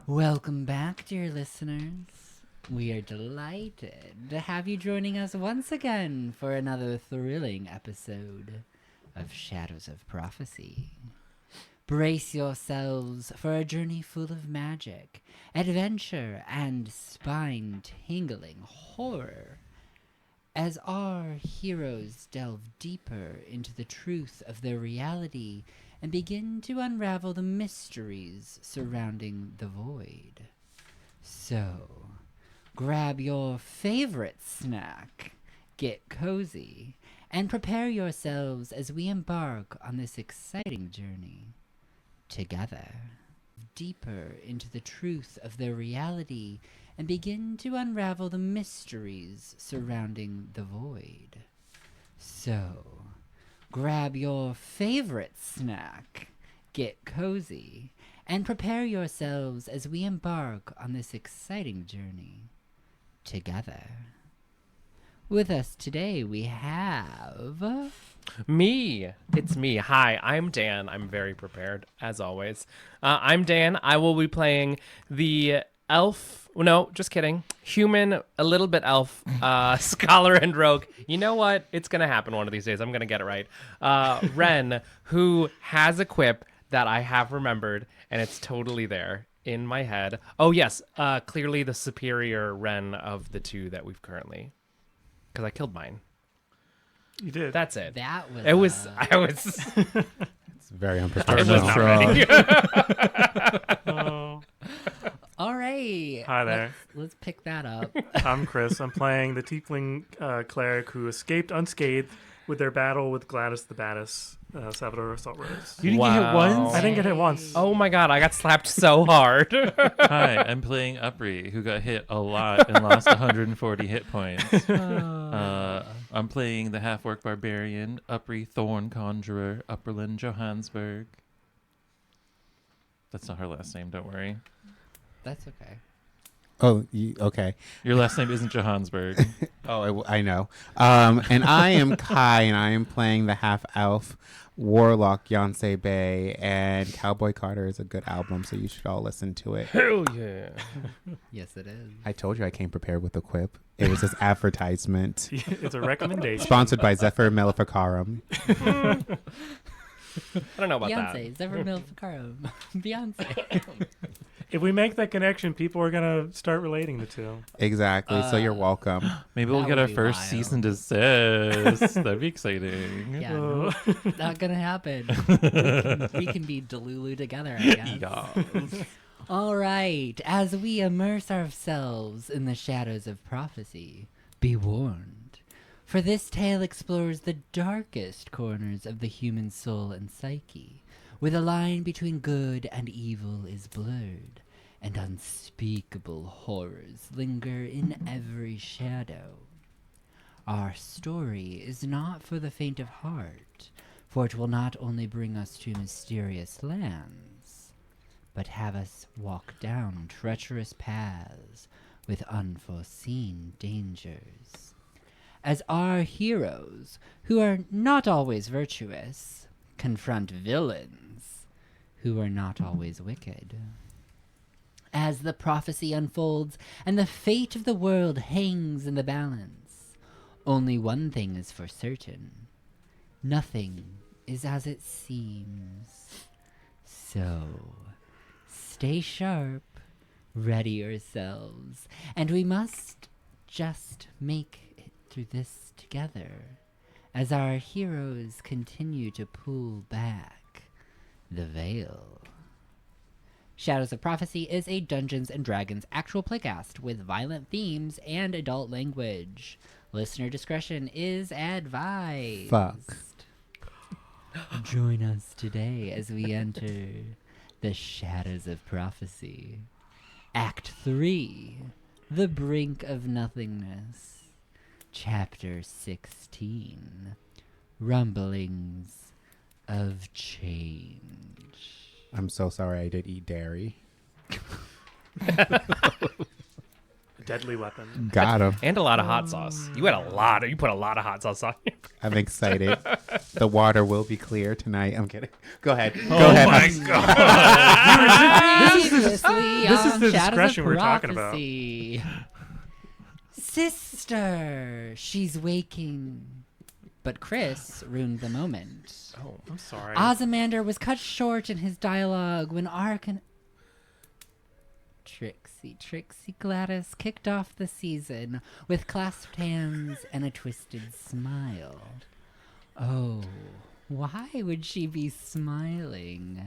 Welcome back, dear listeners. We are delighted to have you joining us once again for another thrilling episode of Shadows of Prophecy. Brace yourselves for a journey full of magic, adventure, and spine-tingling horror as our heroes delve deeper into the truth of their reality and begin to unravel the mysteries surrounding the void. So, grab your favorite snack, get cozy, and prepare yourselves as we embark on this exciting journey together. Deeper into the truth of their reality and begin to unravel the mysteries surrounding the void. So, grab your favorite snack, get cozy, and prepare yourselves as we embark on this exciting journey together. With us today we have... Me. It's me. Hi, I'm Dan. I'm very prepared, as always. I'm Dan. I will be playing the elf. No, just kidding. Human, a little bit elf, scholar and rogue. You know what? It's going to happen one of these days. I'm going to get it right. Ren, who has a quip that I have remembered, and it's totally there in my head. Oh, yes. Clearly the superior Ren of the two that we've currently... Because I killed mine. You did. That's it. That was... I was... It's very unprofessional. I was not ready. Oh. All right. Hi there. Let's pick that up. I'm Chris. I'm playing the tiefling cleric who escaped unscathed with their battle with Gladys the Baddest, Salvador Assault Rose. You didn't get hit once? I didn't get hit once. Oh my god, I got slapped so hard. Hi, I'm playing Upri, who got hit a lot and lost 140 hit points. I'm playing the half-orc barbarian, Upri Thorn Conjurer, Upperland Johannesburg. That's not her last name, don't worry. That's okay. Oh, okay. Your last name isn't Johannesburg. Oh, I know. And I am Kai, and I am playing the half-elf warlock Yonsei Bay, and Cowboy Carter is a good album, so you should all listen to it. Hell yeah. Yes, it is. I told you I came prepared with a quip. It was this advertisement. It's a recommendation. Sponsored by Zephyr Maleficarum. I don't know about Beyonce, Zephyr Maleficarum. Beyonce. If we make that connection, people are going to start relating the two. Exactly, so you're welcome. Maybe we'll That get would our be first wild. cease and desist. That'd be exciting. Yeah, Oh. no, not gonna happen. We can be Delulu together, I guess. Yeah. All right, as we immerse ourselves in the shadows of prophecy, be warned, for this tale explores the darkest corners of the human soul and psyche, where the line between good and evil is blurred, and unspeakable horrors linger in every shadow. Our story is not for the faint of heart, for it will not only bring us to mysterious lands, but have us walk down treacherous paths with unforeseen dangers. As our heroes, who are not always virtuous, confront villains who are not always wicked. As the prophecy unfolds and the fate of the world hangs in the balance, only one thing is for certain. Nothing is as it seems. So, stay sharp, ready yourselves, and we must just make it through this together as our heroes continue to pull back the veil. Shadows of Prophecy is a Dungeons & Dragons actual playcast with violent themes and adult language. Listener discretion is advised. Fuck. Join us today as we enter the Shadows of Prophecy. Act 3, The Brink of Nothingness. Chapter 16, Rumblings of Change. I'm so sorry I did eat dairy. Deadly weapon. Got him. And a lot of hot sauce. You put a lot of hot sauce on it. I'm excited. The water will be clear tonight. I'm kidding. Go ahead. Go Oh ahead. my god. This is the Shadows of discretion we're talking about. Prophecy. Sister, she's waking. But Chris ruined the moment. Oh, I'm sorry. Ozymander was cut short in his dialogue when Trixie Gladys kicked off the season with clasped hands and a twisted smile. Oh, why would she be smiling?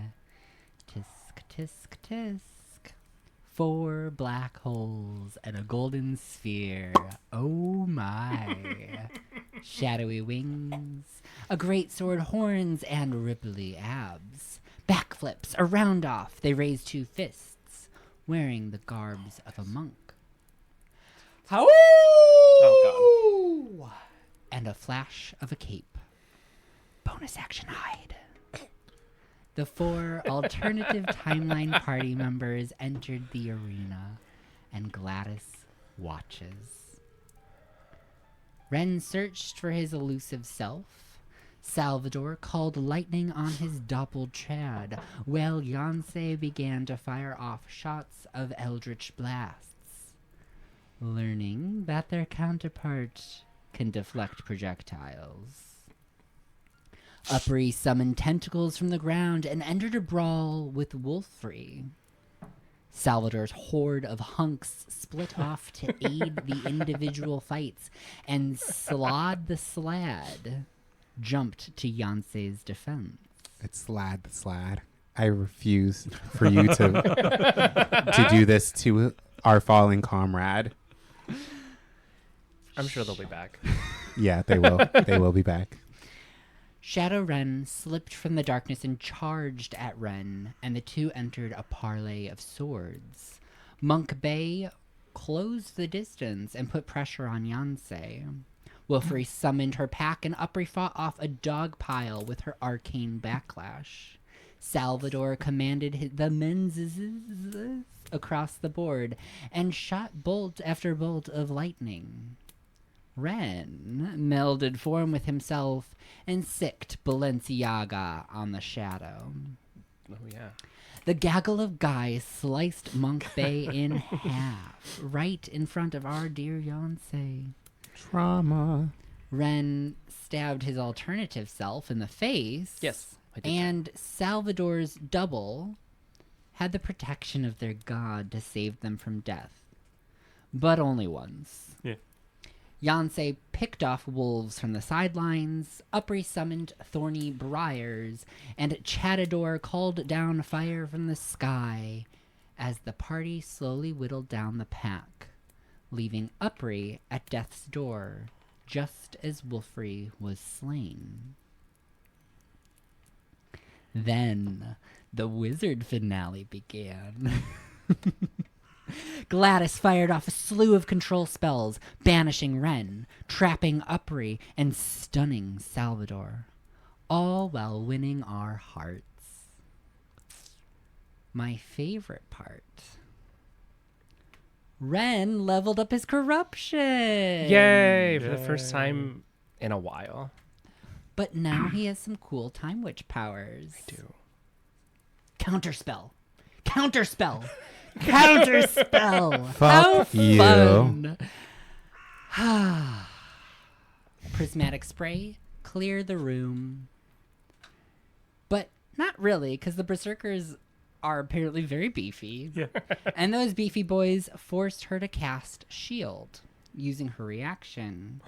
Tisk, tisk, tisk. 4 black holes and a golden sphere. Oh my. Shadowy wings, a great sword, horns, and ripply abs. Backflips, a round off, they raise 2 fists, wearing the garbs of a monk. Oh, And a flash of a cape. Bonus action hide. The 4 alternative timeline party members entered the arena, and Gladys watches. Ren searched for his elusive self. Salvador called lightning on his doppelchad, while Yonsei began to fire off shots of eldritch blasts, learning that their counterpart can deflect projectiles. Upri summoned tentacles from the ground and entered a brawl with Wolfrey. Salvador's horde of hunks split off to aid the individual fights, and Slad the Slad jumped to Yonsei's defense. It's Slad the Slad. I refuse for you to do this to our fallen comrade. I'm sure they'll be back. Yeah, they will. They will be back. Shadow Ren slipped from the darkness and charged at Ren, and the 2 entered a parley of swords. Monk Bay closed the distance and put pressure on Yonsei. Wilfrey summoned her pack, and Upri fought off a dog pile with her arcane backlash. Salvador commanded the men's across the board and shot bolt after bolt of lightning. Ren melded form with himself and sicked Balenciaga on the shadow. Oh, yeah. The gaggle of guys sliced Monk Bay in half, right in front of our dear Yonsei. Trauma. Ren stabbed his alternative self in the face. Yes, I did. And Salvador's double had the protection of their god to save them from death. But only once. Yeah. Yonsei picked off wolves from the sidelines, Upri summoned thorny briars, and Chatador called down fire from the sky as the party slowly whittled down the pack, leaving Upri at death's door just as Wolfrey was slain. Then the wizard finale began. Gladys fired off a slew of control spells, banishing Ren, trapping Upri, and stunning Salvador, all while winning our hearts. My favorite part. Ren leveled up his corruption! Yay! For the first time in a while. But now he has some cool Time Witch powers. I do. Counterspell! Counterspell! Counterspell! Fuck How you. fun! Prismatic spray, clear the room. But not really, because the berserkers are apparently very beefy. Yeah. And those beefy boys forced her to cast Shield, using her reaction.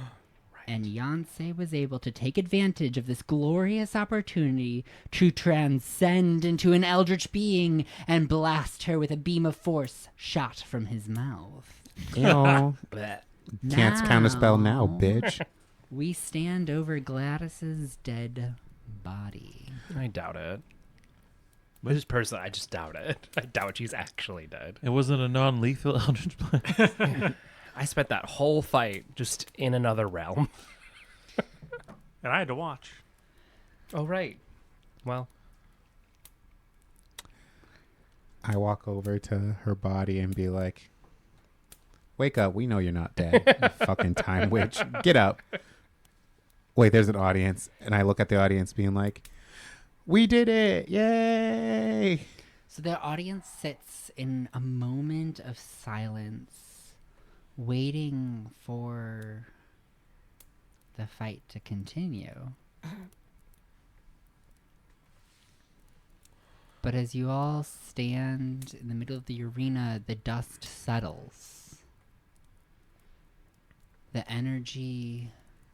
And Yonsei was able to take advantage of this glorious opportunity to transcend into an eldritch being and blast her with a beam of force shot from his mouth. Ew. Can't counterspell now, bitch. We stand over Gladys's dead body. I doubt it. But just personally, I just doubt it. I doubt she's actually dead. It wasn't a non-lethal Eldritch Blast. I spent that whole fight just in another realm. And I had to watch. Oh, right. Well, I walk over to her body and be like, wake up, we know you're not dead, you fucking time witch. Get up. Wait, there's an audience. And I look at the audience being like, we did it. Yay. So the audience sits in a moment of silence, waiting for the fight to continue. But as you all stand in the middle of the arena, the dust settles. The energy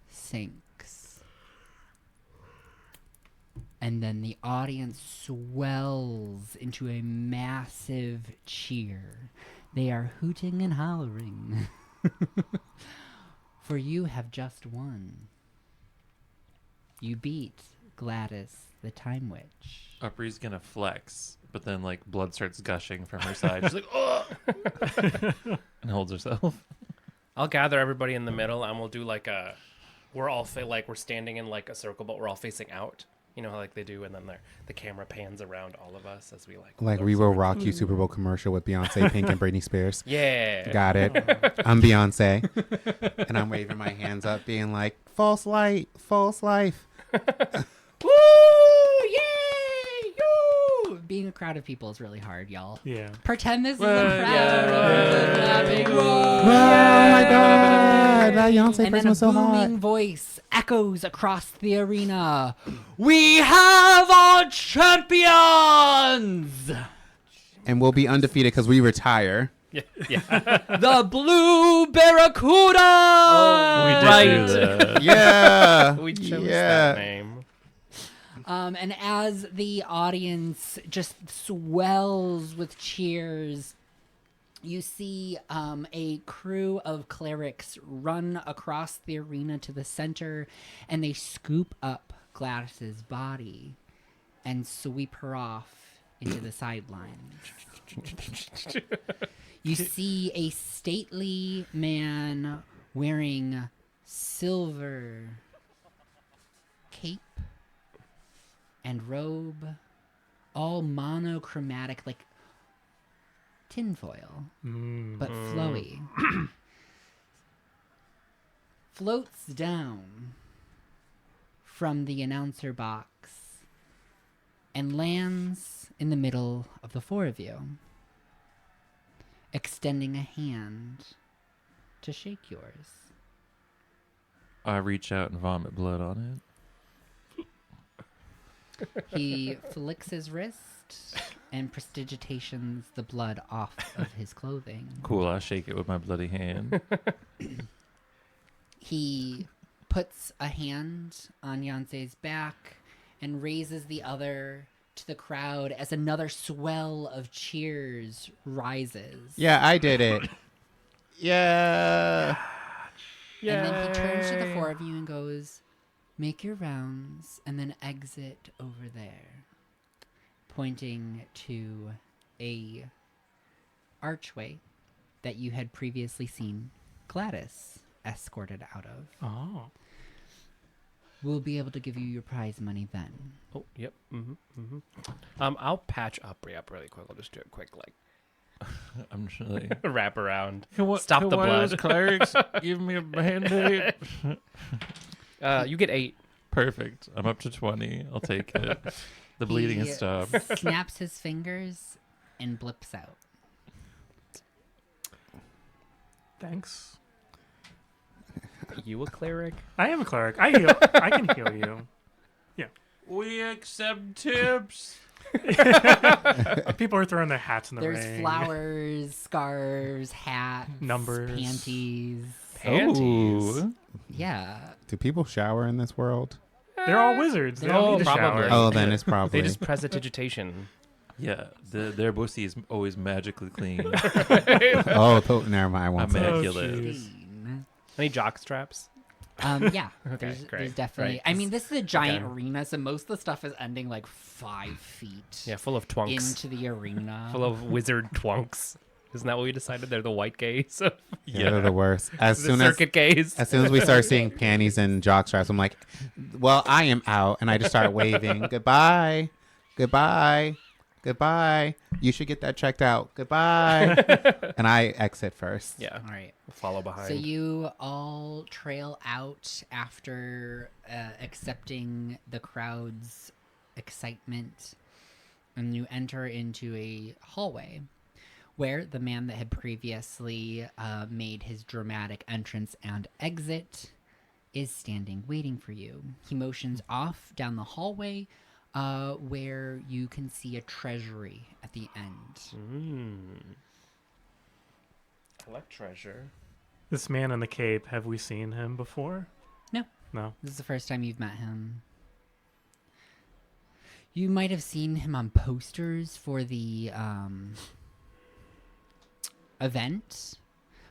sinks. And then the audience swells into a massive cheer. They are hooting and hollering. For you have just won. You beat Gladys, the Time Witch. Upri's gonna flex, but then like blood starts gushing from her side. She's like, oh, and holds herself. I'll gather everybody in the middle, and we'll do like we're all we're standing in like a circle, but we're all facing out. You know how like they do, and then the camera pans around all of us as we Like We Will Rock You Super Bowl commercial with Beyonce, Pink, and Britney Spears. Yeah. Got it. I'm Beyonce. And I'm waving my hands up being like, false light, false life. Woo! Yay! Yoo! Being a crowd of people is really hard, y'all. Yeah. Pretend this is a Well, crowd. yeah. Clapping. Oh Whoa! my God. That Beyonce And person then a was so booming hot. voice echoes across the arena. We have our champions! And we'll be undefeated because we retire. Yeah. Yeah. The Blue Barracuda! We did Right. do that. Yeah. We chose Yeah. that name. And as the audience just swells with cheers, you see a crew of clerics run across the arena to the center, and they scoop up Gladys's body and sweep her off into the sideline. You see a stately man wearing silver cape and robe, all monochromatic, like tinfoil, but flowy. Floats down from the announcer box and lands in the middle of the four of you, extending a hand to shake yours. I reach out and vomit blood on He flicks his wrist and prestigitations the blood off of his clothing. it. Cool. I shake it with my bloody hand. He puts a hand on Yancey's back and raises the other to the crowd as another swell of cheers rises. Yeah, I did it. Yeah. And then he turns to the four of you and goes, "Make your rounds and then exit over there," pointing to a archway that you had previously seen Gladys escorted out of. Oh. We'll be able to give you your prize money then. Oh, yep. I'll patch Upri up really quick. I'll just do a quick I'm just like, wrap around. Can Stop the one of blood. those clerics give me a band-aid? You get 8. Perfect. I'm up to 20. I'll take it. The bleeding He has stopped. snaps his fingers and blips out. Thanks. You a cleric? I am a cleric. I heal. I can heal you. We accept tips. People are throwing their hats in the There's ring. flowers, scarves, hats, Numbers. panties. Panties. Ooh. Yeah. Do people shower in this world? They're all wizards. They Oh, don't need to probably. shower. Oh, then it's probably. They just prestidigitation. Yeah, their pussy is always magically clean. Never mind. I won't say it. Immaculate. jeez. Clean. Any jock straps? Yeah. Okay, there's great. definitely. Right. I mean, this is a giant Okay. arena, so most of the stuff is ending like 5 feet Yeah, full of twunks. into the arena. Full of wizard twunks. Isn't that what we decided? They're the white gays. The Yeah, they're the worst. As soon as circuit gays. we start seeing panties and jock straps, I'm like, well, I am out, and I just start waving. Goodbye, goodbye, goodbye. You should get that checked out. Goodbye. And I exit first. Yeah. All right. Follow behind. So you all trail out after accepting the crowd's excitement. and you enter into a hallway where the man that had previously made his dramatic entrance and exit is standing waiting for you. He motions off down the hallway where you can see a treasury at the end. I like treasure. This man in the cape, have we seen him before? No. No. This is the first time you've met him. You might have seen him on posters for the event,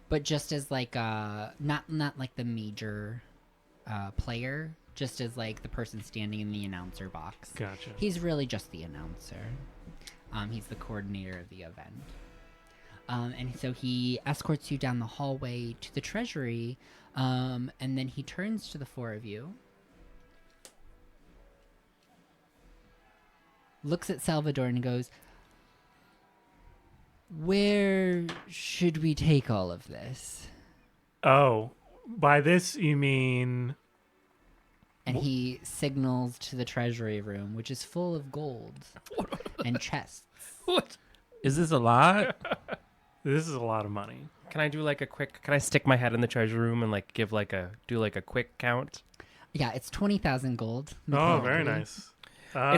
but just as like not like the major player, just as like the person standing in the announcer box. Gotcha. He's really just the announcer. He's the coordinator of the event. And so he escorts you down the hallway to the treasury, and then he turns to the four of you, looks at Salvador and goes, "Where should we take all of this?" Oh, by this you mean... And he signals to the treasury room, which is full of gold and chests. What? Is this a lot? This is a lot of money. Can I do like a quick? Can I stick my head in the treasure room and like give like a quick count? Yeah, it's 20,000 gold. Oh, very mechanically. nice.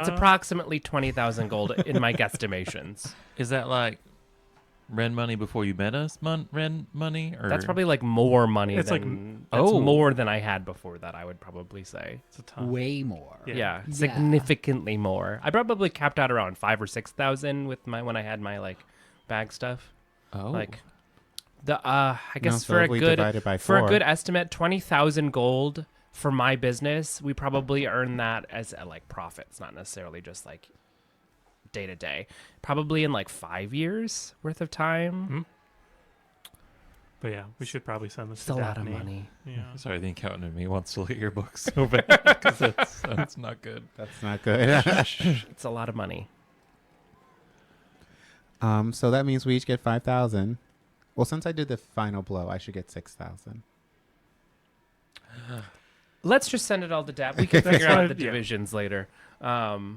It's approximately 20,000 gold in my guesstimations. Is that like Ren money before you met us? Ren money? Or That's probably like more money. It's like- that's Oh. more than I had before that. I would probably say. It's a ton. Way more. Yeah. Yeah, significantly more. I probably capped out around 5,000 or 6,000 with when I had my like bag stuff. Oh. Like the I guess so for if a we good divide it by for a 4. good estimate, 20,000 gold for my business. We probably earn that as like profits, not necessarily just like day to day. Probably in like 5 years worth of time. But yeah, we should probably send this It's to a lot of Daphne. money. Yeah. Sorry, the accountant in me wants to look at your book so bad because that's not good. That's not good. It's a lot of money. So that means we each get 5,000. Well, since I did the final blow, I should get 6,000. Let's just send it all to Daphne. We can figure out the Yeah. divisions later. I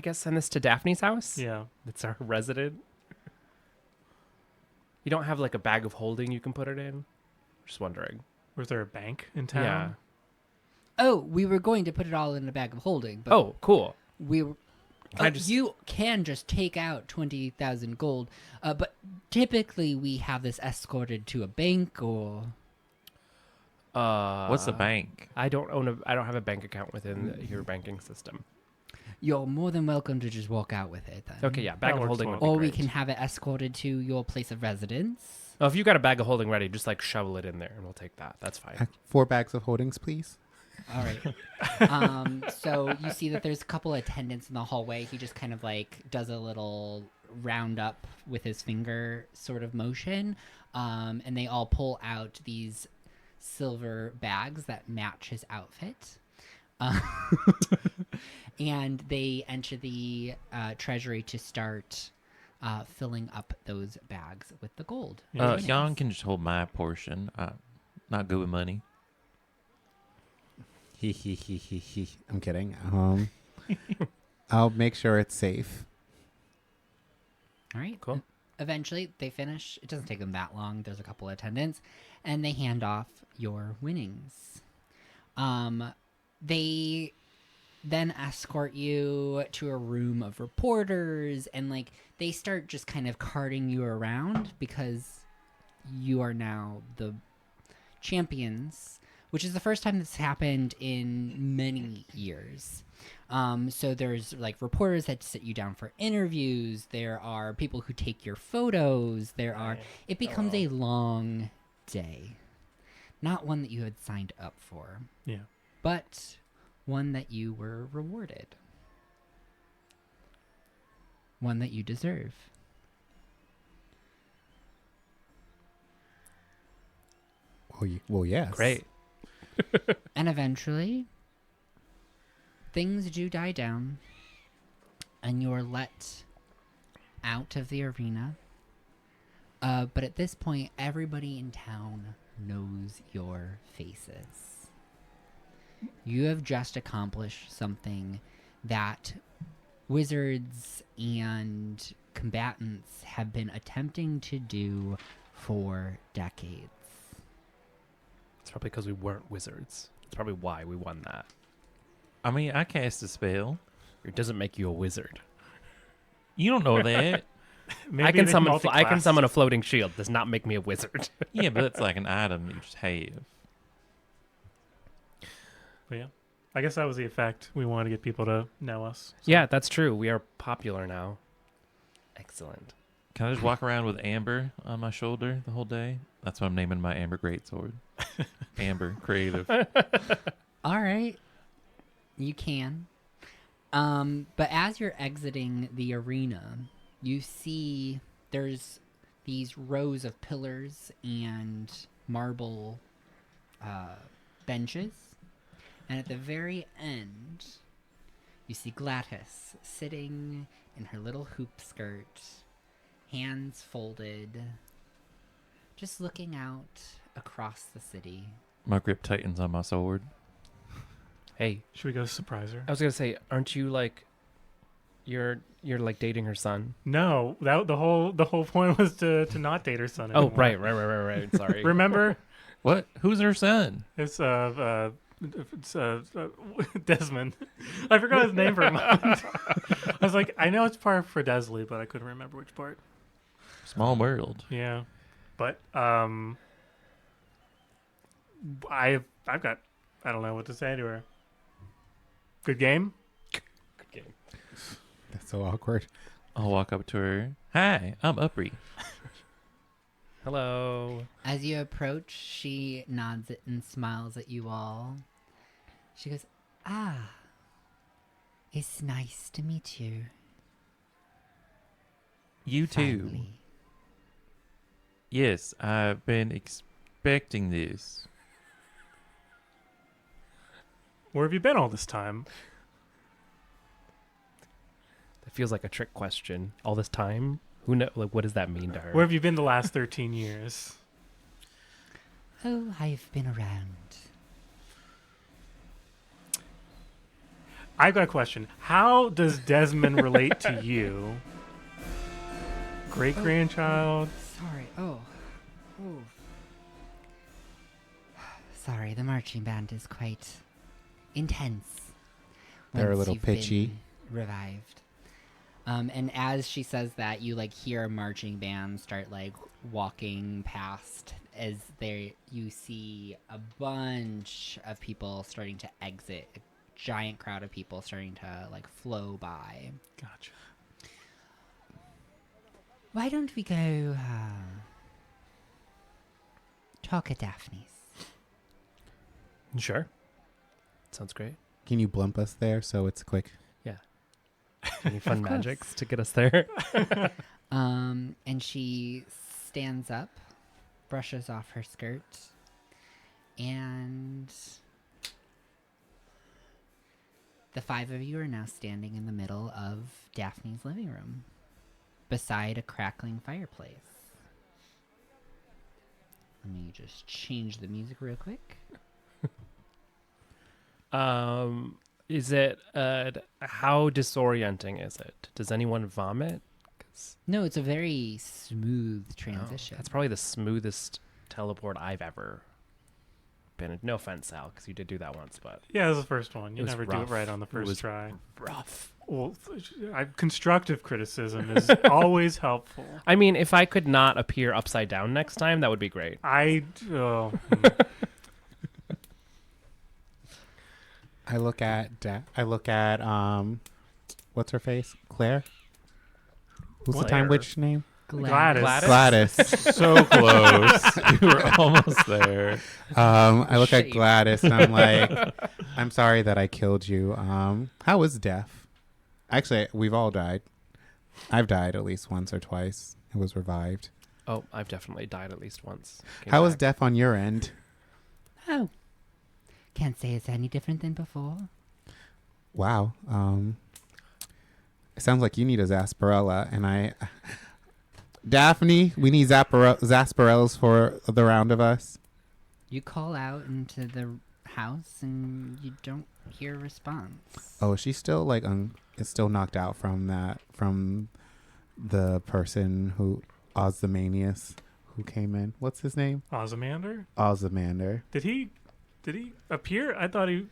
guess send this to Daphne's house. Yeah. It's our resident. You don't have like a bag of holding you can put it in? Just wondering. Was there a bank in town? Yeah. Oh, we were going to put it all in a bag of holding, but Oh, cool. we were. Can I just- You can just take out 20,000 gold, but typically we have this escorted to a bank or. What's a bank? I don't have a bank account within your banking system. You're more than welcome to just walk out with it then. Okay, yeah, bag That of works holding well. would be Or we great. can have it escorted to your place of residence. Oh, if you got a bag of holding ready, just like shovel it in there and we'll take that. That's fine. 4 bags of holdings, please. All right. So you see that there's a couple of attendants in the hallway. He just kind of like does a little round up with his finger sort of motion. And they all pull out these silver bags that match his outfit. And they enter the treasury to start filling up those bags with the gold. Yeah. Jan can just hold my portion. Not good with money. He. I'm kidding. I'll make sure it's safe. All right. Cool. Eventually, they finish. It doesn't take them that long. There's a couple of attendants, and they hand off your winnings. They then escort you to a room of reporters, and like they start just kind of carting you around because you are now the champions, which is the first time this happened in many years. So there's like reporters that sit you down for interviews. There are people who take your photos. It becomes a long day. Not one that you had signed up for, Yeah. but one that you were rewarded. One that you deserve. Well, yes. Great. And eventually, things do die down, and you're let out of the arena. But at this point, everybody in town knows your faces. You have just accomplished something that wizards and combatants have been attempting to do for decades. It's probably because we weren't wizards. It's probably why we won that. I mean, I cast a spell. It doesn't make you a wizard. You don't know that. Maybe I can they summon. I multi-class. can summon a floating shield. Does not make me a wizard. Yeah, but that's like an item you just have. But yeah, I guess that was the effect. We wanted to get people to know us. So. Yeah, that's true. We are popular now. Excellent. Can I just walk around with Amber on my shoulder the whole day? That's what I'm naming my Amber Greatsword. Amber, creative. All right, you can. But as you're exiting the arena, you see there's these rows of pillars and marble benches. And at the very end, you see Gladys sitting in her little hoop skirt, hands folded, just looking out across the city. My grip tightens on my sword. Hey, Should we go surprise her? I was gonna say, aren't you like, you're like dating her son? No, the whole point was to not date her son Oh, anymore. right. Sorry. Remember? What? Who's her son? It's Desmond. I forgot his name for a moment. I was like, I know it's part for Desley, but I couldn't remember which part. Small world. Yeah, but I've got, I don't know what to say to her. Good game. Good game. That's so awkward. I'll walk up to her. Hi, I'm Upri. Hello. As you approach, she nods it and smiles at you all. She goes, "Ah, it's nice to meet you." You too. Finally." Yes, I've been expecting this. Where have you been all this time? That feels like a trick question. All this time? Who know? Like, what does that mean to her? Where have you been the last 13 years? Oh, I've been around. I've got a question. How does Desmond relate to you? Great grandchild? Sorry. Oh. Sorry, the marching band is quite intense. They're a once little you've pitchy. been revived. And as she says that, you like hear a marching band start like walking past as you see a bunch of people starting to exit. A giant crowd of people starting to like flow by. Gotcha. Why don't we go talk at Daphne's? Sure. Sounds great. Can you blump us there so it's quick? Any fun magics to get us there? And she stands up, brushes off her skirt, and the five of you are now standing in the middle of Daphne's living room, beside a crackling fireplace. Let me just change the music real quick. Is it how disorienting is it? Does anyone vomit? 'Cause- No, it's a very smooth oh, transition. that's probably the smoothest teleport I've ever been in. No offense, Sal, because you did do that once, but Yeah, this is the first one. It You was never do rough. it right on the first was- try. rough. Well, constructive criticism is always helpful. I mean, if I could not appear upside down next time, that would be great. I look at what's her face? Claire? Who's the time Claire. witch name? Gladys. Gladys. So close. You were almost there. I look at Shade. Gladys and I'm like, I'm sorry that I killed you. How is death? Actually, we've all died. I've died at least once or twice. It was revived. Oh, I've definitely died at least once. Came How was back. death on your end? Oh, can't say it's any different than before. Wow. It sounds like you need a Zasparella, and Daphne, we need Zasparellas for the round of us. You call out into the house and you don't hear a response. Oh, she's still like is still knocked out from the person who Ozymandias who came in. What's his name? Ozymander? Ozymander. Did he appear? I thought he.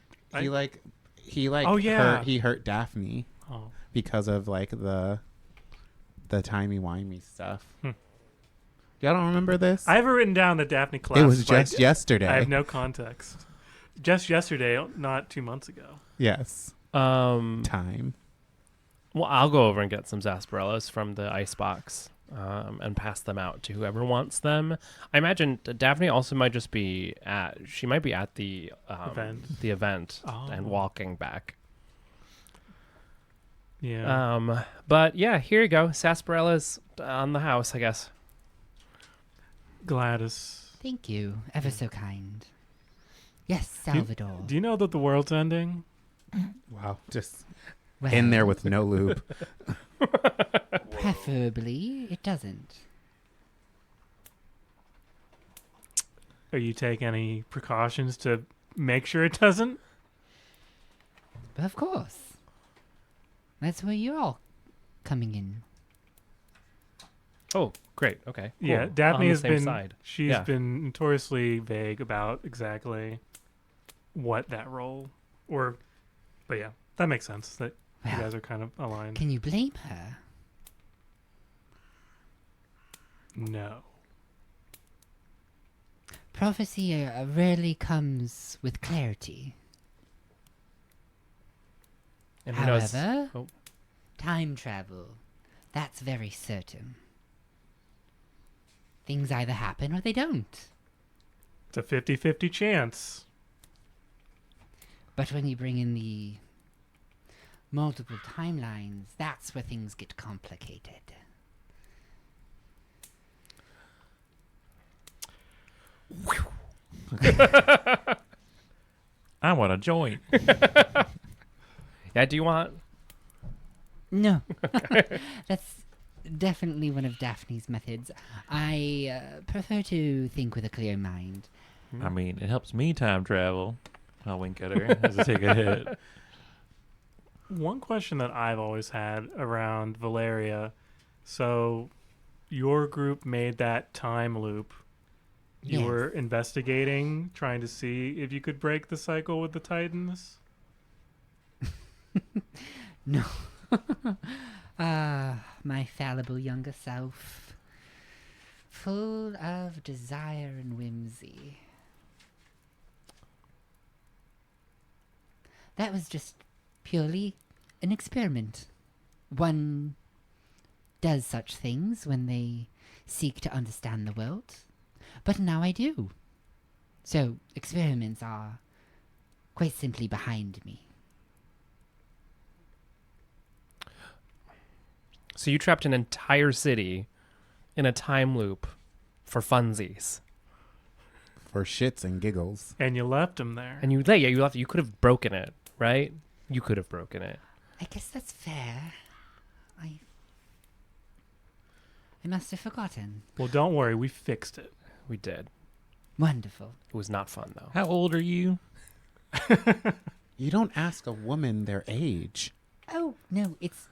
He Oh, yeah. he hurt Daphne Oh. because of like the timey-wimey stuff. Hmm. Y'all don't remember this? I have it written down that Daphne collapsed. It was just yesterday. I have no context. Just yesterday, not 2 months ago. Yes. Time. Well, I'll go over and get some sarsaparillas from the ice box and pass them out to whoever wants them. I imagine Daphne also might just be at. She might be at the event and walking back. Yeah. But yeah, here you go. Sarsaparillas on the house, I guess. Gladys. Thank you. Ever so kind. Yes, Salvador. Do you know that the world's ending? Wow. Just Well, in there with no lube. preferably, it doesn't. Are you taking any precautions to make sure it doesn't? But of course. That's where you're all coming in. Oh, great. Okay. Cool. Yeah, Daphne On has the same been. side. She's Yeah. been notoriously vague about exactly what that role, but yeah, that makes sense. That you Well, guys are kind of aligned. can you blame her? No. Prophecy rarely comes with clarity. And who knows? However, Oh. time travel, that's very certain. Things either happen or they don't. It's a 50-50 chance. But when you bring in the multiple timelines, that's where things get complicated. I want a joint. Yeah, do you want? No. That's definitely one of Daphne's methods. I prefer to think with a clear mind. I mean, it helps me time travel. I'll wink at her as I take a hit. One question that I've always had around Valeria, so your group made that time loop. You Yes. were investigating, trying to see if you could break the cycle with the Titans. No. My fallible younger self. Full of desire and whimsy. That was just purely an experiment. One does such things when they seek to understand the world. But now I do. So, experiments are quite simply behind me. So you trapped an entire city in a time loop for funsies, For shits and giggles. And you left him there. and you left. You could have broken it, right? You could have broken it. I guess that's fair. I must have forgotten. Well, don't worry, we fixed it. We did. Wonderful. It was not fun though. How old are you? You don't ask a woman their age. Oh, no, it's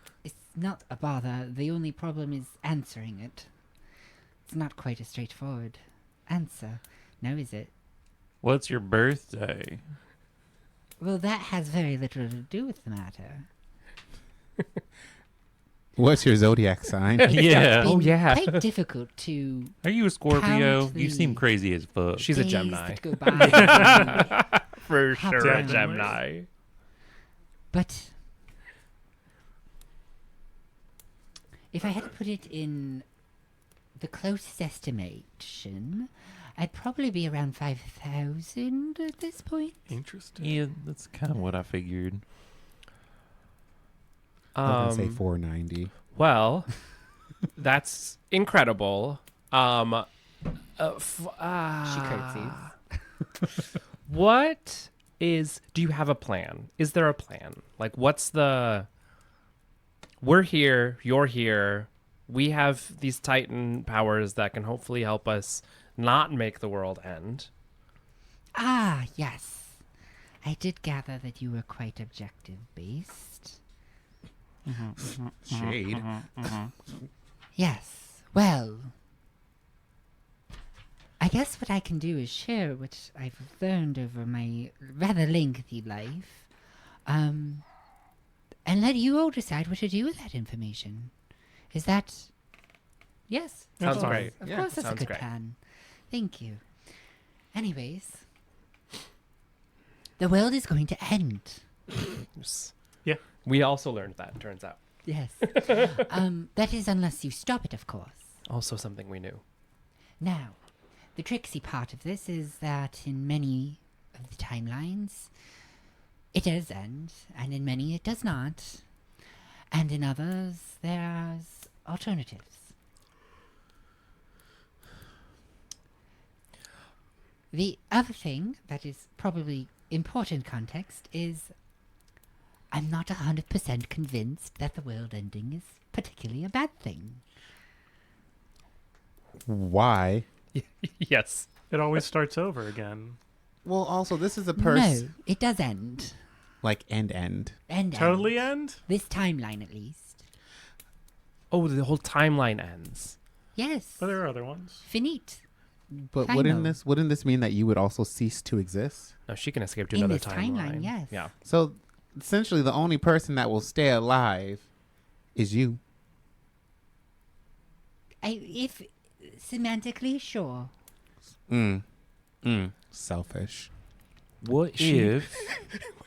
not a bother. The only problem is answering it. It's not quite a straightforward answer. Now is it? What's your birthday? Well, that has very little to do with the matter. What's your zodiac sign? Yeah. Oh, Been yeah. quite difficult to Are you a Scorpio? Count You seem the crazy as fuck. She's a days Gemini. that go by. For Hop sure, a Gemini. Gemini. But if I had to put it in the closest estimation, I'd probably be around 5,000 at this point. Interesting. Yeah, that's kind of what I figured. I'm gonna say 490. Well, that's incredible. She curtsies. What is? Do you have a plan? Is there a plan? Like, what's the? We're here. You're here. We have these Titan powers that can hopefully help us not make the world end. Ah, yes. I did gather that you were quite objective-based. Shade. Yes. Well, I guess what I can do is share what I've learned over my rather lengthy life, and let you all decide what to do with that information. Is that... Yes. Sounds of course. great. Of Yeah, course that's a sounds good great. plan. Thank you. Anyways, the world is going to end. Yeah. We also learned that, turns out. Yes. That is unless you stop it, of course. Also something we knew. Now, the tricksy part of this is that in many of the timelines, it does end, and in many it does not. And in others, there's alternatives. The other thing that is probably important context is I'm not 100% convinced that the world ending is particularly a bad thing. Why? Yes. It always starts over again. Well, also, this is a No, person. it does end. Like, end. End. Totally end? This timeline, at least. Oh, the whole timeline ends. Yes. But there are other ones. Finite. But Final. wouldn't this mean that you would also cease to exist? No, she can escape to In another this timeline, timeline. yes. Yeah. So, essentially, the only person that will stay alive is you. If semantically, sure. Selfish. What if,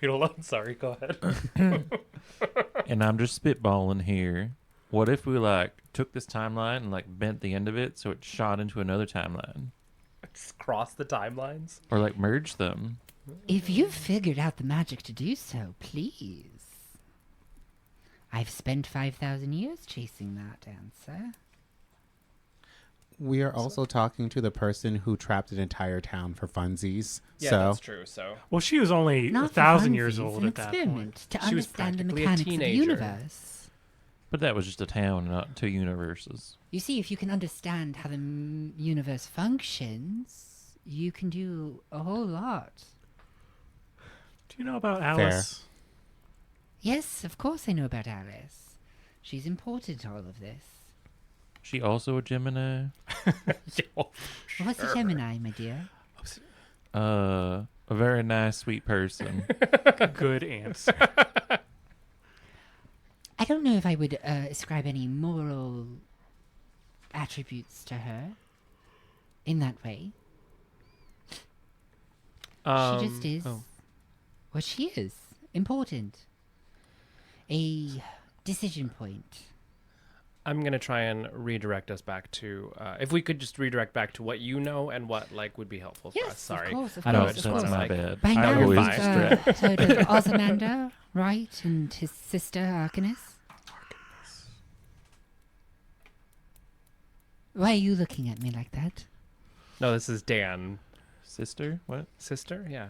Wait, hold on. Sorry, go ahead. and I'm just spitballing here, what if we like took this timeline and like bent the end of it so it shot into another timeline? Just cross the timelines. Or like merge them? If you've figured out the magic to do so, please. I've spent 5,000 years chasing that answer. We are also talking to the person who trapped an entire town for funsies. Yeah, so, that's true. So Well, she was only Not 1,000 for years funsies, old an at that point. experiment to She was understand the practically a mechanics of the teenager. universe. But that was just a town, not two universes. You see, if you can understand how the universe functions, you can do a whole lot. Do you know about Alice? Yes, of course I know about Alice. She's important to all of this. She also a Gemini? What's a Gemini, my dear? A very nice, sweet person. Good answer. I don't know if I would ascribe any moral attributes to her in that way. She just is what she is. Important. A decision point. I'm gonna try and redirect us back to if we could just redirect back to what you know and what like would be helpful for us. Yes, Sorry. of course, of I know, course, that's of course. my Like, bad. By I now always you've distract. heard of Ozymander, right? And his sister, Arcanus? Why are you looking at me like that? No, this is Dan. Sister? What? Sister? Yeah.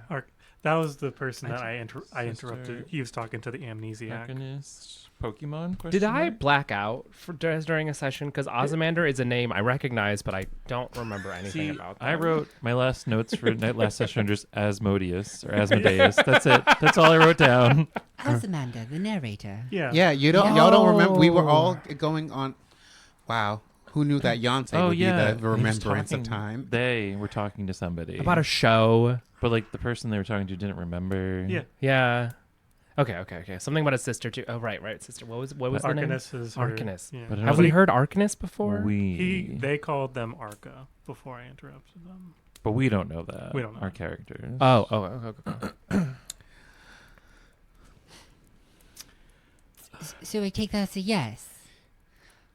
That was the person that I Sister. interrupted. He was talking to the amnesiac. Arcanist? Pokemon? Did Question I mark? black out during a session? Because Ozymander is a name I recognize, but I don't remember anything See, about that. I wrote my last notes for last session just Asmodeus or Asmodeus. That's it. That's all I wrote down. Ozymander, the narrator. Yeah. yeah, y'all don't remember. We were all No. going on. Wow, who knew that Yonsei Oh would yeah, be the remembrance of talking- time? They were talking to somebody about a show. but like the person they were talking to didn't remember. Yeah. Yeah. Okay. Something about a sister too. Oh, right. Sister. What was the name? Arcanus is her. Arcanus. Yeah. But Have we heard Arcanus before? They called them Arca before I interrupted them. But we don't know that. We don't know. our characters. Okay. So I take that as a yes.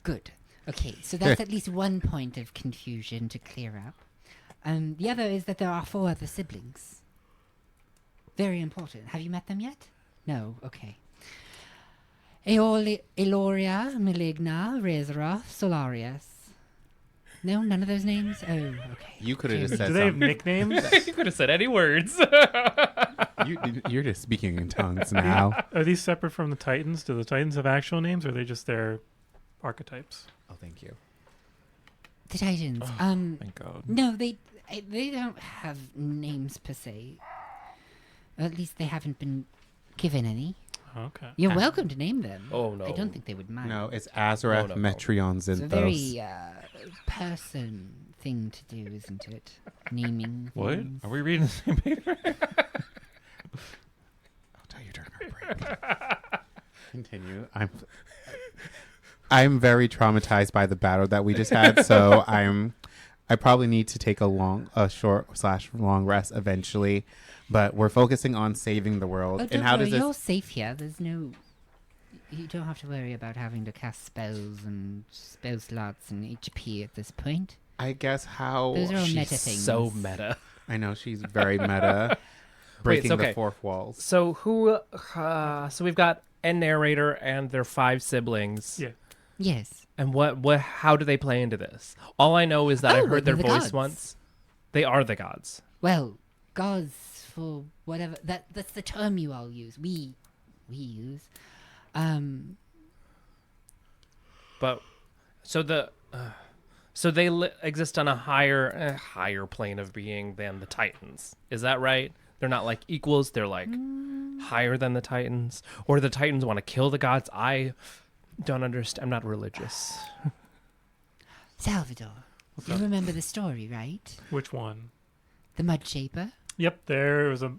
Good. Okay, so that's at least one point of confusion to clear up. The other is that there are 4 other siblings. Very important. Have you met them yet? No? Okay. Eloria, Maligna, Rezaroth, Solarius. No? None of those names? Oh, okay. You could have just said Do they have something. nicknames? You could have said any words. You're just speaking in tongues now. Are these separate from the Titans? Do the Titans have actual names, or are they just their archetypes? Oh, thank you. The Titans. Thank God. No, they don't have names per se. At least they haven't been given any. Okay. You're welcome to name them. Oh, no. I don't think they would mind. No, it's Azareth, No. Metreon, It's a Zinthos. very person thing to do, isn't it? Naming. What? things. Are we reading the same paper? I'll tell you during our break. Continue. I'm very traumatized by the battle that we just had, so I probably need to take a short/long rest eventually. But we're focusing on saving the world. Oh, And don't how worry, does this? you're safe here. There's no. You don't have to worry about having to cast spells and spell slots and HP at this point. I guess how Those are all meta She's things. so meta. I know she's very meta, breaking okay. the fourth walls. So so we've got a narrator and their 5 siblings. Yeah. Yes. And how do they play into this? All I know is that I Oh, heard their they're the voice gods. once. They are the gods. Well, gods for whatever. That's the term you all use. We use. But so they exist on a higher plane of being than the Titans. Is that right? They're not like equals. They're like higher than the Titans, or the Titans want to kill the gods. I don't understand. I'm not religious. Salvador, you remember the story, right? Which one? The Mud Shaper. Yep. There was a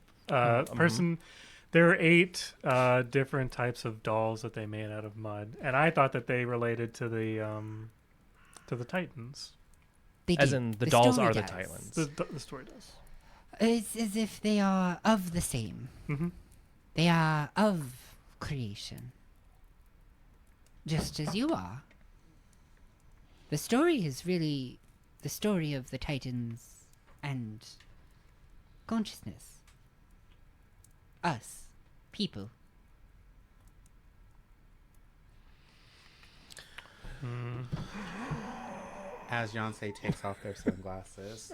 person. There are 8 different types of dolls that they made out of mud, and I thought that they related to the Titans. They As do. in the dolls story are the does. Titans. The story does. It's as if they are of the same. Mm-hmm. They are of creation. Just as you are. The story is really the story of the Titans and consciousness. Us. People. As Yonsei takes off their sunglasses.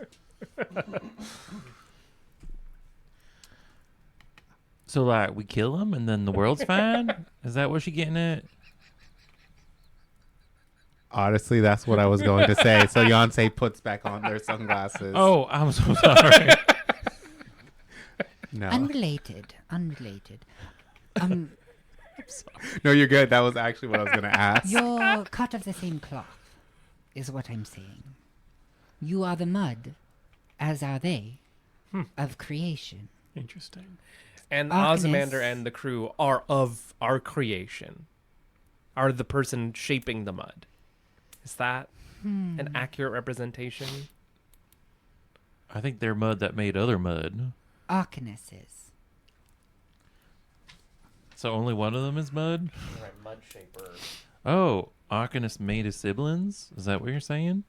So, like, we kill him and then the world's fine? Is that what she getting at? Honestly, that's what I was going to say. So Yonsei puts back on their sunglasses. Oh, I'm so sorry. No. Unrelated. No, you're good. That was actually what I was going to ask. You're cut of the same cloth, is what I'm saying. You are the mud, as are they, of creation. Interesting. And Arcanus. Ozymander and the crew are of our creation. Are the person shaping the mud. Is that an accurate representation? I think they're mud that made other mud. Arcanus is. So only one of them is mud? Right, mud shaper. Oh, Arcanus made his siblings? Is that what you're saying?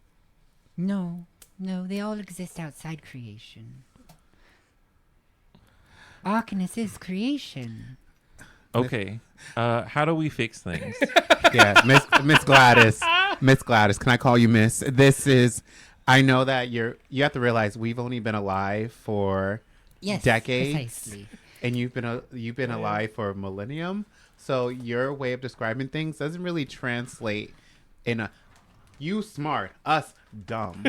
No, they all exist outside creation. Arcanus is creation. Okay. How do we fix things? Yeah, Miss Gladys. Miss Gladys, can I call you Miss? I know that you have to realize we've only been alive for Yes, decades. precisely. And you've been alive for a millennium. So your way of describing things doesn't really translate in a you smart, us dumb.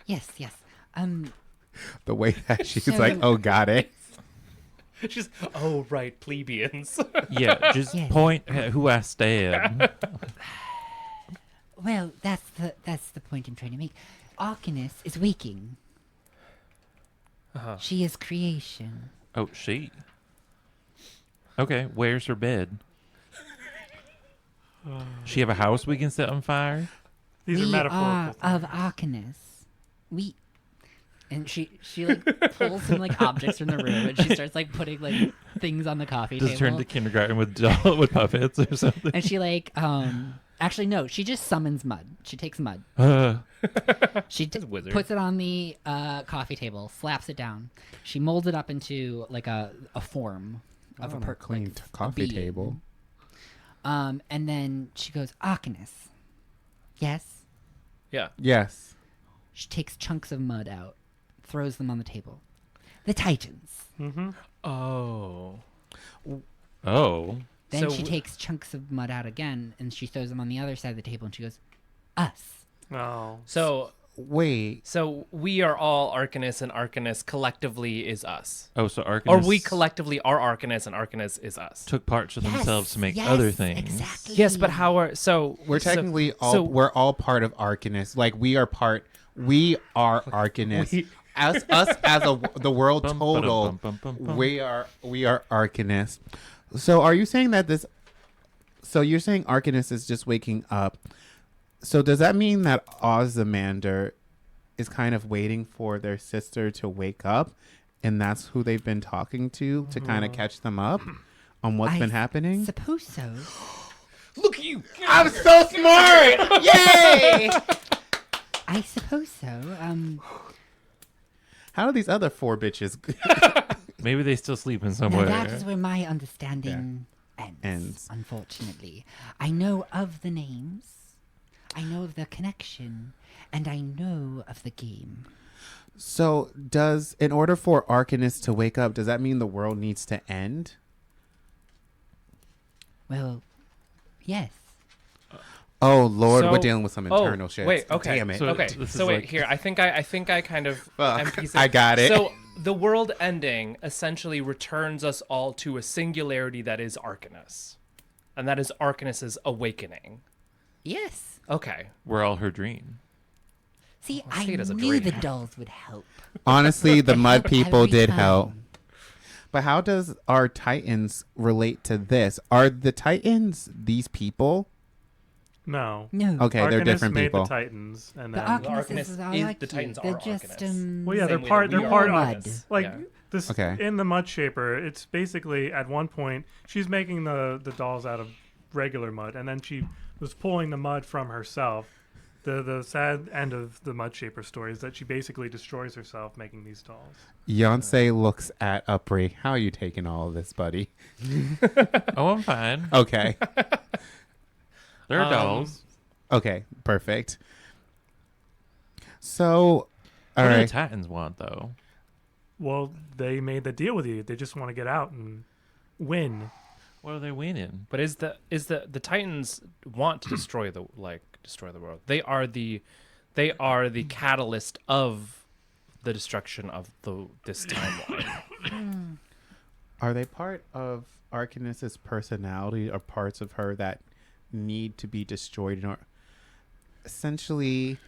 Yes. The way that she's So- like, oh, got it. She's, oh, right, plebeians. Yeah, just Yes. point at who I stab. Well, that's the point I'm trying to make. Arcanus is waking. Uh-huh. She is creation. Oh, she. Okay, where's her bed? She have a house we can set on fire? These are We metaphorical. are of Arcanus. And she like pulls some like objects from the room and she starts like putting like things on the coffee Just table. turn to kindergarten with with puppets or something. And she like actually no, she just summons mud. She takes mud. She She's a wizard. puts it on the coffee table, slaps it down. She molds it up into like a form of a clean like, a coffee being. table. And then she goes, Arcanus. Yes. Yeah. Yes. She takes chunks of mud out, throws them on the table. The Titans. Mm-hmm. Oh. Oh. Then So she w- takes chunks of mud out again, and she throws them on the other side of the table, and she goes, us. Oh. So Wait. So we are all Arcanus, and Arcanus collectively is us. Oh, so Arcanus Or we collectively are Arcanus, and Arcanus is us. took parts of themselves to make yes, other things. Exactly. Yes, but how are so? We're so- technically so, we're all part of Arcanus. Like we are Arcanus. We- us as the world Bum, total. ba-dum, bum, bum, bum. We are Arcanus. So are you saying that this? So you're saying Arcanus is just waking up. So does that mean that Ozymandias is kind of waiting for their sister to wake up, and that's who they've been talking to kind of catch them up on what's I been happening? Suppose so. Look at you. I'm so smart! Yay! I suppose so. How do these other 4 bitches Maybe they still sleep in Now somewhere. that is where my understanding ends. Unfortunately, I know of the names, I know of the connection, and I know of the game. So in order for Arcanus to wake up, does that mean the world needs to end? Well, yes. Oh Lord, So- we're dealing with some internal shit. Wait, okay. Damn it. So- Okay, this is so wait, like- here. I think I kind of Fuck, am piecing- I got it. So the world ending essentially returns us all to a singularity that is Arcanus, and that is Arcanus's awakening. Yes. Okay. We're all her dream. See, I'll I see it as a knew the dream. dolls would help. Honestly, the mud Help people every did time. help. But how does our Titans relate to this? Are the Titans these people? No. No. Okay, they're Arcanus different made people. the Titans, and The then Arcanuses Arcanus are is- like the Titans They're are just Arcanus. well, yeah, they're Same way part. that They're we part are of Arcanus. like Yeah. this Okay. in the Mud Shaper. It's basically at one point she's making the dolls out of regular mud, and then she was pulling the mud from herself. The sad end of the Mud Shaper story is that she basically destroys herself making these dolls. Yonsei looks at Upri. How are you taking all of this, buddy? Oh, I'm fine. Okay. They're dolls. Okay, perfect. So, all What do the right. Titans want, though? Well, they made the deal with you. They just want to get out and win. What are they winning? But is the Titans want to destroy the world? They are the catalyst of the destruction of this timeline. Are they part of Arcanus's personality or parts of her that need to be destroyed? Or essentially,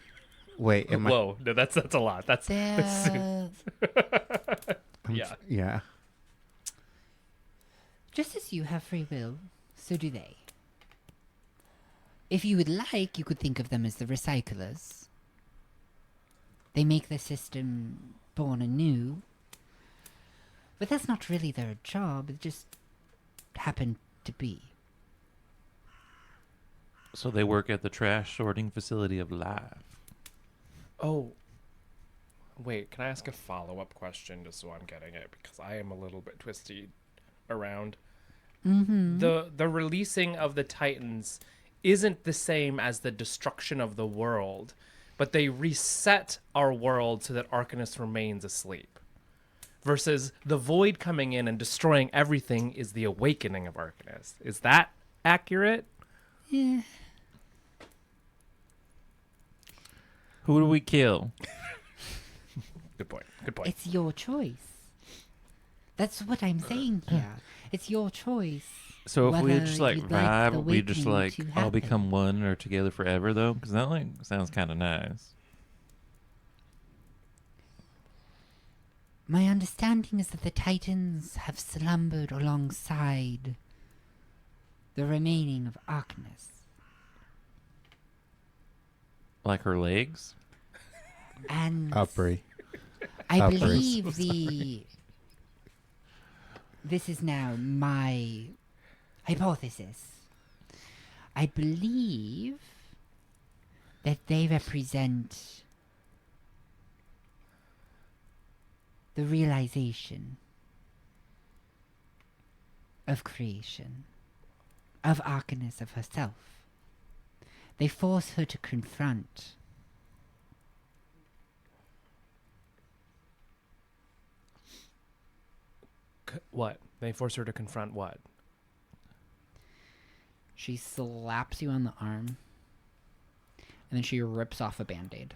wait, am Whoa, no, that's a lot. That's They're yeah. Yeah. just as you have free will, so do they. If you would like, you could think of them as the recyclers. They make the system born anew. But that's not really their job, it just happened to be. So they work at the trash sorting facility of life. Oh, wait. Can I ask a follow-up question just so I'm getting it, because I am a little bit twisty around. Mm-hmm. The releasing of the Titans isn't the same as the destruction of the world, but they reset our world so that Arcanus remains asleep. Versus the void coming in and destroying everything is the awakening of Arcanus. Is that accurate? Yeah. Who do we kill? Good point. Good point. It's your choice. That's what I'm saying here. It's your choice. So if we whether just like you'd like the vibe, we just awakening like to all happen. become one or together forever, though, because that like sounds kind of nice. My understanding is that the Titans have slumbered alongside the remaining of Arcanus. Like her legs. And Upri. I Uppers. believe this is now my hypothesis. I believe that they represent the realization of creation, of Arcanus, of herself. They force her to confront What? They force her to confront what? She slaps you on the arm, and then she rips off a Band-Aid.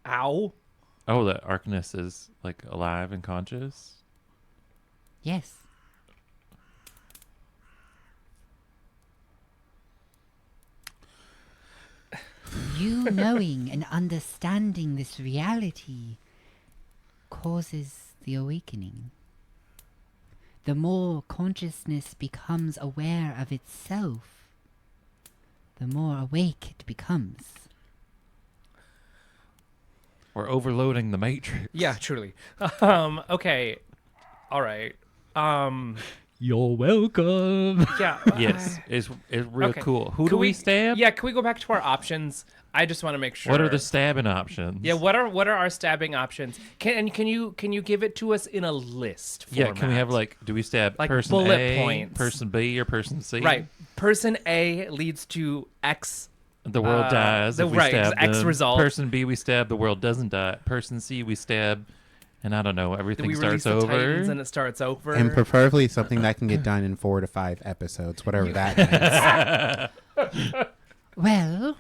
Ow. Oh, that Arcanist is like alive and conscious. Yes. You knowing and understanding this reality causes the awakening. The more consciousness becomes aware of itself, the more awake it becomes. We're overloading the Matrix. Yeah, truly. Okay. All right. You're welcome. Yeah. Yes, it's real Okay. cool. Who Can do we stab? Yeah, can we go back to our options? I just want to make sure. What are the stabbing options? Yeah, what are our stabbing options? Can you give it to us in a list Yeah, can we have format? do we stab Like person bullet A, points. person B, or person C? Right. Person A leads to X. The world dies. If we right, stab X them. result. Person B, we stab. The world doesn't die. Person C, we stab, and I don't know. Everything We starts release the Titans over. and it starts over. And preferably something that can get done in 4 to 5 episodes, whatever that means. Well,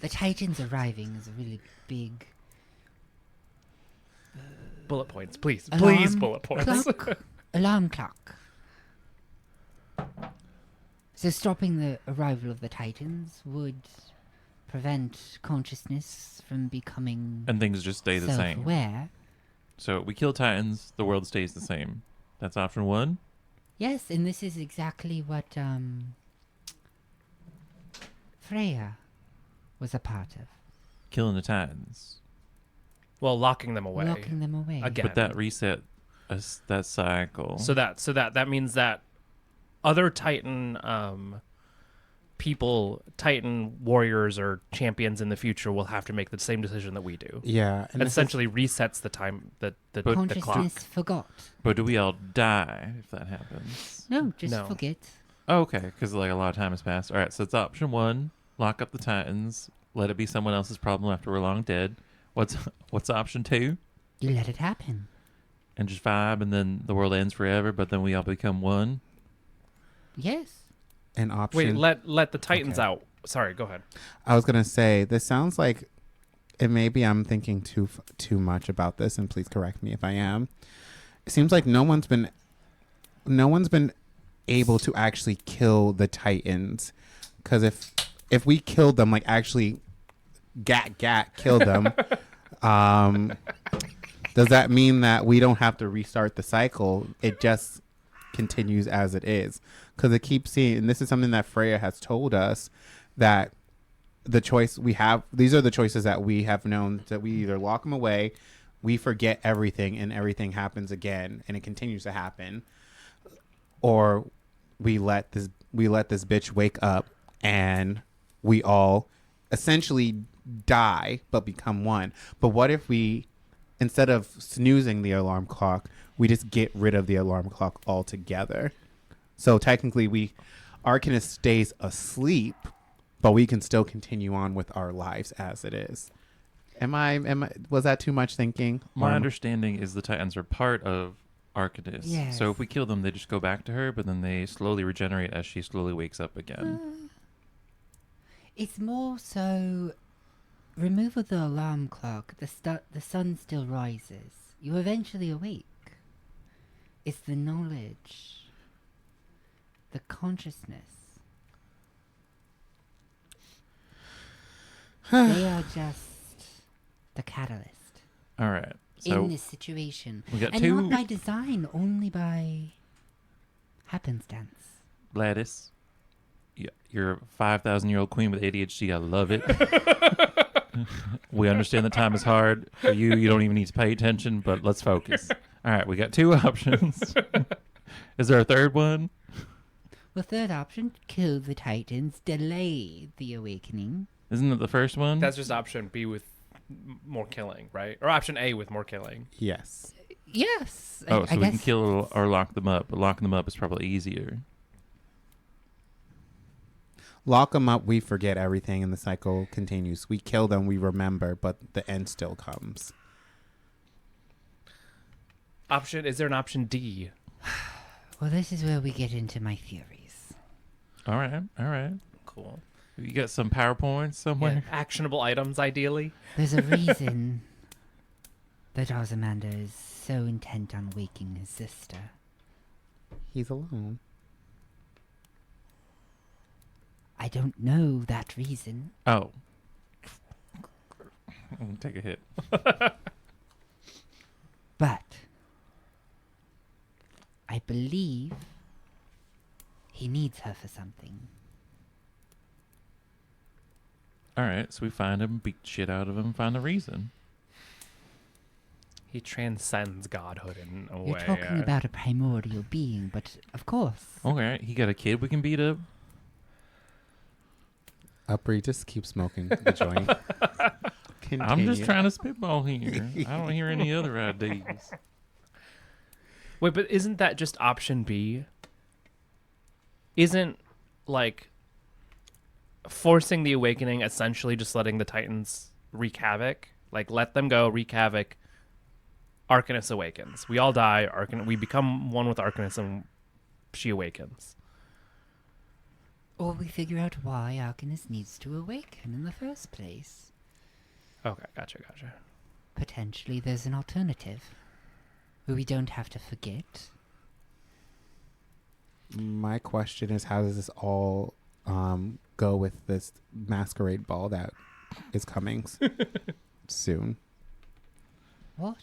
the Titans arriving is a really big bullet points, please. alarm Please, bullet points. clock. Alarm clock. So stopping the arrival of the Titans would prevent consciousness from becoming And things just stay the same. self-aware. So we kill Titans. The world stays the same. That's option 1. Yes, and this is exactly what Freya was a part of. Killing the Titans. Well, locking them away. Locking them away. Again. But that reset that cycle. So that means that other Titan people, Titan warriors or champions in the future will have to make the same decision that we do. Yeah. It essentially resets the time the Consciousness clock. forgot. But do we all die if that happens? No, just No. forget. Oh, okay, because a lot of time has passed. All right, so it's option 1: lock up the Titans, let it be someone else's problem after we're long dead. What's option 2? You let it happen. And just vibe, and then the world ends forever, but then we all become one. Yes. An option. Wait, let the Titans Okay. out. Sorry, go ahead. I was gonna say this sounds like, and maybe I'm thinking too much about this, and please correct me if I am. It seems like no one's been able to actually kill the Titans, because if we killed them, like actually, kill them, does that mean that we don't have to restart the cycle? It just continues as it is, because it keeps seeing, and this is something that Freya has told us, that the choice we have, these are the choices that we have known, that we either lock them away, we forget everything and everything happens again and it continues to happen, or we let this bitch wake up and we all essentially die but become one. But what if we, instead of snoozing the alarm clock, we just get rid of the alarm clock altogether? So technically Arcanist stays asleep, but we can still continue on with our lives as it is. Was that too much thinking? My Or- understanding is the Titans are part of Arcanist. Yes. So if we kill them, they just go back to her, but then they slowly regenerate as she slowly wakes up again. It's more so remove of the alarm clock, the sun still rises. You eventually awake. It's the knowledge, the consciousness. They are just the catalyst All right. So in this situation. we got And two. not by design, only by happenstance. Gladys, you're a 5,000-year-old queen with ADHD. I love it. We understand that time is hard. For you, you don't even need to pay attention, but let's focus. All right, we got two options. Is there a third one? The third option, kill the Titans, delay the awakening. Isn't it the first one? That's just option B with more killing, right? Or option A with more killing. Yes. Yes. oh, so I we can guess kill or lock them up, but locking them up is probably easier. Lock them up, we forget everything, and the cycle continues. We kill them, we remember, but the end still comes. Is there an option D? Well, this is where we get into my theories. All right. Cool. You got some PowerPoints somewhere? Actionable items, ideally. There's a reason that Ozymandias is so intent on waking his sister. He's alone. I don't know that reason. Oh. Take a hit. But I believe he needs her for something. All right, so we find him, beat the shit out of him, find a reason. He transcends godhood in a You're way. talking about a primordial being, but of course. All right, he got a kid we can beat up. Upri, just keep smoking the joint. I'm just trying to spitball here. I don't hear any other ideas. Wait, but isn't that just option B? Isn't, like, forcing the awakening essentially just letting the Titans wreak havoc? Like, let them go, wreak havoc. Arcanus awakens. We all die. We become one with Arcanus, and she awakens. Or we figure out why Arcanus needs to awaken in the first place. Okay, gotcha. Potentially there's an alternative. Who we don't have to forget. My question is, how does this all go with this masquerade ball that is coming soon? What?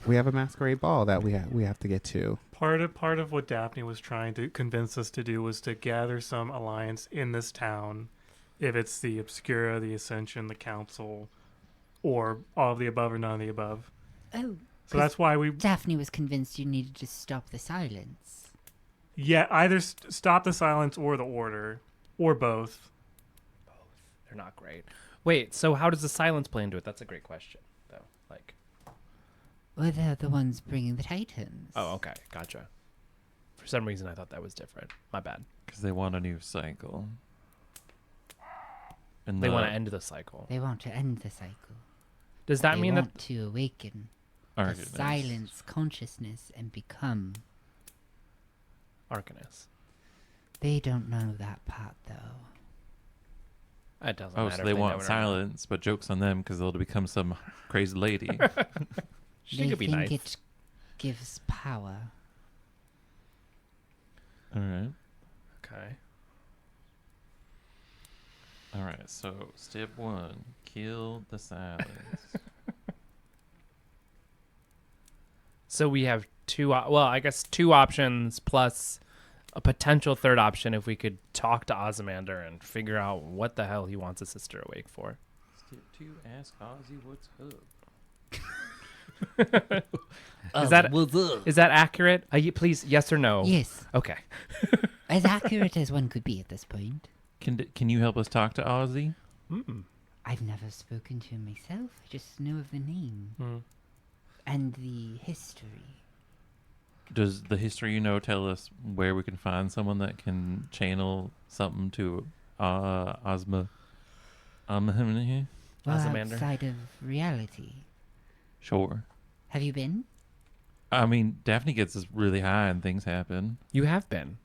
We have a masquerade ball that we have to get to. Part of what Daphne was trying to convince us to do was to gather some alliance in this town, if it's the Obscura, the Ascension, the Council, or all of the above or none of the above. Oh. So that's why we, Daphne was convinced you needed to stop the silence. yeah, either stop the silence or the order, or both. They're not great. Wait, so how does the silence play into it? That's a great question, though. Like, Well, they're the ones bringing the Titans. oh, okay, gotcha. For some reason, I thought that was different. My bad. Because they want a new cycle. And They want to end the cycle. They want to end the cycle. Does that they mean want that? to awaken Arcanus. the silence consciousness and become. Arcanus. They don't know that part, though. It doesn't Oh, matter. so if they know want it or not. silence, but joke's on them because they'll become some crazy lady. She They could be think nice. it gives power. All right. Okay. All right. So step 1, kill the silence. So we have two options plus a potential third option if we could talk to Ozymander and figure out what the hell he wants his sister awake for. Step 2, ask Ozzy what's up. Is that accurate? Please, yes or no? Yes, Okay. as accurate as one could be at this point. Can you help us talk to Ozzy? I've never spoken to him myself. I just know of the name Mm. and the history. Does the history you know tell us where we can find someone that can channel something to Ozma? Well, Ozymander. outside of reality. Sure. Have you been? I mean, Daphne gets us really high and things happen. You have been.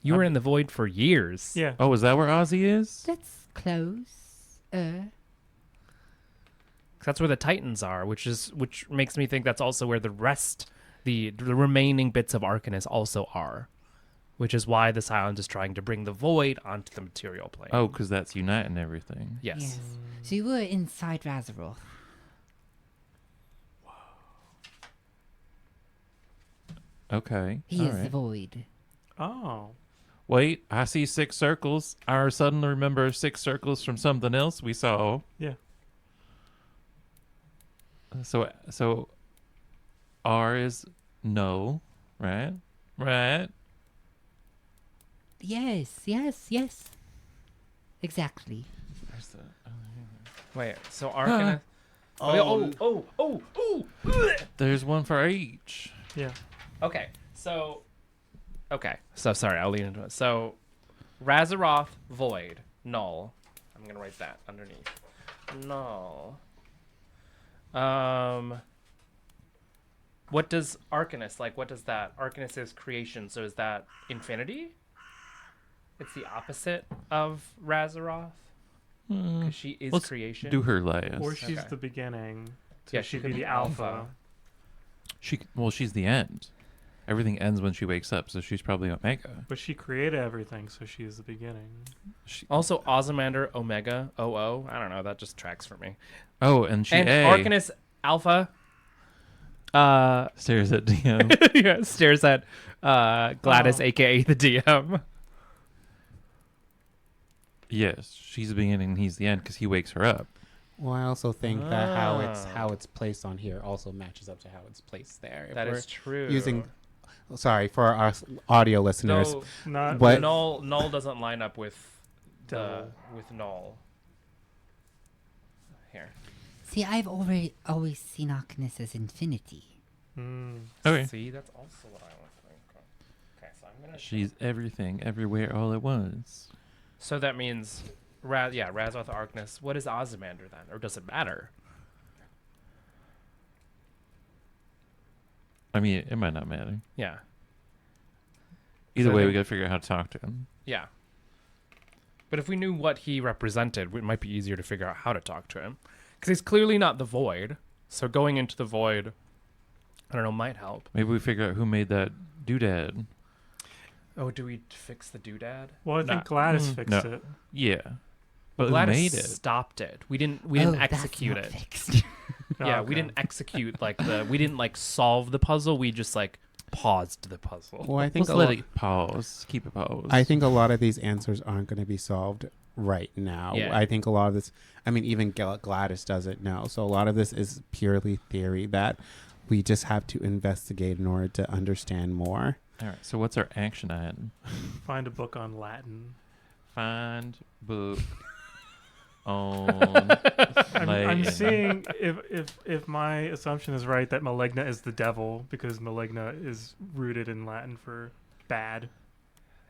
You were in the void for years. Yeah. Oh, is that where Ozzy is? That's close. That's where the Titans are, which makes me think that's also where the rest, the remaining bits of Arcanus also are, which is why the Silence is trying to bring the void onto the material plane. Oh, because that's uniting everything. yes. So you were inside Razaroth. Okay. He all is the right. void. Oh. Wait, I see 6 circles. I suddenly remember 6 circles from something else we saw. Yeah. So R is no, right? Right? Yes. Exactly. Where's the, Wait, so Arcanus. there's one for each. Yeah. Okay, so sorry, I'll lean into it. So, Razaroth, void, null. I'm gonna write that underneath. Null. What does Arcanus like? What does that? Arcanus is creation. So is that infinity? It's the opposite of Razaroth. Because she is Let's creation. do her last. Or she's Okay. the beginning. So Yeah, she'd could be the alpha. She's the end. Everything ends when she wakes up, so she's probably Omega. But she created everything, so she's the beginning. Also, Ozymandias Omega, OO. I don't know. That just tracks for me. Oh, and she And A. Arcanus Alpha Stares at DM. yeah, stares at Gladys, a.k.a. the DM. Yes, she's the beginning and he's the end because he wakes her up. Well, I also think that how it's placed on here also matches up to how it's placed there. If That we're is true. using, sorry for our audio listeners. No, Not What- null doesn't line up with Devil. with null. Here. See, I've always seen Arcanus as infinity. Okay. See, that's also what I was thinking. Okay, so I'm gonna. She's everything, everywhere, all at once. So that means, Razaroth Arcanus. What is Ozymandias then, or does it matter? I mean, it might not matter. Yeah. Either So way, then- we gotta figure out how to talk to him. Yeah. But if we knew what he represented, it might be easier to figure out how to talk to him. Because he's clearly not the void. So going into the void, I don't know, might help. Maybe we figure out who made that doodad. Oh, do we fix the doodad? Well, I Nah. think Gladys Mm. fixed No. it. Yeah. But Gladys who made it? stopped it. We didn't Oh, that's execute not it. fixed. Yeah, Okay. we didn't execute we didn't solve the puzzle. We just paused the puzzle. Well, I think Let's let it pause. Keep it paused. I think a lot of these answers aren't going to be solved right now. Yeah. I think a lot of this, I mean, even Gladys doesn't know. So a lot of this is purely theory that we just have to investigate in order to understand more. All right. So what's our action item? Find a book on Latin. Find book on. I'm Latin. seeing if my assumption is right that Maligna is the devil because Maligna is rooted in Latin for bad.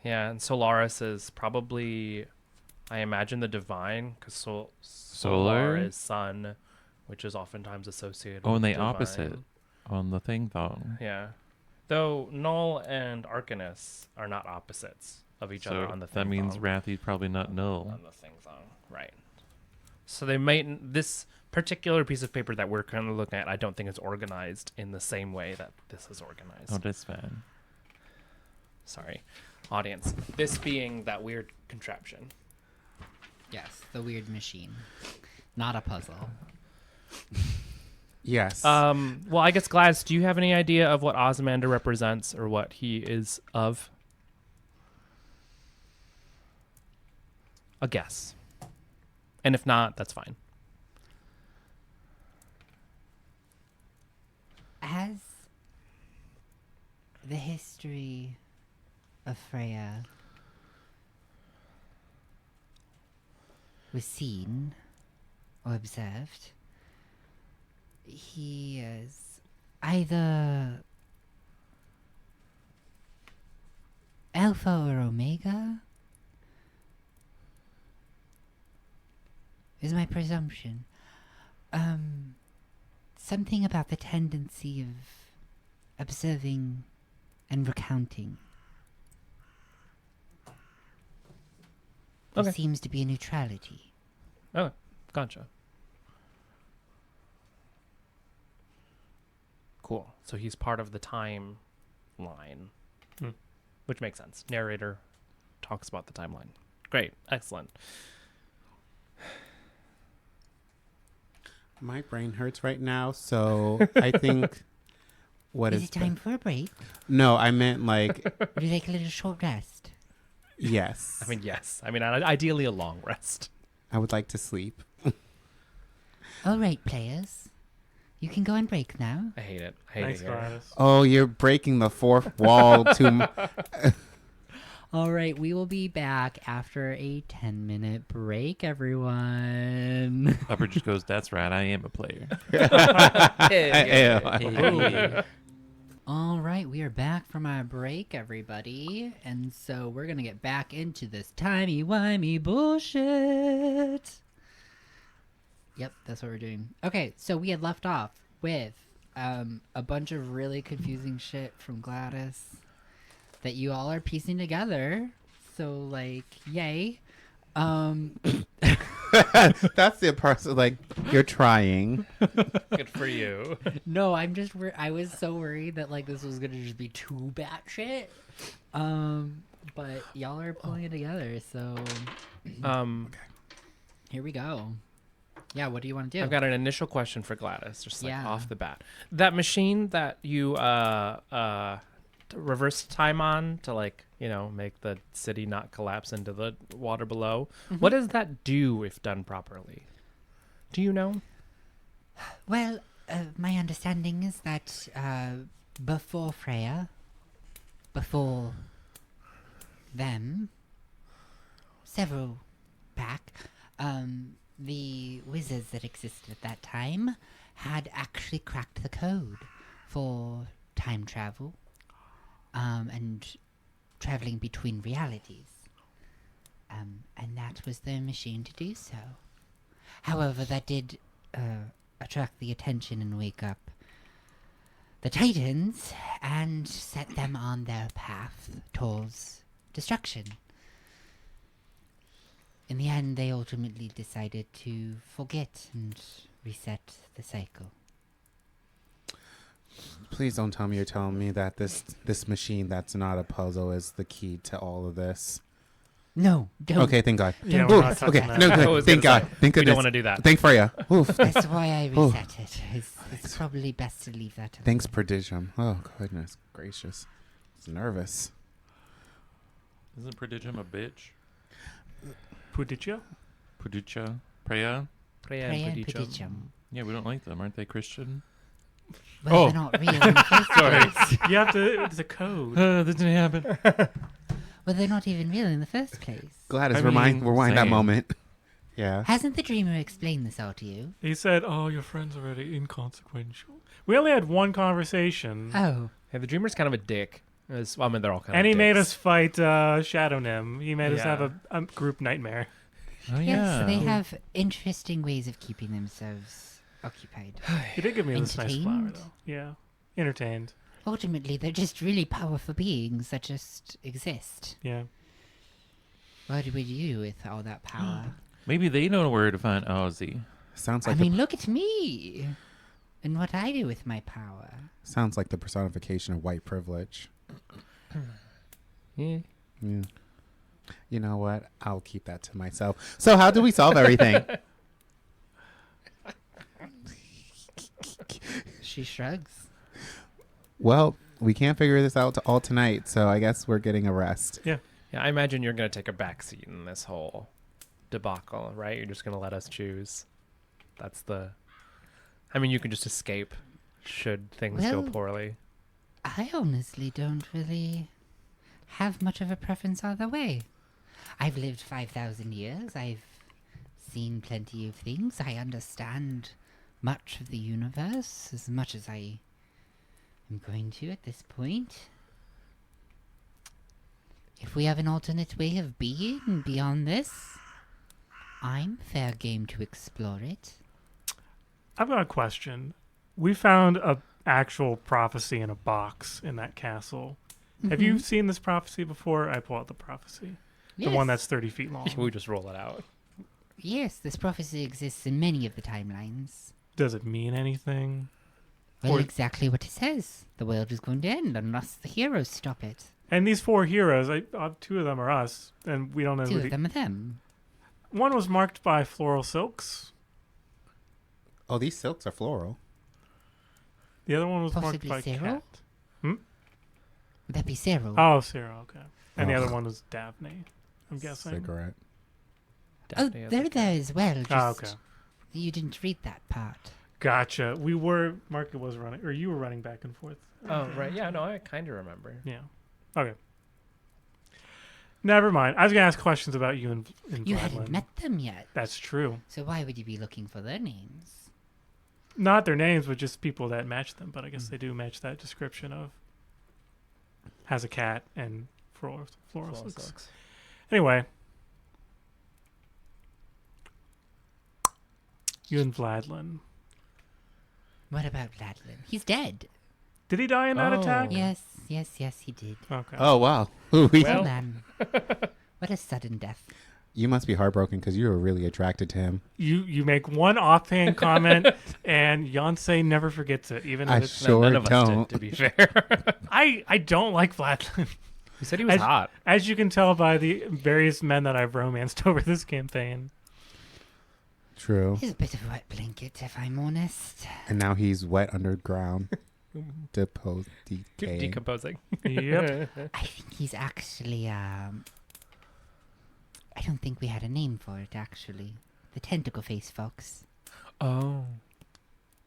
Yeah, and Solaris is probably, I imagine, the divine, because Solar Solar? is sun, which is oftentimes associated Oh, with and they divine. opposite on the thing though. Yeah. Though Null and Arcanus are not opposites of each other So on the thing that means thong. Wrathy's probably not null. On the thing thong. Right. So they might, this particular piece of paper that we're kind of looking at, I don't think is organized in the same way that this is organized. Oh, that's fine. Sorry, audience. This being that weird contraption. Yes, the weird machine. Not a puzzle. Yes. Well, I guess, Gladys, do you have any idea of what Ozymandias represents or what he is of? A guess. And if not, that's fine. As the history of Freya was seen or observed, he is either Alpha or Omega, is my presumption. Something about the tendency of observing and recounting. There Okay. seems to be a neutrality. Oh, gotcha. Cool. So he's part of the timeline, which makes sense. Narrator talks about the timeline. Great. Excellent. My brain hurts right now, so I think what Is is it time for a break? No, I meant like Would you like a little short rest? yes. I mean, yes. I mean, ideally a long rest. I would like to sleep. All right, players. You can go on break now. I hate it. I hate Thanks, it here. Gladys. Oh, you're breaking the fourth wall to All right, we will be back after a 10-minute break, everyone. Upper just goes, that's right, I am a player. All right, we are back from our break, everybody. And so we're going to get back into this timey-wimey bullshit. Yep, that's what we're doing. Okay, so we had left off with a bunch of really confusing shit from Gladys that you all are piecing together So like, yay. That's the person. Like you're trying. Good for you. No, I'm just. I was so worried that like this was gonna just be too batshit. But y'all are pulling it together, so here we go. Yeah, what do you want to do? I've got an initial question for Gladys, just like Yeah. off the bat. That machine that you reverse time on to like, make the city not collapse into the water below. What does that do if done properly? Do you know? Well, my understanding is that before Freya, before them, several back, the wizards that existed at that time had actually cracked the code for time travel and traveling between realities. And that was their machine to do so. However, that did attract the attention and wake up the Titans and set them on their path towards destruction. In the end, they ultimately decided to forget and reset the cycle. Please don't tell me you're telling me that this machine that's not a puzzle is the key to all of this. No, don't. Okay, thank God. Yeah, Oof, we're not touching okay, that. no, I good. was Thank gonna God. say, Thank We goodness. don't want to do that. Thank Freya. Oof. That's why I Oh. reset it. It's probably best to leave that to them. Thanks, Prodigium. Oh, goodness gracious. I was nervous. Isn't Prodigium a bitch? Pudicio? Prodigia? Preya? Freya Freya and and Perdiccio. Perdiccio. Yeah, we don't like them. Aren't they Christian? Well, Oh. they're not real in the first place. You have to. It's a code. That didn't happen. Well, they're not even real in the first place. Gladys, I rewind mean, that same. moment. Yeah. Hasn't the dreamer explained this all to you? He said, "Oh, your friend's already inconsequential." We only had one conversation, Oh, Yeah, the dreamer's kind of a dick. They're all kind of and he made us dicks. fight Shadow Nim. He made us have Yeah. a group nightmare. Oh, yes, yeah. they have interesting ways of keeping themselves occupied. He did give me this nice flower, Entertained? though. Yeah, entertained. Ultimately, they're just really powerful beings that just exist. Yeah. What would you do with all that power? Maybe they know where to find Ozzy. Sounds I like mean, look at me and what I do with my power. sounds like the personification of white privilege. Yeah. Yeah. You know what? I'll keep that to myself. So how do we solve everything? She shrugs. Well, we can't figure this out all tonight, so I guess we're getting a rest. Yeah, I imagine you're going to take a backseat in this whole debacle, right? You're just going to let us choose. I mean, you can just escape should things go Well- poorly. I honestly don't really have much of a preference either way. I've lived 5,000 years. I've seen plenty of things. I understand much of the universe, as much as I am going to at this point. If we have an alternate way of being beyond this, I'm fair game to explore it. I've got a question. We found a actual prophecy in a box in that castle. Have you seen this prophecy before? I pull out the prophecy. The one that's 30 feet long. We just roll it out. Yes, this prophecy exists in many of the timelines. Does it mean anything? Well, Or- exactly what it says. The world is going to end unless the heroes stop it. And these four heroes, two of them are us, and we don't know Two who of them are them. One was marked by floral silks. Oh, these silks are floral. The other one was Possibly marked by Cyril? cat. Would that be Cyril? Oh, Sarah, okay. And the Ugh. other one was Daphne, I'm guessing. Cigarette. Oh, Daphne has they're a there as well. Just Oh, okay. You didn't read that part. Gotcha. Mark was running, or you were running back and forth. Oh, right. Yeah, no, I kind of remember. Yeah. Okay. Never mind. I was going to ask questions about you and You Vladlin. hadn't met them yet. That's true. So why would you be looking for their names? Not their names, but just people that match them. But I guess they do match that description of has a cat and floral silks. Anyway. You and Vladlin. What about Vladlin? He's dead. Did he die in that Oh. attack? Yes, he did. Okay. Oh, wow. Ooh, Well- Oh, man. What a sudden death. You must be heartbroken because you were really attracted to him. You make one offhand comment, and Yonsei never forgets it, even I if it's sure None of us don't. did, to be fair. I don't like Flatland. You said he was hot. As you can tell by the various men that I've romanced over this campaign. True. He's a bit of a wet blanket, if I'm honest. And now he's wet underground. Decaying. Decomposing. Yep. I think he's actually, I don't think we had a name for it, actually. The tentacle face fox. Oh.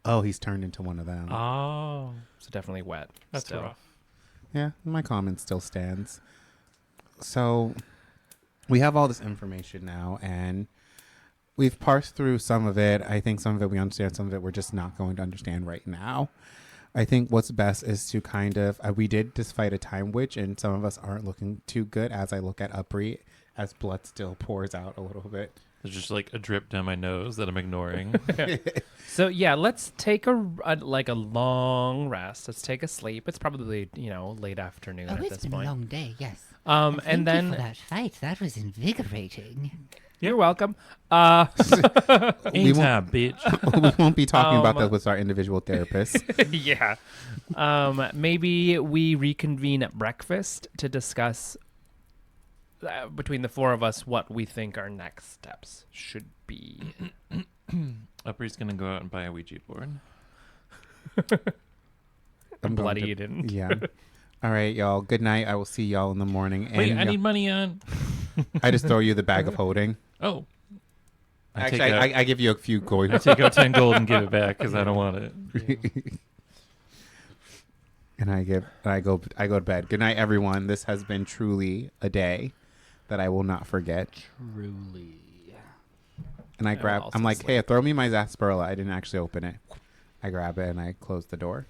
Oh, he's turned into one of them. Oh, So definitely wet. that's still. rough. Yeah, my comment still stands. So we have all this information now, and we've parsed through some of it. I think some of it we understand, some of it we're just not going to understand right now. I think what's best is to kind of, we did just fight a time witch, and some of us aren't looking too good as I look at Upri, as blood still pours out a little bit. There's just like a drip down my nose that I'm ignoring. So yeah, let's take a long rest. Let's take a sleep. It's probably late afternoon Oh, at it's this been point. a long day, yes. And Thank you then for that fight. That was invigorating. you're welcome. We Anytime, bitch. we won't be talking about Um, that with our individual therapists. Yeah. Maybe we reconvene at breakfast to discuss between the four of us what we think our next steps should be. Upper's gonna go out and buy a Ouija board. I'm going Bloody to- you didn't. Yeah. All right, y'all. Good night. I will see y'all in the morning. Wait, And I need money on. I just throw you the bag of holding. Oh. Actually, I give you a few I coins. take out 10 gold and give it back because I don't want it. And I go to bed. Good night, everyone. This has been truly a day that I will not forget. Truly. And I will grab. also I'm like, sleep. hey, throw me my sarsaparilla. I didn't actually open it. I grab it and I close the door.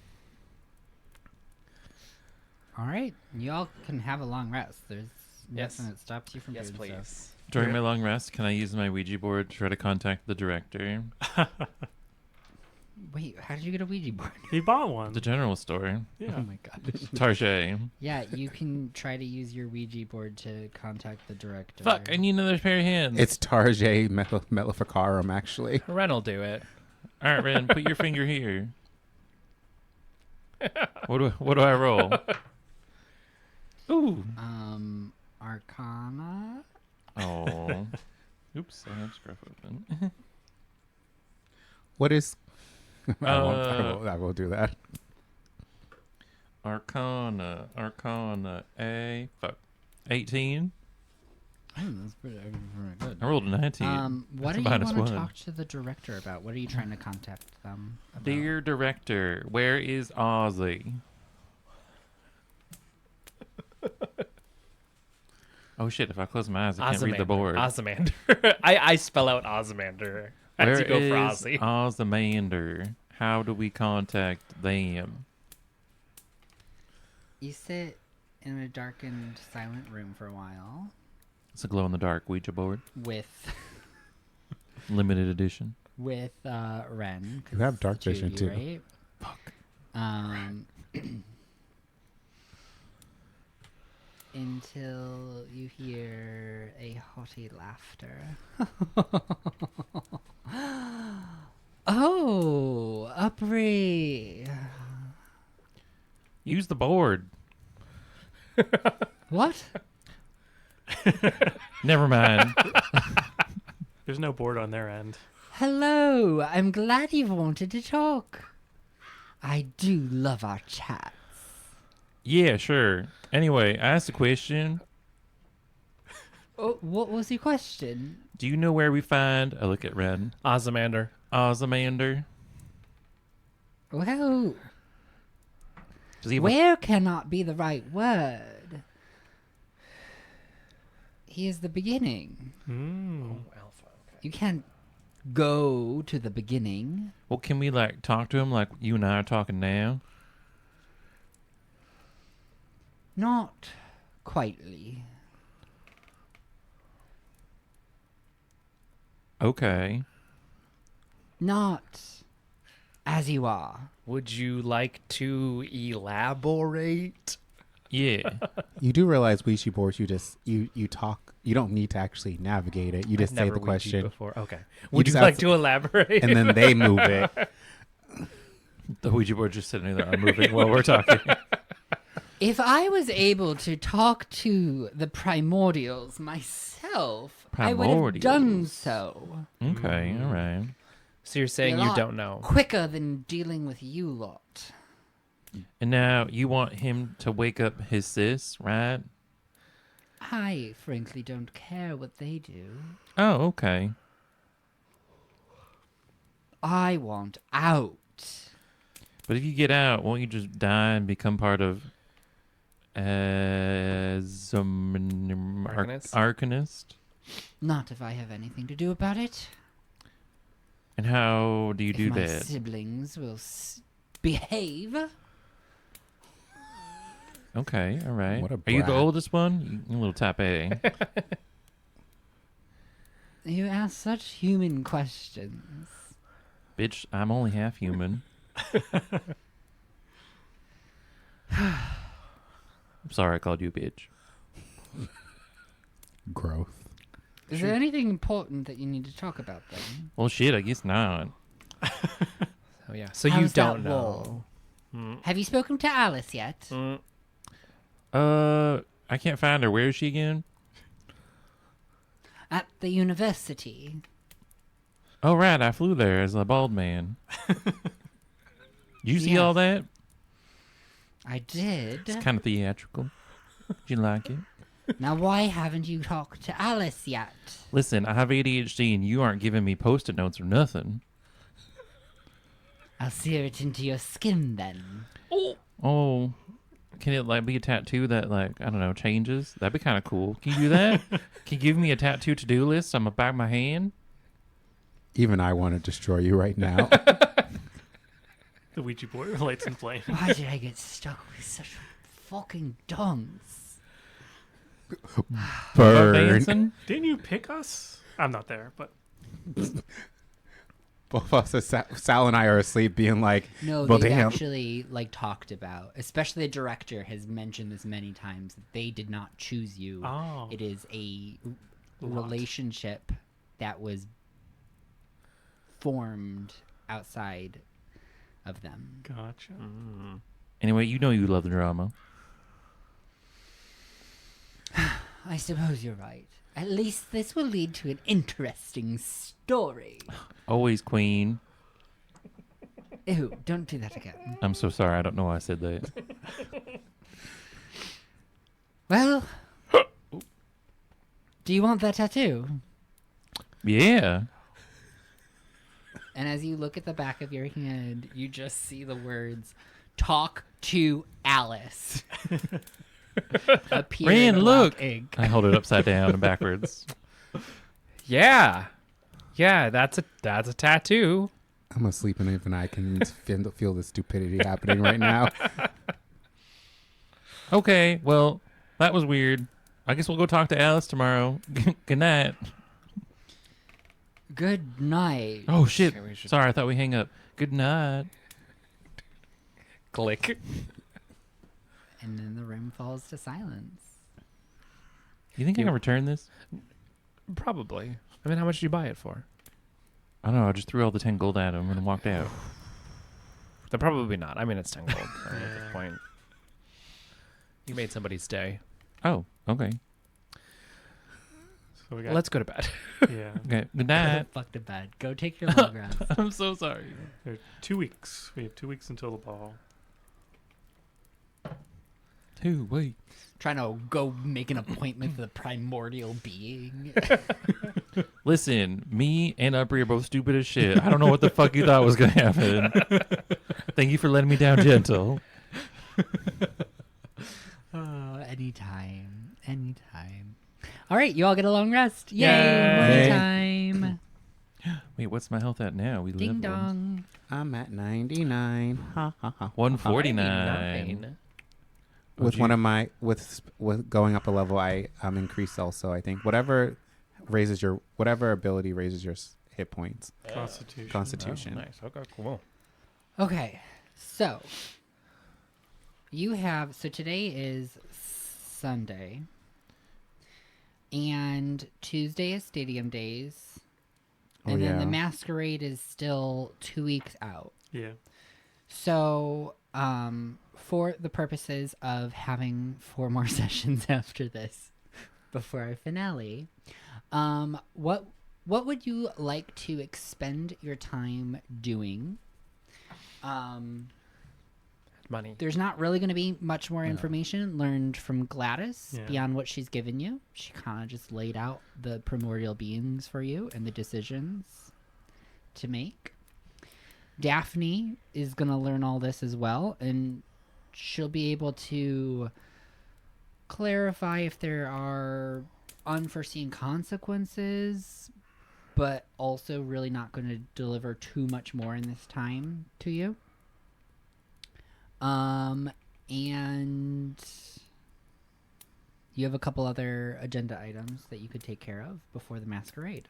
All right. Y'all can have a long rest. There's Yes. nothing that stops you from Yes, doing so. please. During my long rest, can I use my Ouija board to try to contact the director? Wait, how did you get a Ouija board? He bought one. The general store. Yeah. Oh my god. Tarjay. Yeah, you can try to use your Ouija board to contact the director. Fuck, I need another pair of hands. It's Tarjay Maleficarum, actually. Ren will do it. All right, Ren, put your finger here. What do I roll? Ooh. Arcana. Oh. Oops, I have scruff open. What is? I will do that. Arcana. A. Fuck. 18. That's pretty good. I rolled a 19. What That's do a you want minus to one. talk to the director about? What are you trying to contact them about? Dear director, where is Ozzy? Oh shit, if I close my eyes, I can't read the board. Ozymander. I spell out Ozymander as Where you go for is Ozzy. Ozymander? How do we contact them? You sit in a darkened, silent room for a while It's a glow-in-the-dark Ouija board. with Limited edition. Ren. 'cause You have it's dark the two of vision, you, too. Right? Until you hear a haughty laughter. Oh, Upri. Use the board. What? Never mind. There's no board on their end. Hello, I'm glad you've wanted to talk. I do love our chats. Yeah, sure. Anyway, I asked a question. Oh, what was your question? Do you know where we find... I look at Ren. Ozymander. Ozymander. Well, Does he have a where cannot be the right word. He is the beginning. Alpha. You can't go to the beginning. Well, can we like talk to him like you and I are talking now? Not quietly. Okay. Not as you are. Would you like to elaborate? Yeah. You do realize Ouija boards, you talk. You don't need to actually navigate it. You just I've say never the Ouija'd question, before. Okay. You Would you just like have to elaborate? and then they move it. The Ouija board just sitting there moving while we're talking. If I was able to talk to the primordials myself, I would have done Primordials. so. Okay, all right. So you're saying Be a you lot don't know. Quicker than dealing with you lot. And now you want him to wake up his sis, right? I frankly don't care what they do. Oh, okay. I want out. But if you get out, won't you just die and become part of as Arcanist? Arcanist? Not if I have anything to do about it. And how do you If do my that? siblings will behave. Okay, all right. What a Are you the brat. oldest one? You little type A. You ask such human questions. Bitch, I'm only half human. I'm sorry I called you a bitch. Growth. Is there anything important that you need to talk about then? Well, shit, I guess not. Oh yeah. So you How's that don't know. wall? Mm. Have you spoken to Alice yet? Mm. I can't find her. Where is she again? At the university. Oh, right. I flew there as a bald man. You see Yes. all that? I did. It's kind of theatrical. Did you like it? Now why haven't you talked to Alice yet? Listen, I have ADHD and you aren't giving me post-it notes or nothing. I'll sear it into your skin then. Oh, can it like be a tattoo that like, I don't know, changes? That'd be kind of cool. Can you do that? Can you give me a tattoo to-do list? I'm gonna back my hand. Even I want to destroy you right now. The Ouija board lights in flame. Why did I get stuck with such fucking dunks? Burn. Manson? Didn't you pick us? I'm not there, but Both of us, Sal and I are asleep, being like, No, well, they damn. actually talked about, especially the director has mentioned this many times, that they did not choose you. oh, It is a Lot. relationship that was formed outside of them. gotcha. Mm. Anyway, you know you love the drama. I suppose you're right. At least this will lead to an interesting story. Always queen. Ew, don't do that again. I'm so sorry. I don't know why I said that. Well, do you want that tattoo? Yeah. And as you look at the back of your hand, you just see the words, "Talk to Alice." Appear Ran, in look. black ink. I hold it upside down and backwards. Yeah. Yeah, that's a tattoo. I'm asleep and even I can feel the stupidity happening right now. Okay, well, that was weird. I guess we'll go talk to Alice tomorrow. Good night. Good night. Oh, shit. Okay, we should- Sorry, I thought we hang up. Good night. Click. And then the room falls to silence. You think I can return this? Probably. I mean, how much did you buy it for? I don't know. I just threw all the 10 gold at him and walked out. They're probably not. I mean, it's 10 gold I mean, at this point. You made somebody's day. Oh, okay. So we got Let's go to bed. yeah. Okay. Good night. Fuck to bed. Go take your long rest. I'm so sorry. There are 2 weeks. We have 2 weeks until the ball. 2 weeks. Trying to go make an appointment for the primordial being. Listen, me and Upri are both stupid as shit. I don't know what the fuck you thought was going to happen. Thank you for letting me down gentle. Oh, anytime. Anytime. All right, you all get a long rest. Yay, Yay. morning time. Wait, what's my health at now? We Ding live dong. I'm at 99. Ha ha ha. 149. With one of my with going up a level, I increased also. I think whatever ability raises your hit points. Constitution. Constitution. Nice. Okay, cool. Okay, so You have, so today is Sunday, and Tuesday is Stadium Days, Oh, and then yeah. the Masquerade is still 2 weeks out. Yeah. So, for the purposes of having 4 more sessions after this, before our finale, what would you like to expend your time doing? Money. There's not really going to be much more information learned from Gladys Yeah. beyond what she's given you. She kind of just laid out the primordial beings for you and the decisions to make. Daphne is going to learn all this as well, and she'll be able to clarify if there are unforeseen consequences, but also really not going to deliver too much more in this time to you. And you have a couple other agenda items that you could take care of before the masquerade.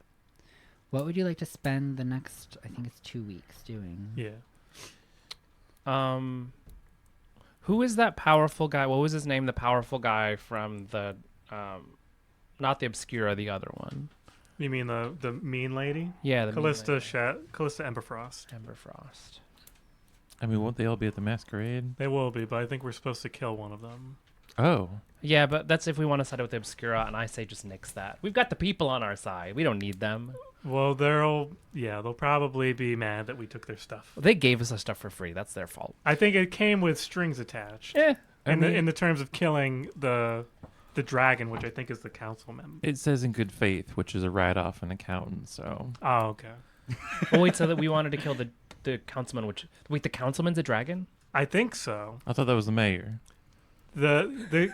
What would you like to spend the next, I think it's 2 weeks doing? Yeah. Who is that powerful guy? What was his name? The powerful guy from the, not the Obscura, the other one. You mean the mean lady? Yeah, the Callista Emberfrost. Emberfrost. I mean, won't they all be at the masquerade? They will be, but I think we're supposed to kill one of them. Oh. Yeah, but that's if we want to side with the Obscura, and I say just nix that. We've got the people on our side. We don't need them. Well, they'll probably be mad that we took their stuff. They gave us our stuff for free. That's their fault. I think it came with strings attached. Eh. In the terms of killing the dragon, which I think is the council member. It says in good faith, which is a write-off an accountant, so... Oh, okay. Oh, wait, so that we wanted to kill the councilman, Wait, the councilman's a dragon? I think so. I thought that was the mayor. The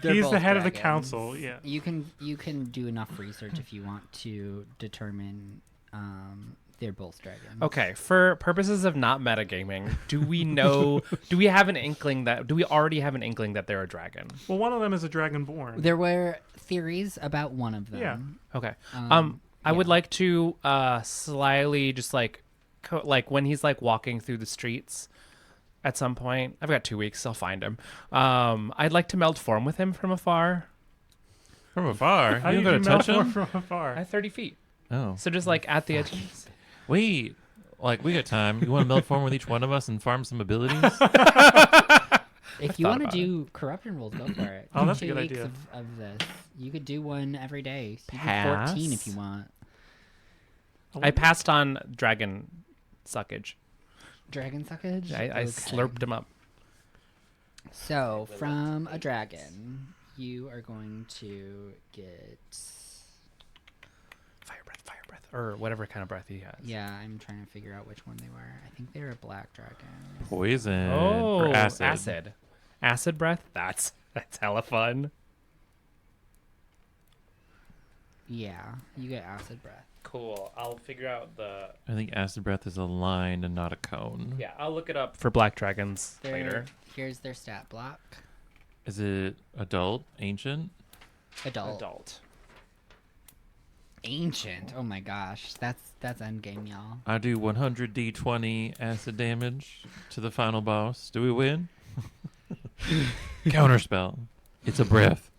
They're he's both the head of the dragons. council. Yeah. You can do enough research if you want to determine they're both dragons. Okay, for purposes of not metagaming, do we already have an inkling that they're a dragon? Well, one of them is a dragonborn. There were theories about one of them. Yeah. Okay. Um, I would yeah. like to slyly just like when he's like walking through the streets at some point. I've got 2 weeks, I'll find him. I'd like to meld form with him from afar. From afar? How You do don't you gotta touch melt him? from afar? At 30 feet. Oh. So just like at the edge. Wait. Like, we got time. You want to melt form with each one of us and farm some abilities? If you thought want to about do corruption rolls, go for it. Oh, that's a 2 good weeks idea. Of this. You could do one every day. So you can Pass. 14 if you want. I passed on dragon suckage. Dragon suckage? I Okay. slurped him up. So, from a dragon, you are going to get... Fire breath, or whatever kind of breath he has. Yeah, I'm trying to figure out which one they were. I think they were a black dragon. Poison. Oh, Or acid. Acid breath. That's hella fun. Yeah, you get acid breath. Cool. I'll figure out the. I think acid breath is a line and not a cone. Yeah, I'll look it up for black dragons later. Here's their stat block. Is it adult? Ancient? Adult. Ancient. Oh my gosh, that's endgame, y'all. I do 100 d20 acid damage to the final boss. Do we win? Counterspell. It's a breath.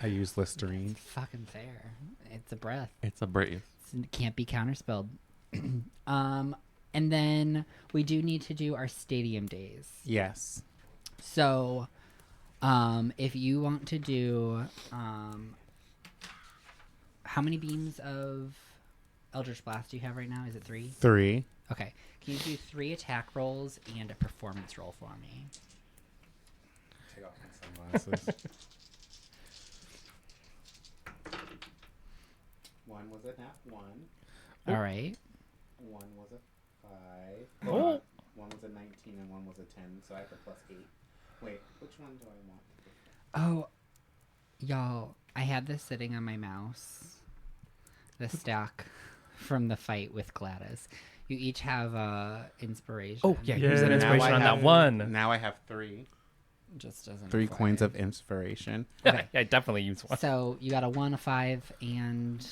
I use Listerine. Fucking fair. It's a breath. It's a breath. It can't be counterspelled. And then we do need to do our stadium days. Yes. So, if you want to do, how many beams of Eldritch Blast do you have right now? Is it 3? 3. Okay. Can you do 3 attack rolls and a performance roll for me? Take off my sunglasses. One was a nat 1. All right. One was a 5. Oh. One was a 19 and one was a 10. So I have a plus 8. Wait, which one do I want? Oh, y'all, I had this sitting on my mouse. The stack from the fight with Gladys. You each have inspiration. Oh yeah, Yeah, use that now inspiration I on that have- one. Now I have 3. Just doesn't 3 require coins it. of inspiration. Okay. I definitely use one. So you got a 1, a 5, and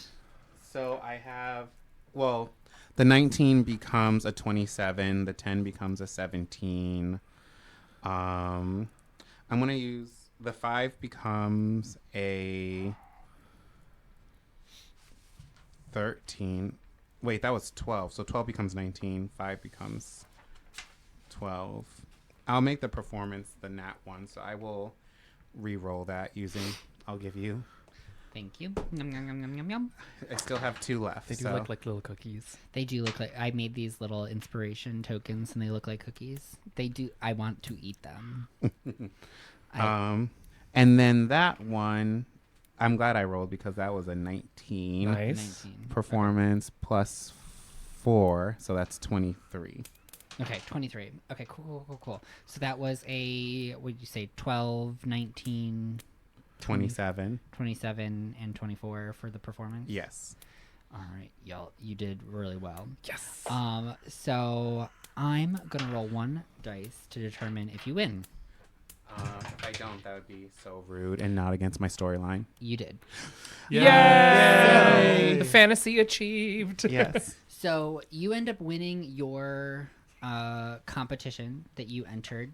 So I have Well, the 19 becomes a 27. The 10 becomes a 17. I'm gonna use the 5 becomes a 13. Wait, that was 12. So 12 becomes 19. 5 becomes 12. I'll make the performance the nat 1. So I will re-roll that using. I'll give you. Thank you. Yum, yum, yum, yum, yum, yum. I still have 2 left. They do so. look like little cookies. They do look like I made these little inspiration tokens, and they look like cookies. They do. I want to eat them. And then that one, I'm glad I rolled because that was a 19. Nice. 19. Performance plus 4, so that's 23. Okay, 23. Okay, cool. So that was a, what did you say, 12, 19, 27. 27, and 24 for the performance? Yes. All right, y'all, you did really well. Yes. So I'm going to roll 1 dice to determine if you win. If I don't, that would be so rude and not against my storyline. You did. Yay! The fantasy achieved. Yes. So you end up winning your competition that you entered.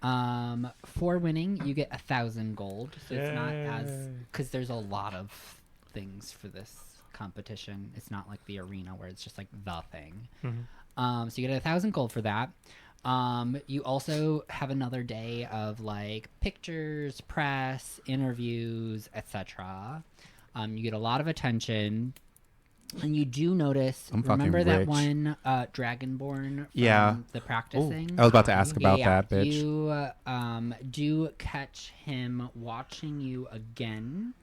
For winning, you get 1,000 gold. So it's not as, because there's a lot of things for this competition. It's not like the arena where it's just like the thing. Mhm. So you get 1,000 gold for that. You also have another day of like pictures, press, interviews, etc. You get a lot of attention. And you do notice, I'm fucking remember that rich. one Dragonborn from Yeah. the practicing? I was about to ask about Yeah, that, bitch. You do catch him watching you again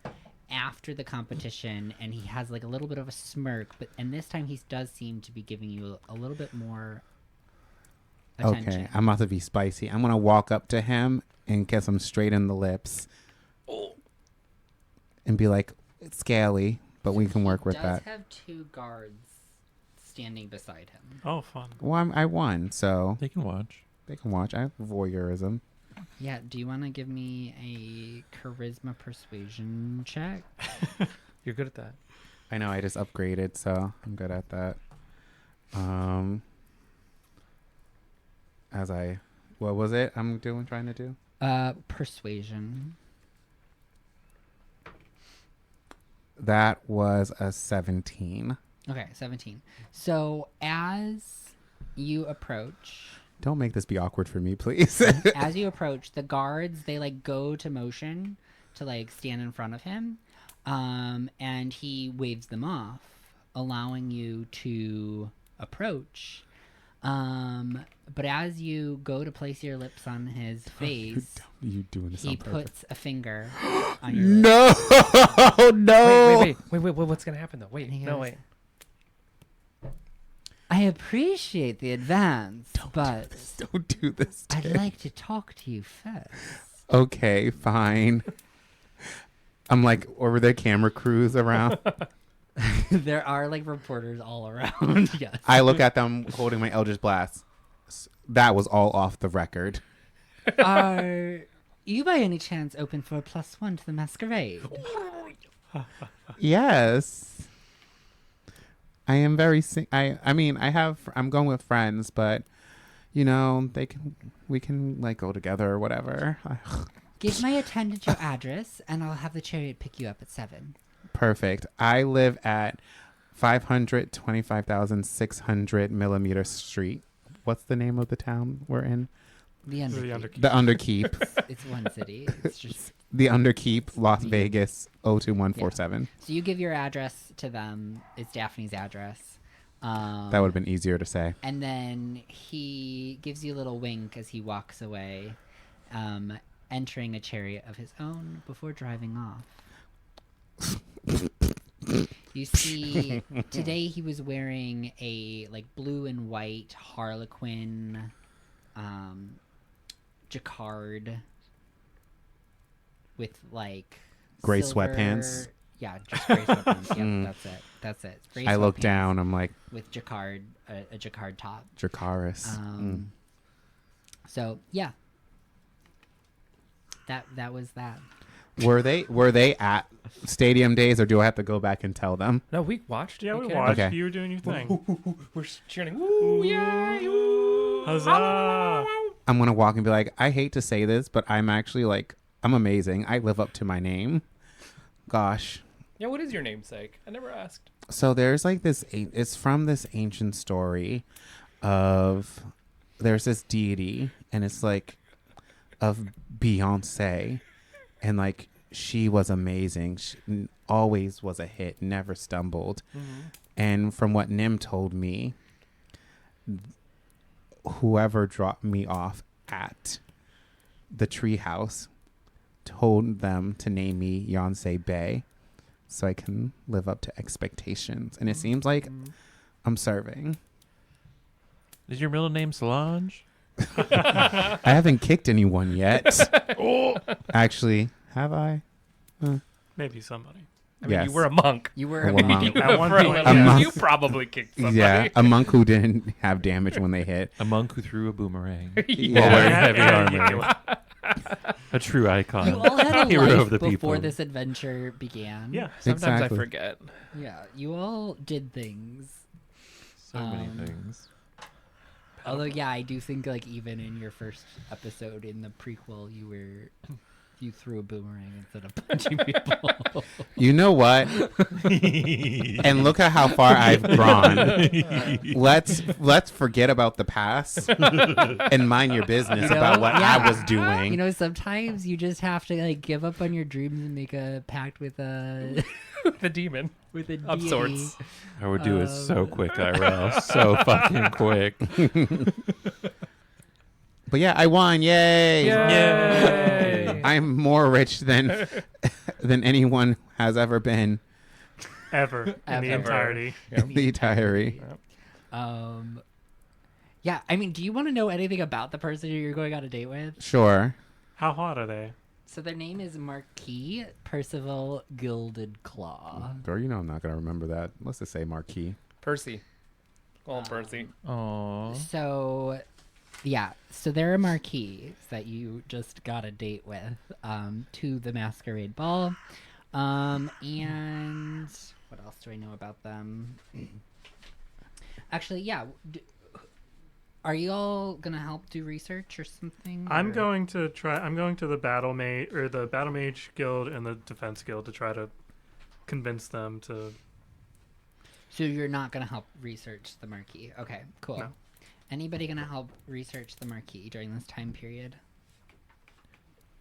after the competition, and he has like a little bit of a smirk, and this time he does seem to be giving you a little bit more attention. Okay, I'm about to be spicy. I'm going to walk up to him and kiss him straight in the lips. And be like, it's scaly, but we can work with He that. does have 2 guards standing beside him. Oh, fun. Well, I won, so They can watch. they can watch. I have voyeurism. Yeah, do you want to give me a charisma persuasion check? You're good at that. I know, I just upgraded, so I'm good at that. What was it I'm trying to do? Persuasion. That was a 17. Okay, 17. So as you approach, Don't make this be awkward for me, please. as you approach, the guards, they like go to motion to like stand in front of him. And he waves them off, allowing you to approach. But as you go to place your lips on his face, You doing this he on purpose. puts a finger on your lips. No, no. Wait. What's gonna happen though? Wait. And he No, goes, wait. I appreciate the advance, but Don't do this. I'd Tay. like to talk to you first. Okay, fine. I'm like, or were there camera crews around? There are like reporters all around. Yes. I look at them holding my Eldritch Blast. That was all off the record. Are you by any chance open for a +1 to the masquerade? Yes. I am very I mean, I'm going with friends, but you know, we can like go together or whatever. Give my attendant your address, and I'll have the chariot pick you up at 7. Perfect. I live at 525,600 millimeter street. What's the name of the town we're in? The Underkeep. The Underkeep. It's one city. It's just The Underkeep, Las Vegas, 02147. so you give your address to them. It's Daphne's address. That would have been easier to say. And then he gives you a little wink as he walks away, entering a chariot of his own before driving off. You see, today he was wearing a like blue and white Harlequin jacquard with like Gray silver- sweatpants? Yeah, just gray sweatpants. Yep, that's it. Gray I look sweatpants down. I'm like, with jacquard, a jacquard top. Dracaris. So yeah, that was that. Were they at Stadium Days, or do I have to go back and tell them? No, we watched. Yeah, You we kidding? watched. Okay. You were doing your thing. We're cheering. Woo! Yay! Woo! Huzzah! I'm gonna walk and be like, I hate to say this, but I'm actually like, I'm amazing. I live up to my name. Gosh. Yeah, what is your namesake? I never asked. So there's like this. It's from this ancient story of there's this deity, and it's like of Beyonce, and like she was amazing. She always was a hit, never stumbled. And from what Nim told me, whoever dropped me off at the treehouse told them to name me Yonsei Bay so I can live up to expectations. And it seems like I'm serving. Is your middle name Solange? I haven't kicked anyone yet. Actually, have I? Maybe somebody. I mean, Yes. you were a monk. You were A a monk. monk. At one For a point, little yeah. bit. monk. You probably kicked somebody. Yeah, a monk who didn't have damage when they hit. A monk who threw a boomerang. Yeah. While wearing heavy Yeah. armor. A true icon. You all had a Hero life of the before people. this adventure began. Yeah. Sometimes Exactly. I forget. Yeah, you all did things. So many things. Although, yeah, I do think like even in your first episode in the prequel, you threw a boomerang instead of punching people. You know what? And look at how far I've gone. Let's forget about the past and mind your business You know? about what Yeah. I was doing. You know, sometimes you just have to like give up on your dreams and make a pact with a The demon. with a Of deity. sorts. I would do it so quick, IRL. So fucking quick. But yeah, I won. Yay. Yay! I'm more rich than anyone has ever been Ever in Ever. the entirety. in the entirety. Yeah, I mean, do you want to know anything about the person you're going on a date with? Sure. How hot are they? So their name is Marquis Percival Gilded Claw. Girl, you know I'm not going to remember that. Let's just say Marquis. Percy. Call him Percy. Aww. So, yeah, so they're a marquis that you just got a date with to the masquerade ball. And what else do I know about them? Actually, yeah. Are you all gonna help do research or something? I'm or- going to the battle mage or the battle mage guild and the defense guild to try to convince them to. So you're not gonna help research the marquis? Okay, cool. No. Anybody gonna help research the marquis during this time period?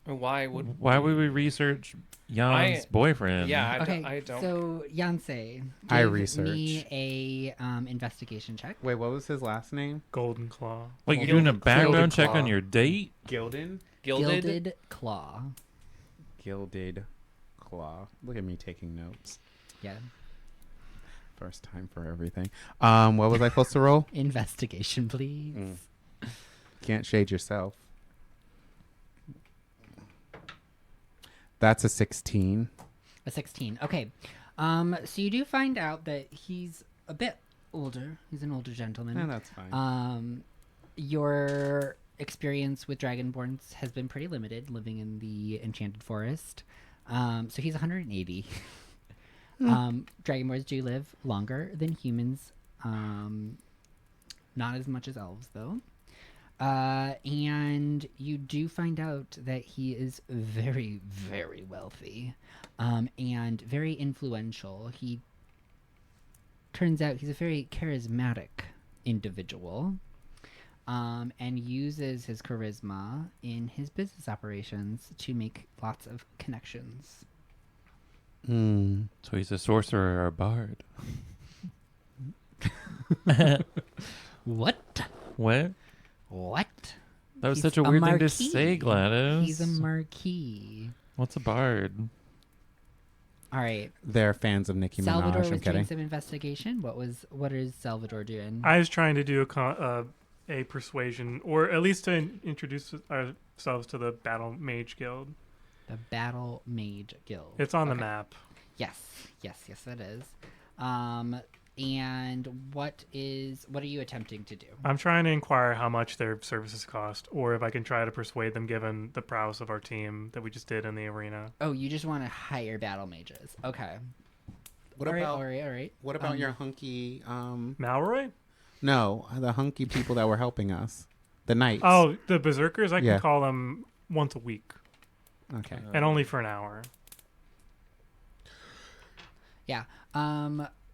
Why would Why would we research Jan's boyfriend? Yeah, Okay, I don't. so Yancey, I give research. me a investigation check. Wait, what was his last name? Golden Claw. Wait, you're doing a Gilded background check Claw. on your date? Gilded? Gilded? Claw. Gilded Claw. Look at me taking notes. Yeah. First time for everything. What was I supposed to roll? Investigation, please. Can't shade yourself. That's a 16. A 16. Okay. So you do find out that he's a bit older. He's an older gentleman. Yeah, that's fine. Your experience with Dragonborns has been pretty limited, living in the Enchanted Forest. So he's 180. Dragonborns do live longer than humans. Not as much as elves, though. And you do find out that he is very, very wealthy and very influential. He turns out he's a very charismatic individual and uses his charisma in his business operations to make lots of connections. So he's a sorcerer or a bard. What? What? What? That was He's such a weird thing to marquis. say, Gladys. He's a marquis. What's a bard? All right. They're fans of Nicki Salvador Minaj. I'm was doing kidding. some investigation. What is Salvador doing? I was trying to do a persuasion, or at least to introduce ourselves to the battle mage guild. The Battle Mage Guild. It's on the Okay. map. Yes, it is. And what are you attempting to do? I'm trying to inquire how much their services cost, or if I can try to persuade them, given the prowess of our team that we just did in the arena. Oh, you just want to hire battle mages. Okay. What All about right. what about your hunky? Malroy? No, the hunky people that were helping us, the knights. Oh, the berserkers. I Yeah. can call them once a week, Okay. and only for an hour. Yeah.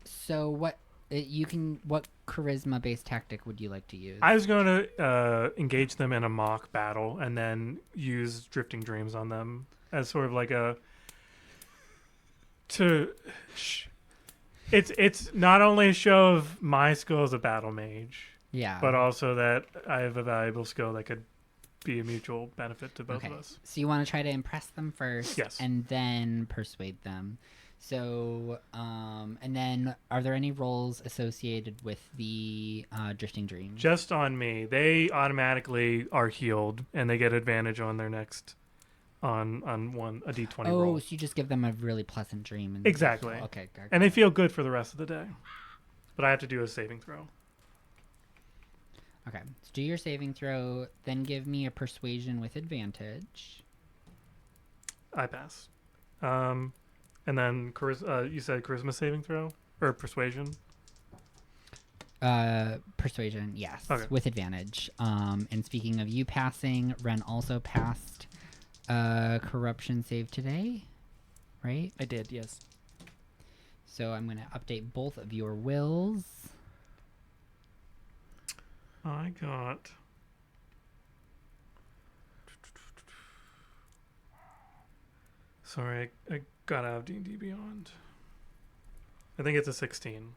So what charisma based tactic would you like to use? I was going to engage them in a mock battle, and then use drifting dreams on them as sort of like It's not only a show of my skill as a battle mage, Yeah. but also that I have a valuable skill that could be a mutual benefit to both Okay. of us. So you want to try to impress them first, Yes. and then persuade them. So, and then are there any roles associated with the drifting dreams? Just on me, they automatically are healed, and they get advantage on their next on a d20 Oh, roll, so you just give them a really pleasant dream. And Exactly. Okay. Got and they it. feel good for the rest of the day. But I have to do a saving throw. Okay. So do your saving throw, then give me a persuasion with advantage. I pass. And then you said charisma saving throw or persuasion. Persuasion, yes, Okay. with advantage. And speaking of you passing, Ren also passed corruption save today, right? I did, yes. So I'm going to update both of your wills. I got. Sorry, I got out of D&D Beyond. I think it's a 16.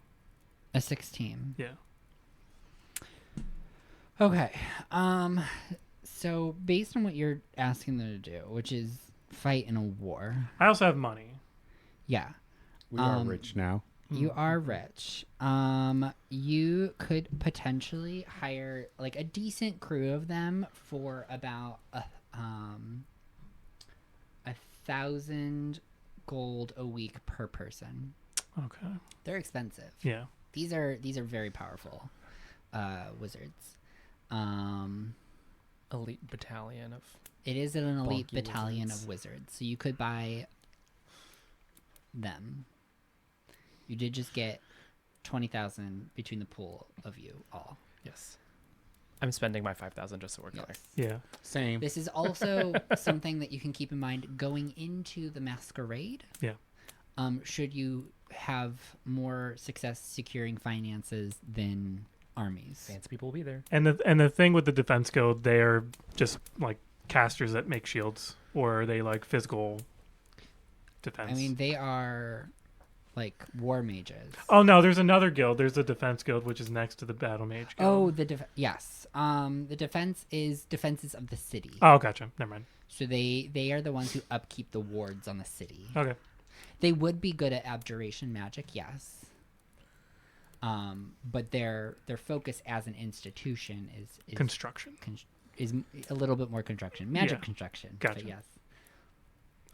A 16. Yeah. Okay. So based on what you're asking them to do, which is fight in a war. I also have money. Yeah. We are rich now. You are rich. You could potentially hire like a decent crew of them for about 1,000 gold a week per person. Okay. They're expensive. Yeah. These are very powerful wizards. Elite battalion of. It is an elite Bonky battalion wizards. of wizards, so you could buy them. You did just get 20,000 between the pool of you all. Yes. I'm spending my 5,000 just so we're clear. Yes. Yeah. Same. This is also something that you can keep in mind going into the masquerade. Yeah. Should you have more success securing finances than armies. Fancy people will be there. And the thing with the defense guild, they are just like casters that make shields, or are they like physical defense? I mean, they are like war mages. Oh no, there's another guild. There's the defense guild, which is next to the battle mage guild. Oh, yes. The defense is defenses of the city. Oh, gotcha. Never mind. So they are the ones who upkeep the wards on the city. Okay. They would be good at abjuration magic, yes. But their focus as an institution is Construction. Is a little bit more construction, magic Yeah. construction. Gotcha. But yes.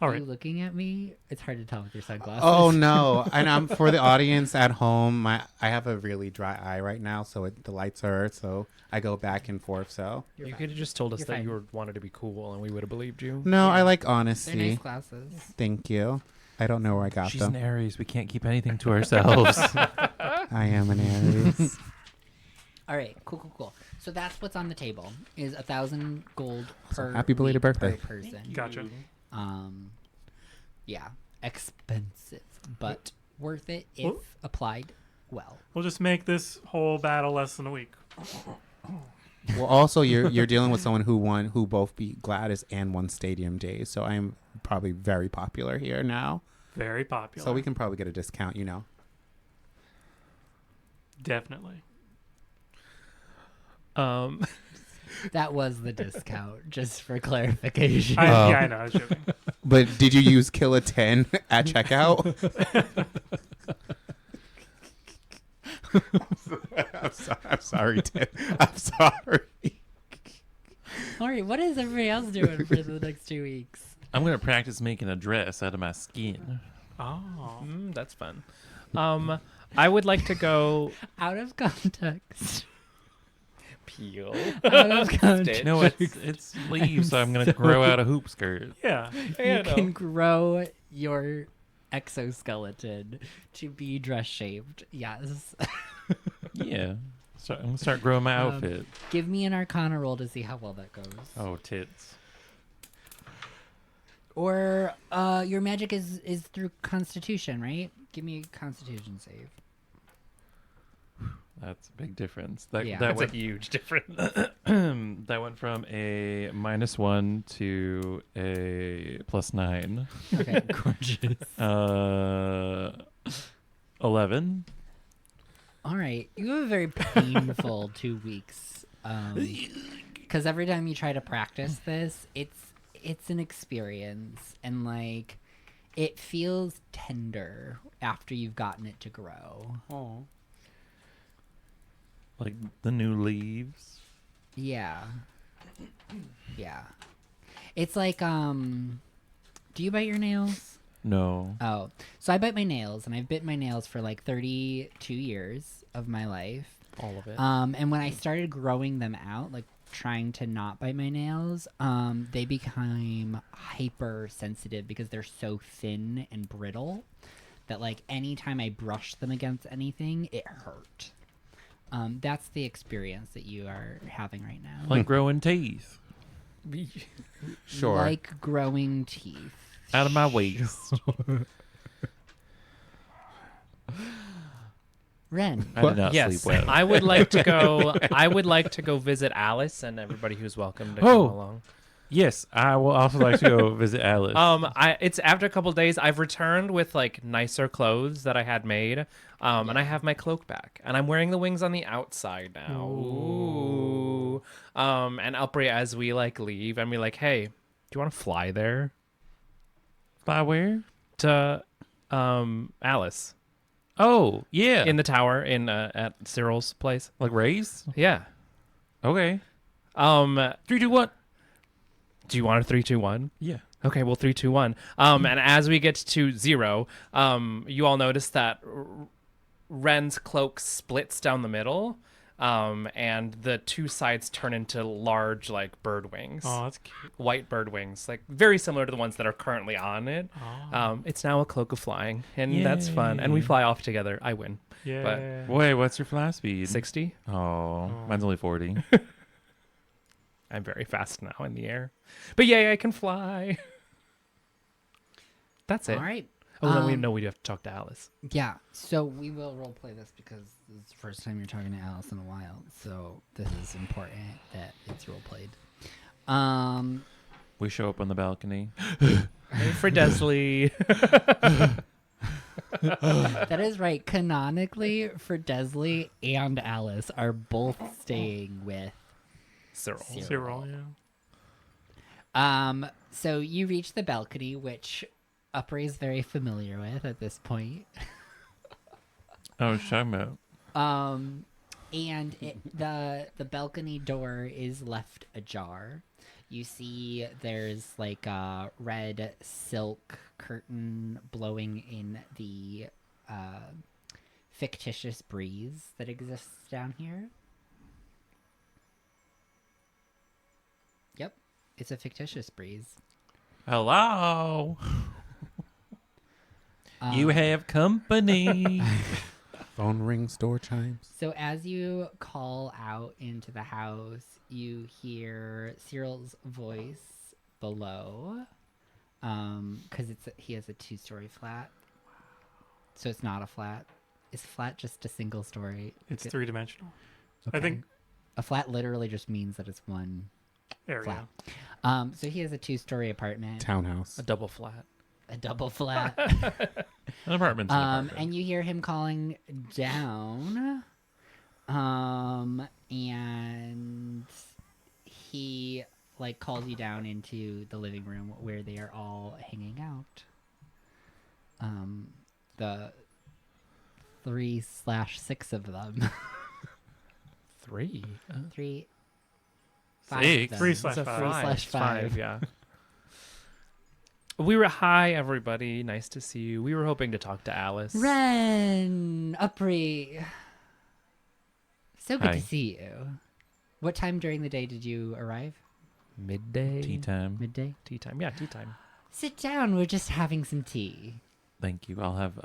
All Are right. you looking at me? It's hard to tell with your sunglasses. Oh no! And I'm for the audience at home. I have a really dry eye right now, so the lights are so I go back and forth. So You're You fine. could have just told us You're that fine. you wanted to be cool and we would have believed you. no, Yeah. I like They're honesty. nice glasses. Thank you. I don't know where I got She's them. an Aries. We can't keep anything to ourselves. I am an Aries. All right, cool. So that's what's on the table is 1,000 gold per happy belated week birthday. per person. Gotcha. Yeah, expensive, but worth it if Well- applied well. We'll just make this whole battle less than a week. Well, also you're dealing with someone who both beat Gladys and won Stadium Days, so I'm probably very popular here now. Very popular. So we can probably get a discount, you know. Definitely. That was the discount, just for clarification. Oh. Yeah, I know. I was joking. But did you use Kill a 10 at checkout? I'm sorry, 10. I'm sorry. All right, what is everybody else doing for the next 2 weeks? I'm going to practice making a dress out of my skin. Oh. That's fun. I would like to go Out of context. peel. Out of context. No, it's leaves, so I'm gonna grow out a hoop skirt. Yeah. You can grow your exoskeleton to be dress shaped. Yes. Yeah. So I'm gonna start growing my outfit. Give me an Arcana roll to see how well that goes. Oh, tits. Or your magic is through Constitution, right? Give me a Constitution save. That's a big difference. That Yeah. that That's a went huge difference. that went from a -1 to a +9. Okay, gorgeous. 11. All right, you have a very painful 2 weeks. Because every time you try to practice this, it's an experience, and like it feels tender after you've gotten it to grow. Oh. Like the new leaves. Yeah. Yeah. It's like do you bite your nails? No. Oh. So I bite my nails, and I've bitten my nails for like 32 years of my life. All of it. And when I started growing them out, like trying to not bite my nails, they became hypersensitive because they're so thin and brittle that like anytime I brushed them against anything, it hurt. That's the experience that you are having right now. Like growing teeth Sure. Like growing teeth. out of my waist. Ren. I did not Yes, sleep well. I would like to go. I would like to go visit Alice and everybody who's welcome to Oh. come along. Yes, I will also like to go visit Alice. It's after a couple days. I've returned with like nicer clothes that I had made, and I have my cloak back, and I'm wearing the wings on the outside now. Ooh. And Alpri, as we like leave, and we like, hey, do you want to fly there Fly where? to, Alice Oh, yeah. in the tower in at Cyril's place? like race? Yeah. Okay. 3, 2, 1. Do you want a 3, 2, 1? Yeah. Okay, well, 3, 2, 1. And as we get to 0, you all notice that Ren's cloak splits down the middle, and the two sides turn into large, like, bird wings. Oh, that's cute. White bird wings, like, very similar to the ones that are currently on it. Oh. It's now a cloak of flying, and that's fun. And we Yay. fly off together. I win. Yeah. Wait, what's your fly speed? 60. Oh, mine's only 40. I'm very fast now in the air. But yay, I can fly. That's it. All right. Oh, then we know we have to talk to Alice. Yeah, so we will role play this because this is the first time you're talking to Alice in a while. So this is important that it's role played. We show up on the balcony. Hey, for Desley. That is right. Canonically, for Desley and Alice are both staying with Cyril. Cyril, yeah. So you reach the balcony, which Upper is very familiar with at this point. Oh, what you talking about? And the balcony door is left ajar. You see there's like a red silk curtain blowing in the fictitious breeze that exists down here. Yep, it's a fictitious breeze. Hello. You have company. Phone rings, door chimes. So as you call out into the house, you hear Cyril's voice below, because he has a 2-story flat. So it's not a flat. Is flat just a single story? It's 3-dimensional. Okay. I think A flat literally just means that it's one area. flat. So he has a 2-story apartment, Townhouse. A double flat. a double flat. An apartment's an apartment. And you hear him calling down. And he like calls you down into the living room where they are all hanging out. The 3/6 of them. 3. 3, 5 Six. of them. 3/5. It's a 3/5. 5. Yeah. Hi, everybody. Nice to see you. We were hoping to talk to Alice. Ren, Upri. So good Hi. to see you. What time during the day did you arrive? Midday. Tea time. Midday? Tea time. Yeah, tea time. Sit down. We're just having some tea. Thank you. I'll have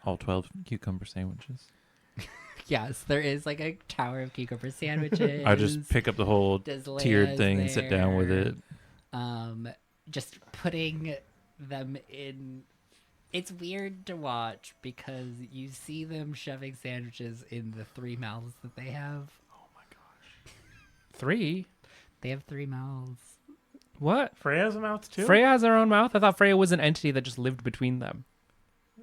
all 12 cucumber sandwiches. Yes, there is like a tower of cucumber sandwiches. I just pick up the whole There's tiered Leia's thing and sit down with there. it. Just putting them in. It's weird to watch because you see them shoving sandwiches in the 3 mouths that they have. 3? They have 3 mouths. What? Freya has a mouth too. Freya has her own mouth? I thought Freya was an entity that just lived between them.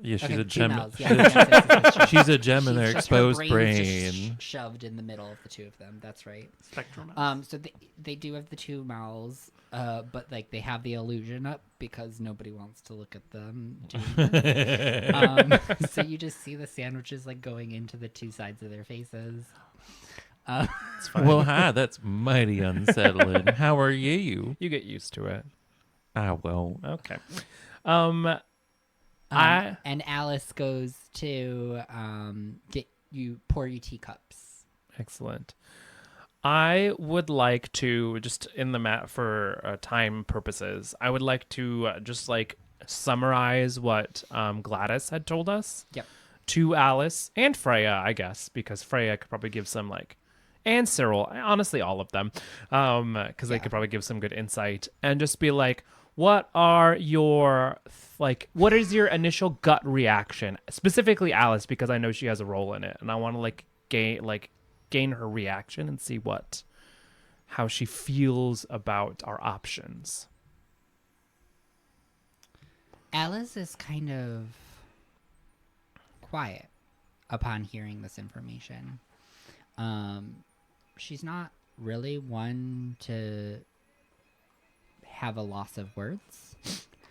Yeah, she's Okay, a 2 gem. mouths. Yes, She's a gem in She's their just- her exposed brain's brain. just shoved in the middle of the 2 of them. That's right. Spectrum. Mouth. So they do have the 2 mouths, but like they have the illusion up because nobody wants to look at them. So you just see the sandwiches like going into the 2 sides of their faces. It's fine. Well, hi, that's mighty unsettling. How are you? You get used to it. I won't. Okay. And Alice goes to pour you teacups. Excellent. I would like to, just in the mat for time purposes, I would like to just like summarize what Gladys had told us. Yep. To Alice and Freya, I guess, because Freya could probably give some like, and Cyril, honestly, all of them, because they could probably give some good insight and just be like, what is your initial gut reaction? Specifically Alice, because I know she has a role in it, and I want to gain her reaction and see how she feels about our options. Alice is kind of quiet upon hearing this information. She's not really one to have a loss of words.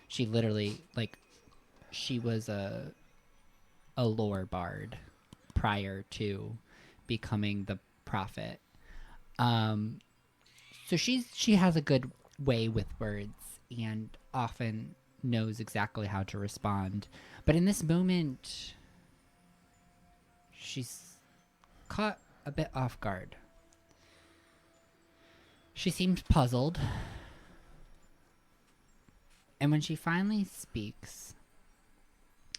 She literally, she was a lore bard prior to becoming the prophet. So she has a good way with words and often knows exactly how to respond. But in this moment, she's caught a bit off guard. She seemed puzzled. And when she finally speaks,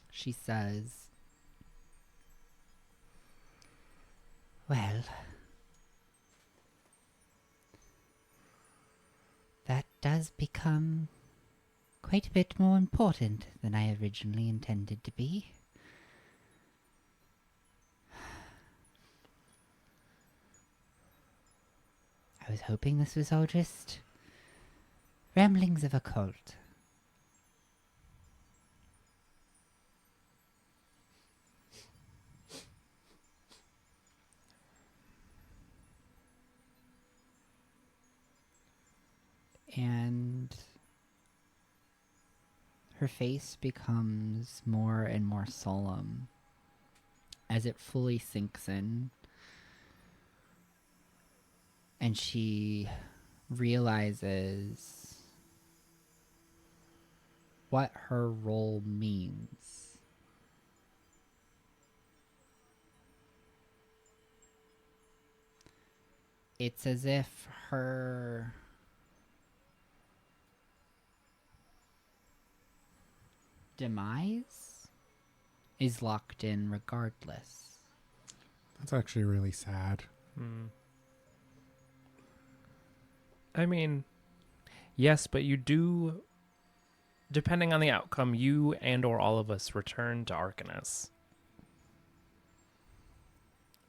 she says, "Well, that does become quite a bit more important than I originally intended to be. I was hoping this was all just ramblings of a cult. And her face becomes more and more solemn as it fully sinks in. And she realizes what her role means. It's as if her demise is locked in regardless. That's actually really sad. I mean, yes, but you do, depending on the outcome, you and or all of us return to Arcanus.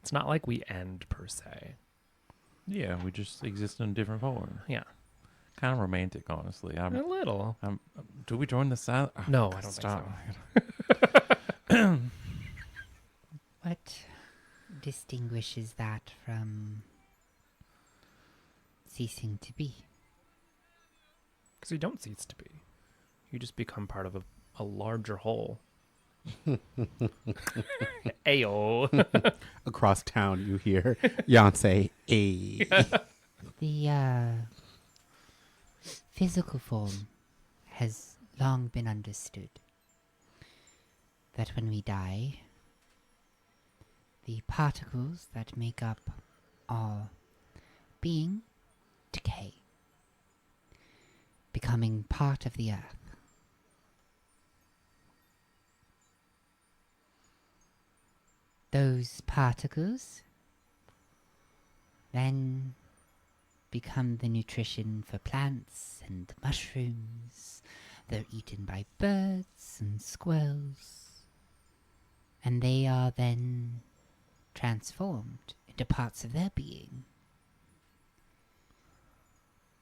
It's not like we end per se. Yeah, we just exist in a different form. Yeah. Kind of romantic, honestly. A little. Do we join the silent? No, I don't Stop. think so. What distinguishes that from ceasing to be? Because you don't cease to be. You just become part of a larger whole. Ayo. Across town, you hear Jan say, "Ay." The physical form has long been understood that when we die, the particles that make up our being decay, becoming part of the earth. Those particles then become the nutrition for plants and mushrooms. They're eaten by birds and squirrels. And they are then transformed into parts of their being.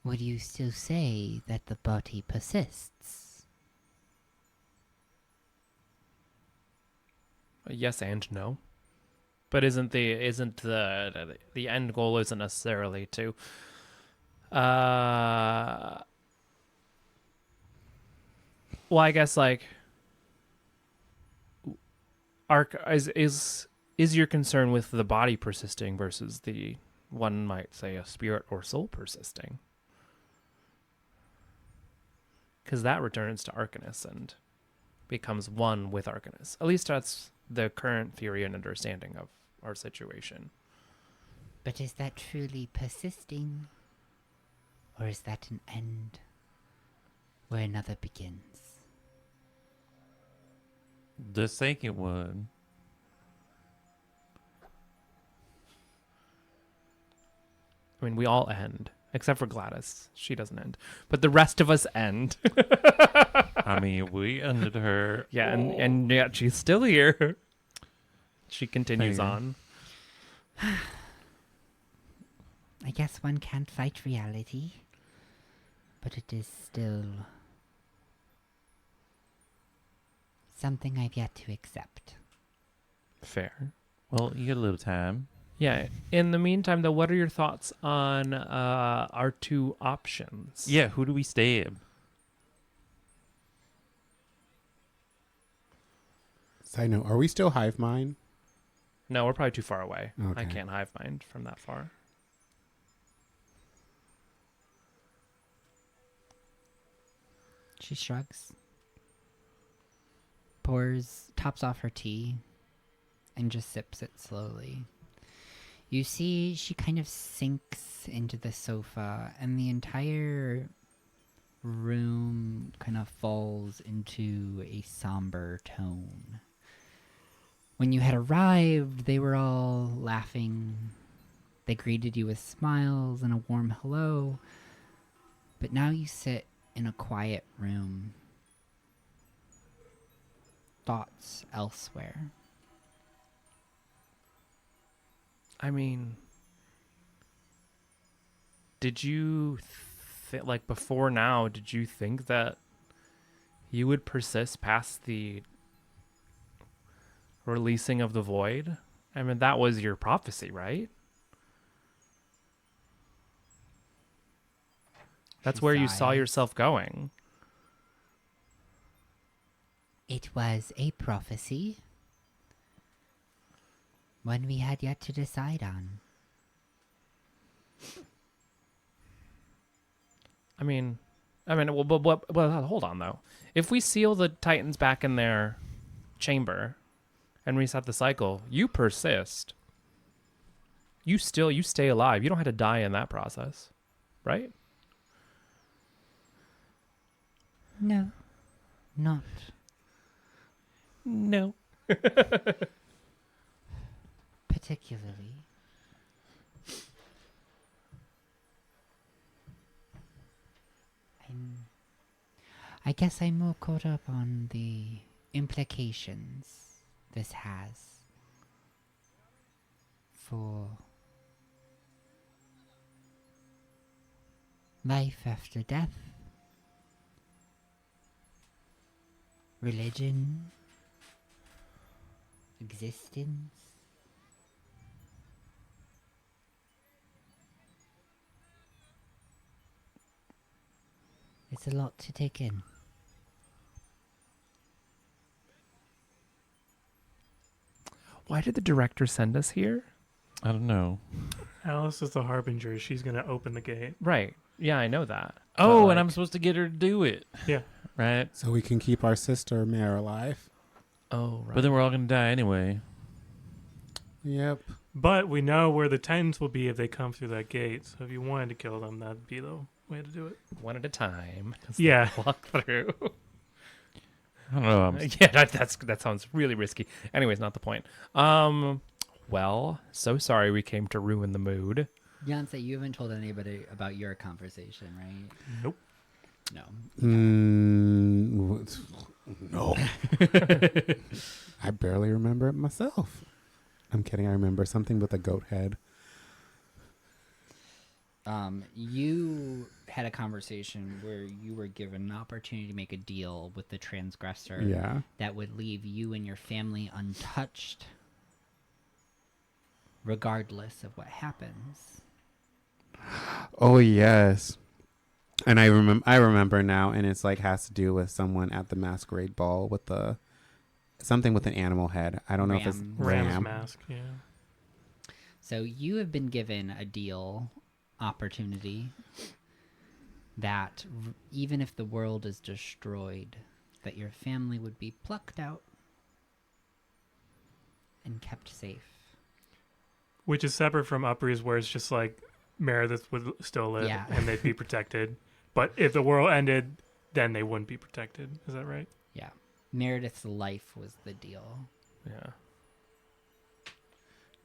Would you still say that the body persists? Yes and no. But isn't the end goal isn't necessarily to well, I guess like is your concern with the body persisting versus the one might say a spirit or soul persisting? Because that returns to Arcanus and becomes one with Arcanus. At least that's the current theory and understanding of our situation. But is that truly persisting? Or is that an end where another begins? The second one. I mean, we all end, except for Gladys. She doesn't end. But the rest of us end. I mean, we ended her. Yeah, and yet she's still here. She continues Fair. on. I guess one can't fight reality, but it is still something I've yet to accept. Fair. Well, you get a little time. Yeah. In the meantime, though, what are your thoughts on our two options? Yeah, who do we stab? Side note, are we still hive mind? No, we're probably too far away. I Okay. can't hive mind from that far. She shrugs, tops off her tea, and just sips it slowly. You see, she kind of sinks into the sofa, and the entire room kind of falls into a somber tone. When you had arrived, they were all laughing. They greeted you with smiles and a warm hello. But now you sit in a quiet room. Thoughts elsewhere. I mean, did you, like before now, did you think that you would persist past the releasing of the void? I mean, that was your prophecy, right? That's She where you saw sighs. yourself going. It was a prophecy. One we had yet to decide on. I mean, well, hold on though. If we seal the Titans back in their chamber and reset the cycle, you persist. You stay alive. You don't have to die in that process, right? No, not. No. Particularly. I guess I'm more caught up on the implications this has for life after death, religion, existence. It's a lot to take in. Why did the director send us here? I don't know. Alice is the harbinger. She's going to open the gate. Right. Yeah, I know that. Oh, But, and I'm like, supposed to get her to do it. Yeah. right? So we can keep our sister Mare alive. Oh, right. But then we're all gonna die anyway. Yep. But we know where the Titans will be if they come through that gate. So if you wanted to kill them, that'd be the way to do it. One at a time. as Yeah. they walk through. I don't know. Yeah, that sounds really risky. Anyways, not the point. Well, so sorry we came to ruin the mood. Beyonce, you haven't told anybody about your conversation, right? Nope. No. No. I barely remember it myself. I'm kidding. I remember something with a goat head. You had a conversation where you were given an opportunity to make a deal with the transgressor Yeah. that would leave you and your family untouched, regardless of what happens. Oh yes. And I remember now, and it's like has to do with someone at the masquerade ball with the something with an animal head. I don't know if it's Ram's ram. mask. Yeah. So you have been given a deal opportunity that even if the world is destroyed, that your family would be plucked out and kept safe. Which is separate from Upree's, where it's just like Meredith would still live Yeah. and they'd be protected. But if the world ended, then they wouldn't be protected. Is that right? Yeah. Meredith's life was the deal. Yeah.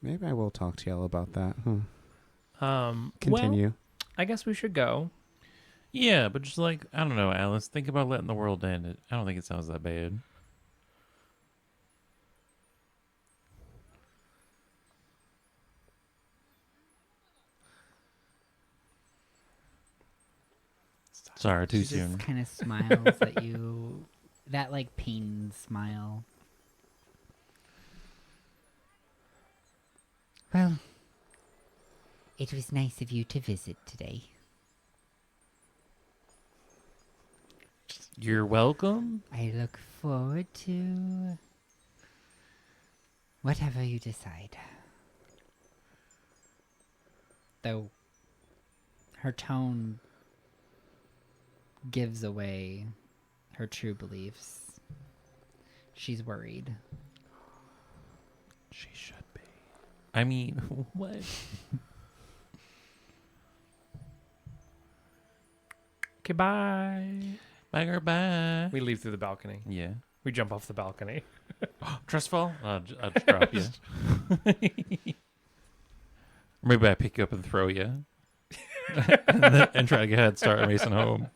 Maybe I will talk to y'all about that. Well, Continue. I guess we should go. Yeah, but just like, I don't know, Alice. Think about letting the world end. I don't think it sounds that bad. Sorry, too She soon. just kind of smiles at you. That like pain smile. Well, it was nice of you to visit today. You're welcome. I look forward to whatever you decide. Though her tone gives away her true beliefs. She's worried. She should be. I mean, what? Okay, bye. Bye, girl, bye. We leave through the balcony. Yeah. We jump off the balcony. Trust fall? I'll just drop you. Maybe I pick you up and throw you. and try to get a head start racing home.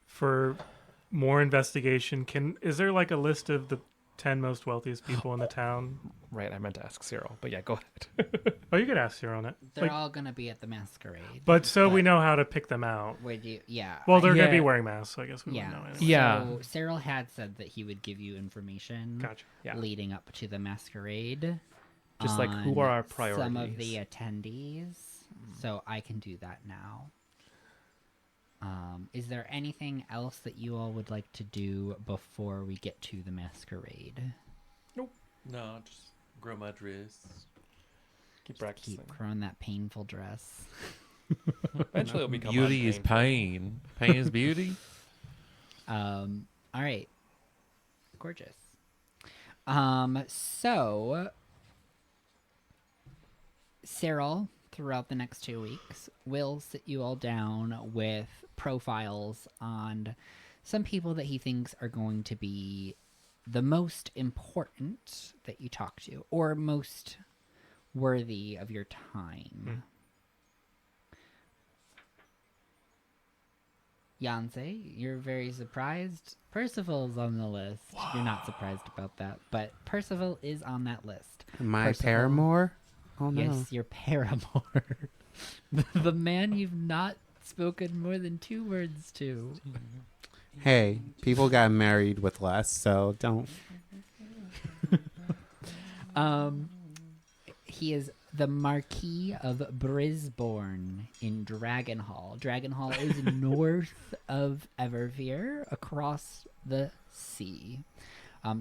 For more investigation, is there like a list of the 10 most wealthiest people in the town? Right, I meant to ask Cyril, but yeah, go ahead. Oh, you could ask her on it. They're Like, all gonna be at the masquerade. but so we but- know how to pick them out. Would you? Yeah. Well, they're going to be Yeah. wearing masks, so I guess we yeah. wouldn't know anyway. Yeah. So Cyril had said that he would give you information Gotcha. Yeah. leading up to the masquerade. Just like, who on are our Some of priorities? the attendees. So I can do that now. Is there anything else that you all would like to do before we get to the masquerade? No, just grow my wrists. Keep practicing. Keep growing that painful dress. Eventually it'll become Beauty is unpainful. pain. Pain is beauty. All right. Gorgeous. So Cyril, throughout the next 2 weeks, will sit you all down with profiles on some people that he thinks are going to be the most important that you talk to, or most worthy of your time. Yancey, you're very surprised. Percival's on the list. You're not surprised about that, but Percival is on that list. My Percival. paramour? Oh no. Yes, your paramour. The man you've not spoken more than 2 words to. Hey, people got married with less, so don't. He is the Marquis of Brisbourne in Dragonhall. Dragonhall is north of Everveer, across the sea.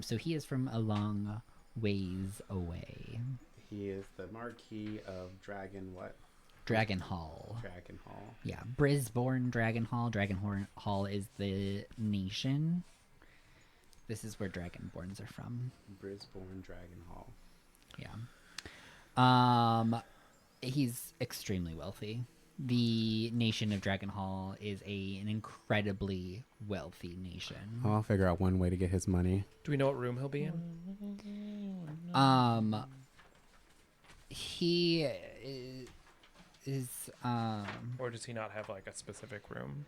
So he is from a long ways away. He is the Marquis of Dragon what? Dragon Hall. Dragon Hall. Yeah, Brisbane Dragon Hall. Hall is the nation. This is where Dragonborns are from. Brisbane Dragon Hall. Yeah. He's extremely wealthy. The nation of Dragon Hall is an incredibly wealthy nation. I'll figure out one way to get his money. Do we know what room he'll be in? He is Or does he not have like a specific room?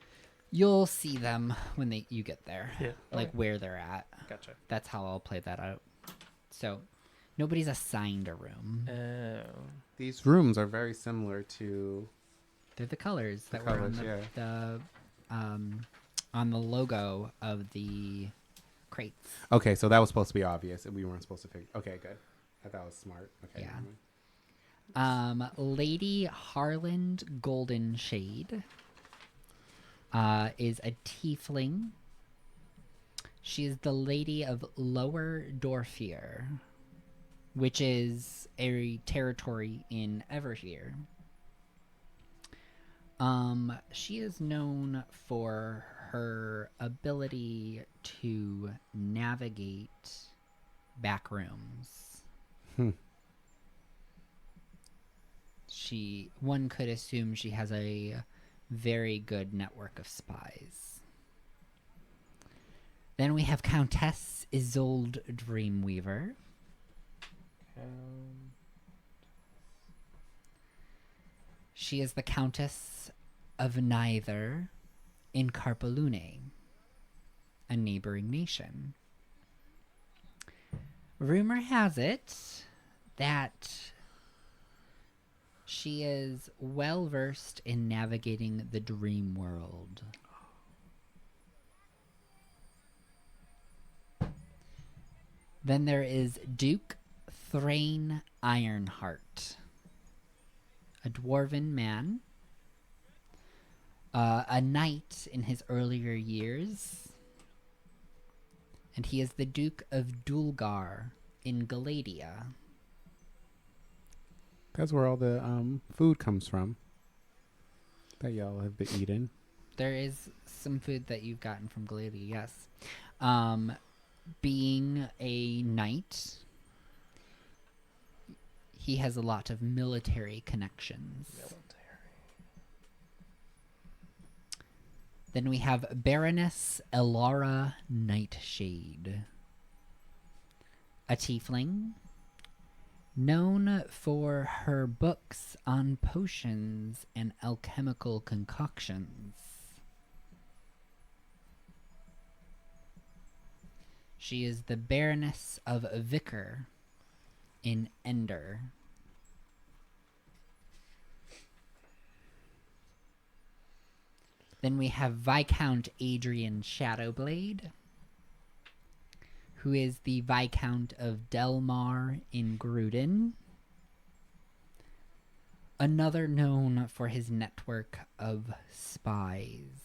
you'll see them when you get there. Yeah. Like Okay. where they're at. Gotcha. That's how I'll play that out. So, nobody's assigned a room. Oh. These rooms are very similar to. They're the colors that were colors, on yeah. on the logo of the crates. Okay, so that was supposed to be obvious, and we weren't supposed to figure. Okay, good. I thought it was smart. Okay. Yeah. never mind. Lady Harland Golden Shade is a tiefling. She is the Lady of Lower Dorfier, which is a territory in Everfear. She is known for her ability to navigate back rooms. One could assume she has a very good network of spies. Then we have Countess Isolde Dreamweaver. She is the Countess of Neither in Carpalune, a neighboring nation. Rumor has it that she is well versed in navigating the dream world. Then there is Duke Thrain Ironheart, a dwarven man, a knight in his earlier years, and he is the Duke of Dulgar in Galadia. That's where all the food comes from that y'all have been eating. There is some food that you've gotten from Galadia, yes. Being a knight, he has a lot of military connections. Then we have Baroness Elara Nightshade, a tiefling known for her books on potions and alchemical concoctions. She is the Baroness of Vicar in Ender. Then we have Viscount Adrian Shadowblade, who is the Viscount of Delmar in Gruden. Another known for his network of spies.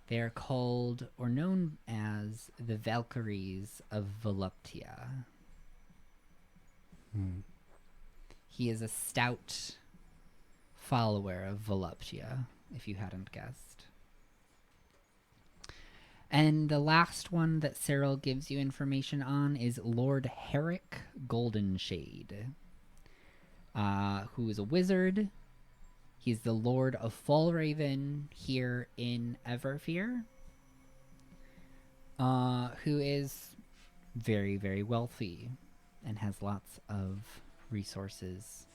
They are called, or known as, the Valkyries of Voluptia. He is a stout follower of Voluptia, if you hadn't guessed. And the last one that Cyril gives you information on is Lord Herrick Goldenshade, who is a wizard. He's the Lord of Fallraven here in Everfear, who is very, very wealthy and has lots of resources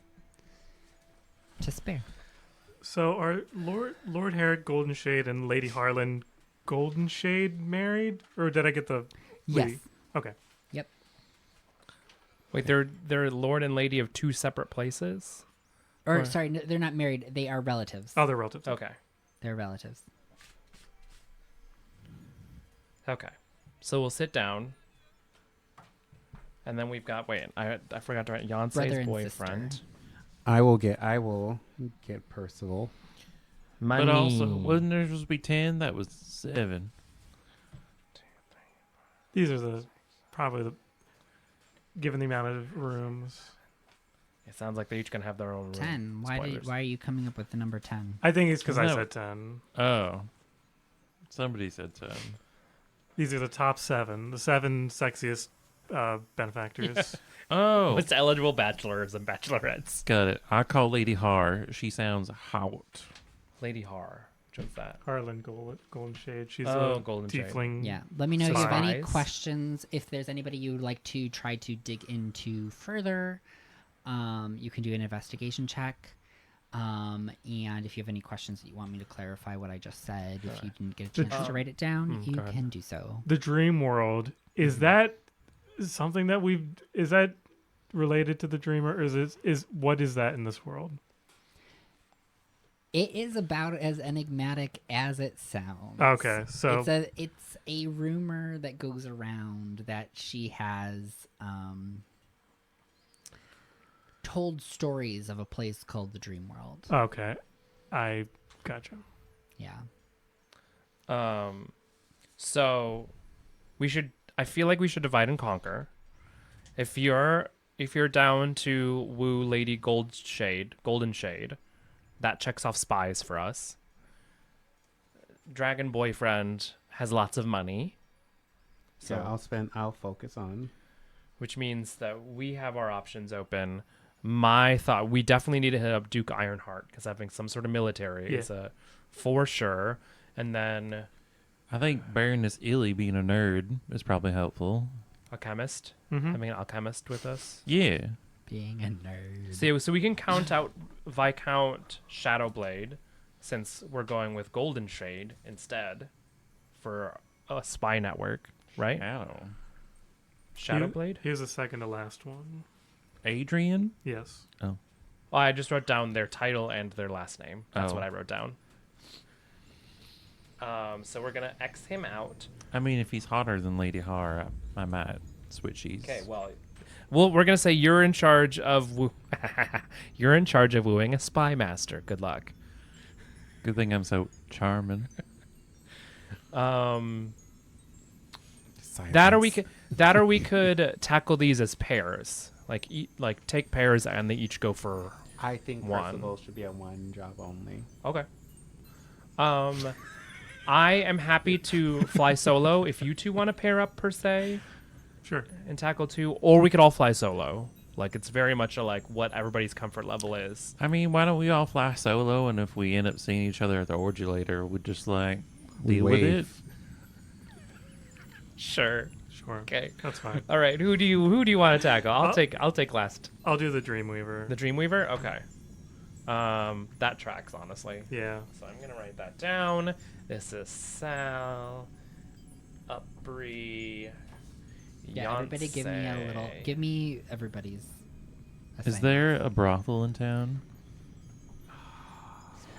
to spare. So are Lord Herrick Goldenshade and Lady Harlan Goldenshade married, or did I get the Yes. lady? Okay. Yep. Wait, they're lord and lady of two separate places? Or, Or- sorry, no, they're not married. They are relatives. Oh, they're relatives. Okay. They're relatives. Okay. So we'll sit down. And then we've got, wait, I forgot to write Brother Yonsei's and boyfriend. sister. I will get Percival. But also, wasn't there supposed to be 10? That was 7. These are probably given the amount of rooms. It sounds like they're each gonna have their own room. 10. Spoilers. Why are you coming up with the number 10? I think it's because I No. said 10. Oh. Somebody said 10. These are the top 7. The 7 sexiest benefactors. Oh. Most eligible bachelors and bachelorettes. Got it. I call Lady Har. She sounds hot. Lady Har. What's that? Harlan Golden Shade. She's Oh, a Golden Shade. tiefling. Yeah. Let me know if you have any Spies. questions. If there's anybody you would like to try to dig into further, you can do an investigation check. And if you have any questions that you want me to clarify what I just said, if you didn't get a chance to write it down, you go ahead. can do so. The dream world, is that something that is that related to the dreamer, or is what is that in this world? It is about as enigmatic as it sounds. Okay, so it's a rumor that goes around that she has told stories of a place called the Dream World. okay, I gotcha. Yeah. So I feel like we should divide and conquer. If you're down to woo Lady Golden Shade, that checks off spies for us. Dragon boyfriend has lots of money. So Yeah, I'll focus on. which means that we have our options open. My thought, we definitely need to hit up Duke Ironheart because having some sort of military is a for sure. And then I think Baroness Illy being a nerd is probably helpful. a chemist, Mm-hmm. having an alchemist with us. Yeah. Being a nerd. So we can count out Viscount Shadowblade since we're going with Golden Shade instead for a spy network, right? Ow. Shadowblade? Here's the second to last one. Adrian? Yes. Well, I just wrote down their title and their last name. That's Oh. what I wrote down. So we're going to X him out. I mean, if he's hotter than Lady Har, I might switchies. Okay, well, we're going to say you're in charge of you're in charge of wooing a spy master. Good luck. Good thing I'm so charming. That or we could tackle these as pairs. Like take pairs and they each go for I think one. Percival should be a one job only. okay. I am happy to fly solo if you two want to pair up per se Sure. and tackle two, or we could all fly solo. Like it's very much what everybody's comfort level is. I mean, why don't we all fly solo, and if we end up seeing each other at the orgy later, we just deal with it. Sure. Sure. Okay. That's fine. All right. Who do you want to tackle? I'll take last. I'll do the Dreamweaver. The Dreamweaver. Okay. That tracks honestly. Yeah. So I'm gonna write that down. This is Sal, Upri, Yeah, everybody give me a little. Yonsei. Give me everybody's. Is assignment. there a brothel in town?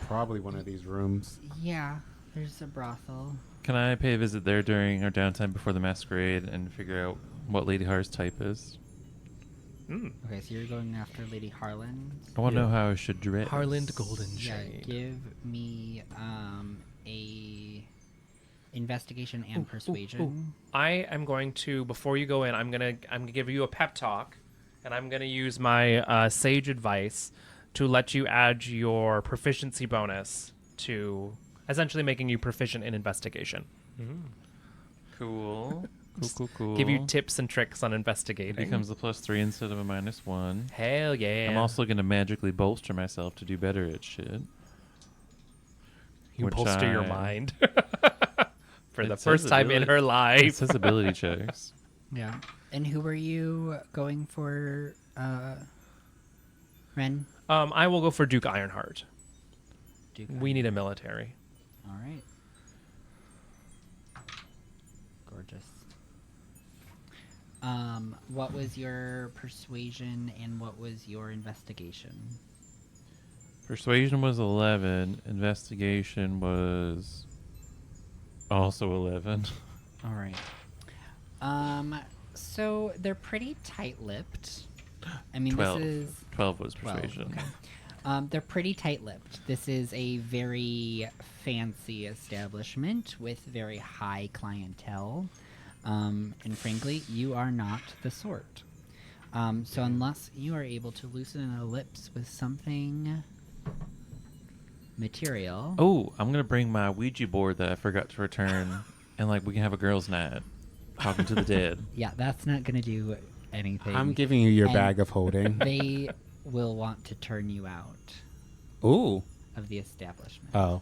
Probably one of these rooms. Yeah, there's a brothel. Can I pay a visit there during our downtime before the masquerade and figure out what Lady Har's type is? Okay, so you're going after Lady Harlan. I want to know how I should dress. Harland Golden Yeah, Shade. give me a investigation and persuasion. I am going to, before you go in, I'm gonna give you a pep talk, and I'm gonna use my sage advice to let you add your proficiency bonus to essentially making you proficient in investigation. Cool. Cool. Give you tips and tricks on It investigating. becomes a +3 instead of a -1. Hell yeah! I'm also going to magically bolster myself to do better at shit. you which bolster your I- mind for It the says first time in ability- her It life. says ability checks. Yeah. And who were you going for, Ren? I will go for Duke Ironheart. Duke We need a military. All right. Gorgeous. What was your persuasion and what was your investigation? Persuasion was 11. Investigation was also 11. All right. So they're pretty tight-lipped. I mean, 12. this is 12 was 12, persuasion. okay. They're pretty tight-lipped. This is a very fancy establishment with very high clientele. And frankly, you are not the sort. So unless you are able to loosen her lips with something material. Oh, I'm gonna bring my Ouija board that I forgot to return, and like we can have a girls' night, talking to the dead. Yeah, that's not gonna do anything. I'm giving you your And bag of holding. They will want to turn you out Ooh. of the establishment. Oh.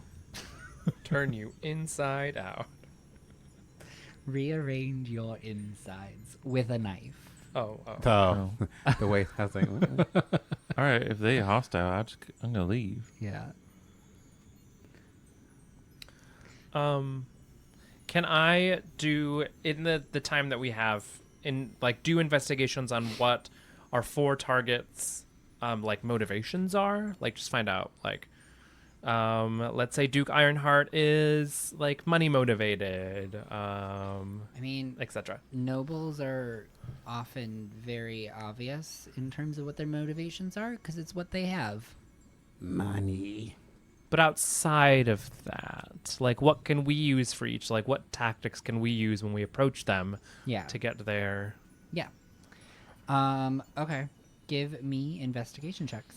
Turn you inside out. Rearrange your insides with a knife. Oh. Oh. The way I was like, "Ooh." All right, if they hostile, I'm gonna leave. Yeah. Can I do in the time that we have do investigations on what our 4 targets like motivations are? Like just find out like let's say Duke Ironheart is like money motivated, I mean, etc. nobles are often very obvious in terms of what their motivations are because it's what they have. Money. But outside of that, like what can we use for each? Like what tactics can we use when we approach them Yeah. to get there? Yeah. Okay. Give me investigation checks.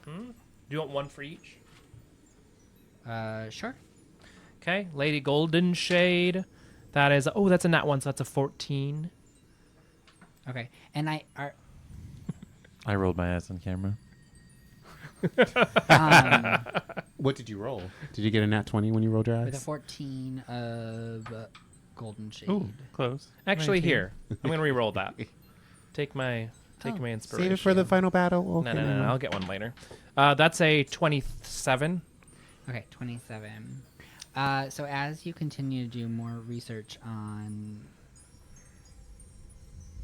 Do you want one for each? Sure. Okay, Lady Golden Shade. That is that's a nat 1, so that's a 14. Okay. And I I rolled my ass on camera. What did you roll? Did you get a nat 20 when you rolled your with a axe? 14 of golden shade. Ooh, close. Actually, 19. here I'm gonna re-roll that. Take my inspiration. Save it for the final battle. Okay, No. I'll get one later. That's a 27. Okay, 27. So as you continue to do more research on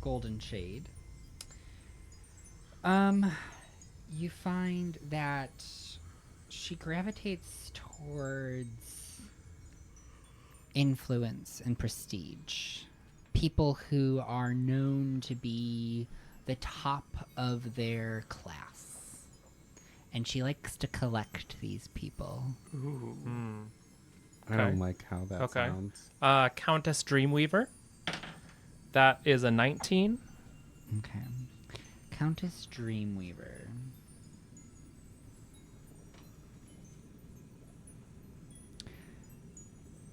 golden shade, you find that she gravitates towards influence and prestige. People who are known to be the top of their class. And she likes to collect these people. I don't Okay. like how that Okay. sounds. Countess Dreamweaver. That is a 19. Okay. Countess Dreamweaver.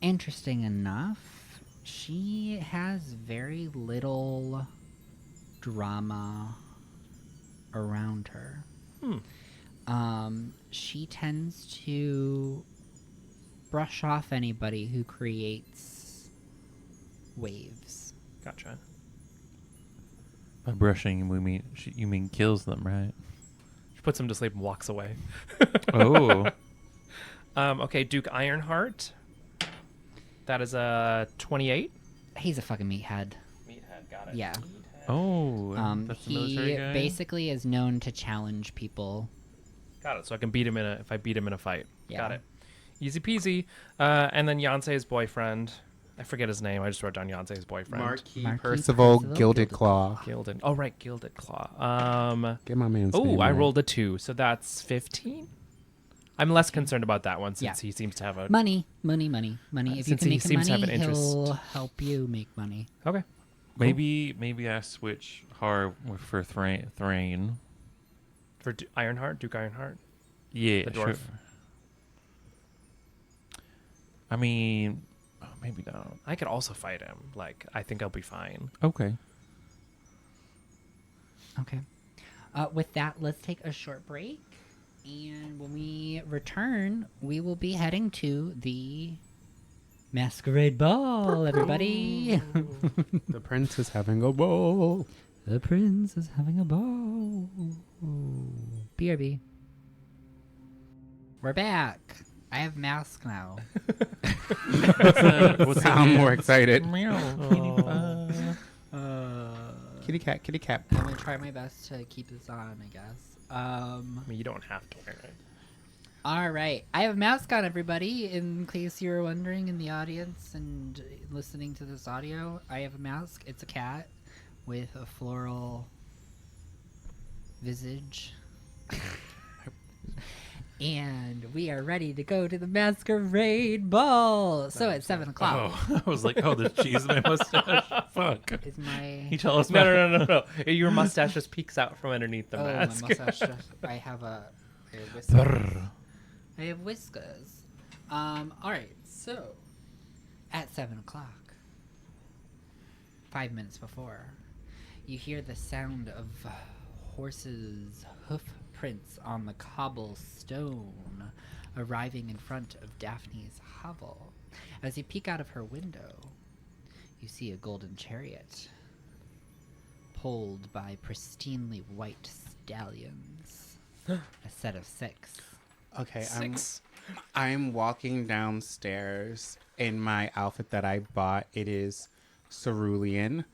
Interesting enough, she has very little drama around her. She tends to brush off anybody who creates waves. Gotcha. By brushing, you mean kills them, right? She puts him to sleep and walks away. Oh, Okay, Duke Ironheart. That is a 28. He's a fucking meathead. Meathead, got it. Yeah. oh, that's the He military guy. basically is known to challenge people. Got it. So I can beat him if I beat him in a fight. Yeah. Got it. Easy peasy. And then Yancey's boyfriend. I forget his name. I just wrote down Yancey's boyfriend. Marquis Marquis Percival Percival Gilded Claw. Gilded. Oh right, Gilded Claw. Get my man's Oh, name I right. rolled a 2, so that's 15. I'm less concerned about that one since Yeah. he seems to have a. Money. If you since can he make seems to have money, an interest. he'll help you make money. Okay. Maybe I switch hard for Thrain. For Ironheart, Duke Ironheart. Yeah, The dwarf. sure. I mean, maybe not. I could also fight him. Like, I think I'll be fine. Okay. Okay. With that, let's take a short break. And when we return, we will be heading to the masquerade ball, everybody. The prince is having a ball. The prince is having a ball. BRB. We're back. I have mask now. I'm more excited. Meow. Kitty cat, kitty cat. I'm gonna try my best to keep this on, I guess. I mean, you don't have to wear it. All right. I have a mask on, everybody. In case you're wondering in the audience and listening to this audio, I have a mask. It's a cat with a floral visage. And we are ready to go to the masquerade ball. So at 7 o'clock Oh, I was like, oh, there's cheese in my mustache. Fuck. is my... You tell us No. Your mustache just peeks out from underneath the Oh, mask. my mustache just... I have whiskers. I have whiskers. All right, so at 7 o'clock, 5 minutes before, you hear the sound of horses' hoof prints on the cobblestone arriving in front of Daphne's hovel. As you peek out of her window, you see a golden chariot pulled by pristinely white stallions. A set of 6. Okay, 6. I'm walking downstairs in my outfit that I bought. It is cerulean.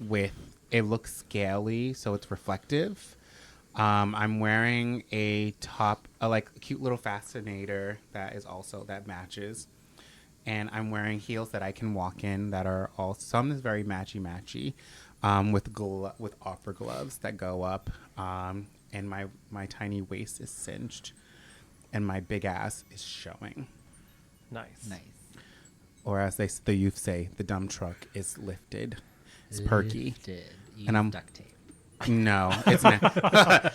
With it looks scaly, so it's reflective. I'm wearing a top, like a cute little fascinator that matches, and I'm wearing heels that I can walk in that are all some is very matchy, with opera gloves that go up, and my tiny waist is cinched, and my big ass is showing. Nice. Or as the youth say, the dumb truck is lifted. It's perky. Lifted. And I'm- duct tape. No, it's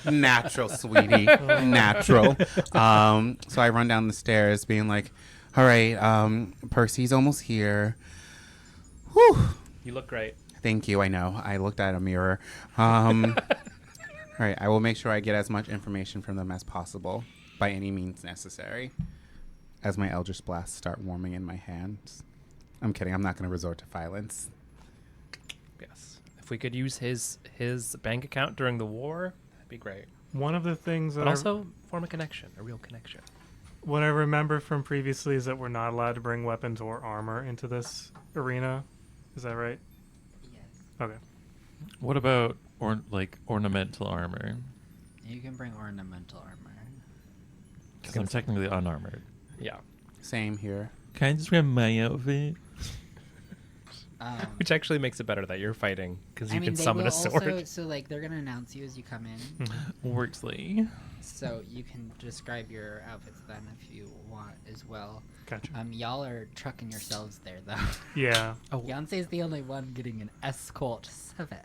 natural, sweetie. Natural. So I run down the stairs being like, all right, Percy's almost here. Whew. You look great. Thank you. I know. I looked at a mirror. All right. I will make sure I get as much information from them as possible by any means necessary as my Eldritch Blasts start warming in my hands. I'm kidding. I'm not going to resort to violence. Yes. If we could use his bank account during the war, that'd be great. One of the things that But also form a real connection. what I remember from previously is that we're not allowed to bring weapons or armor into this arena. Is that right? Yes. Okay. What about ornamental armor? You can bring ornamental armor. Because I'm technically unarmored. Yeah. Same here. Can I just wear my outfit? Which actually makes it better that you're fighting because you I mean, can they summon will a sword. also, so like they're gonna announce you as you come in, Worksley. so you can describe your outfits then if you want as well. Gotcha. Y'all are trucking yourselves there though. Yeah. Beyonce's the only one getting an escort service.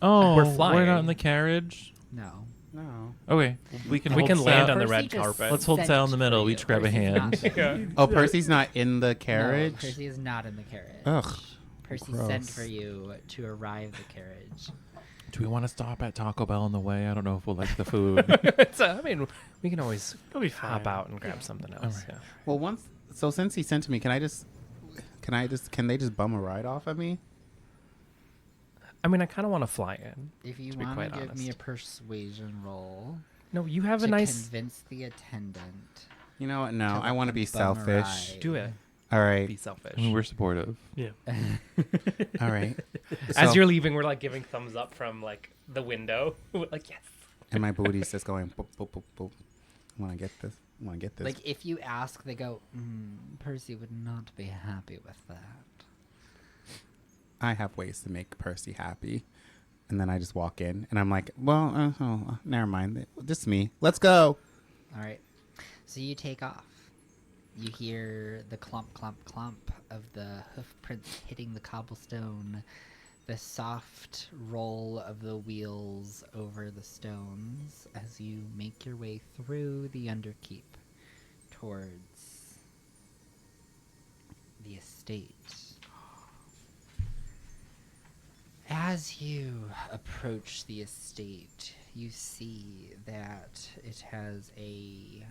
Oh, We're We're flying. not in the carriage. No. No. Okay, we can We hold can land Sal- on the Percy red just carpet. Let's hold sent Sal in the for middle. We you. each grab a Percy's hand. not there. Yeah. Oh, Percy's not in the No, carriage? Percy is not in the carriage. Ugh. Percy gross. sent for you to arrive the carriage. Do we want to stop at Taco Bell on the way? I don't know if we'll like the food. I mean, we can always It'll be hop fine. out and grab something else. Alright. Yeah. Well, since he sent to me, can they just bum a ride off of me? I mean, I kind of want to fly in. If you To be want to quite give me a honest. persuasion roll No, you have to a nice. convince the attendant. You know what? No, To I want to be bum a selfish. ride. Do it. All Be right. selfish. I mean, we're supportive. Yeah. All right. As So- you're leaving, we're like giving thumbs up from like the window. Like yes. and my booty's just going boop, boop, boop, boop. I want to get this. Like if you ask, they go, Percy would not be happy with that. I have ways to make Percy happy. And then I just walk in and I'm like, well, never mind. This is me. Let's go. All right. So you take off. You hear the clump, clump, clump of the hoof prints hitting the cobblestone, the soft roll of the wheels over the stones as you make your way through the underkeep towards the estate. As you approach the estate, you see that it has a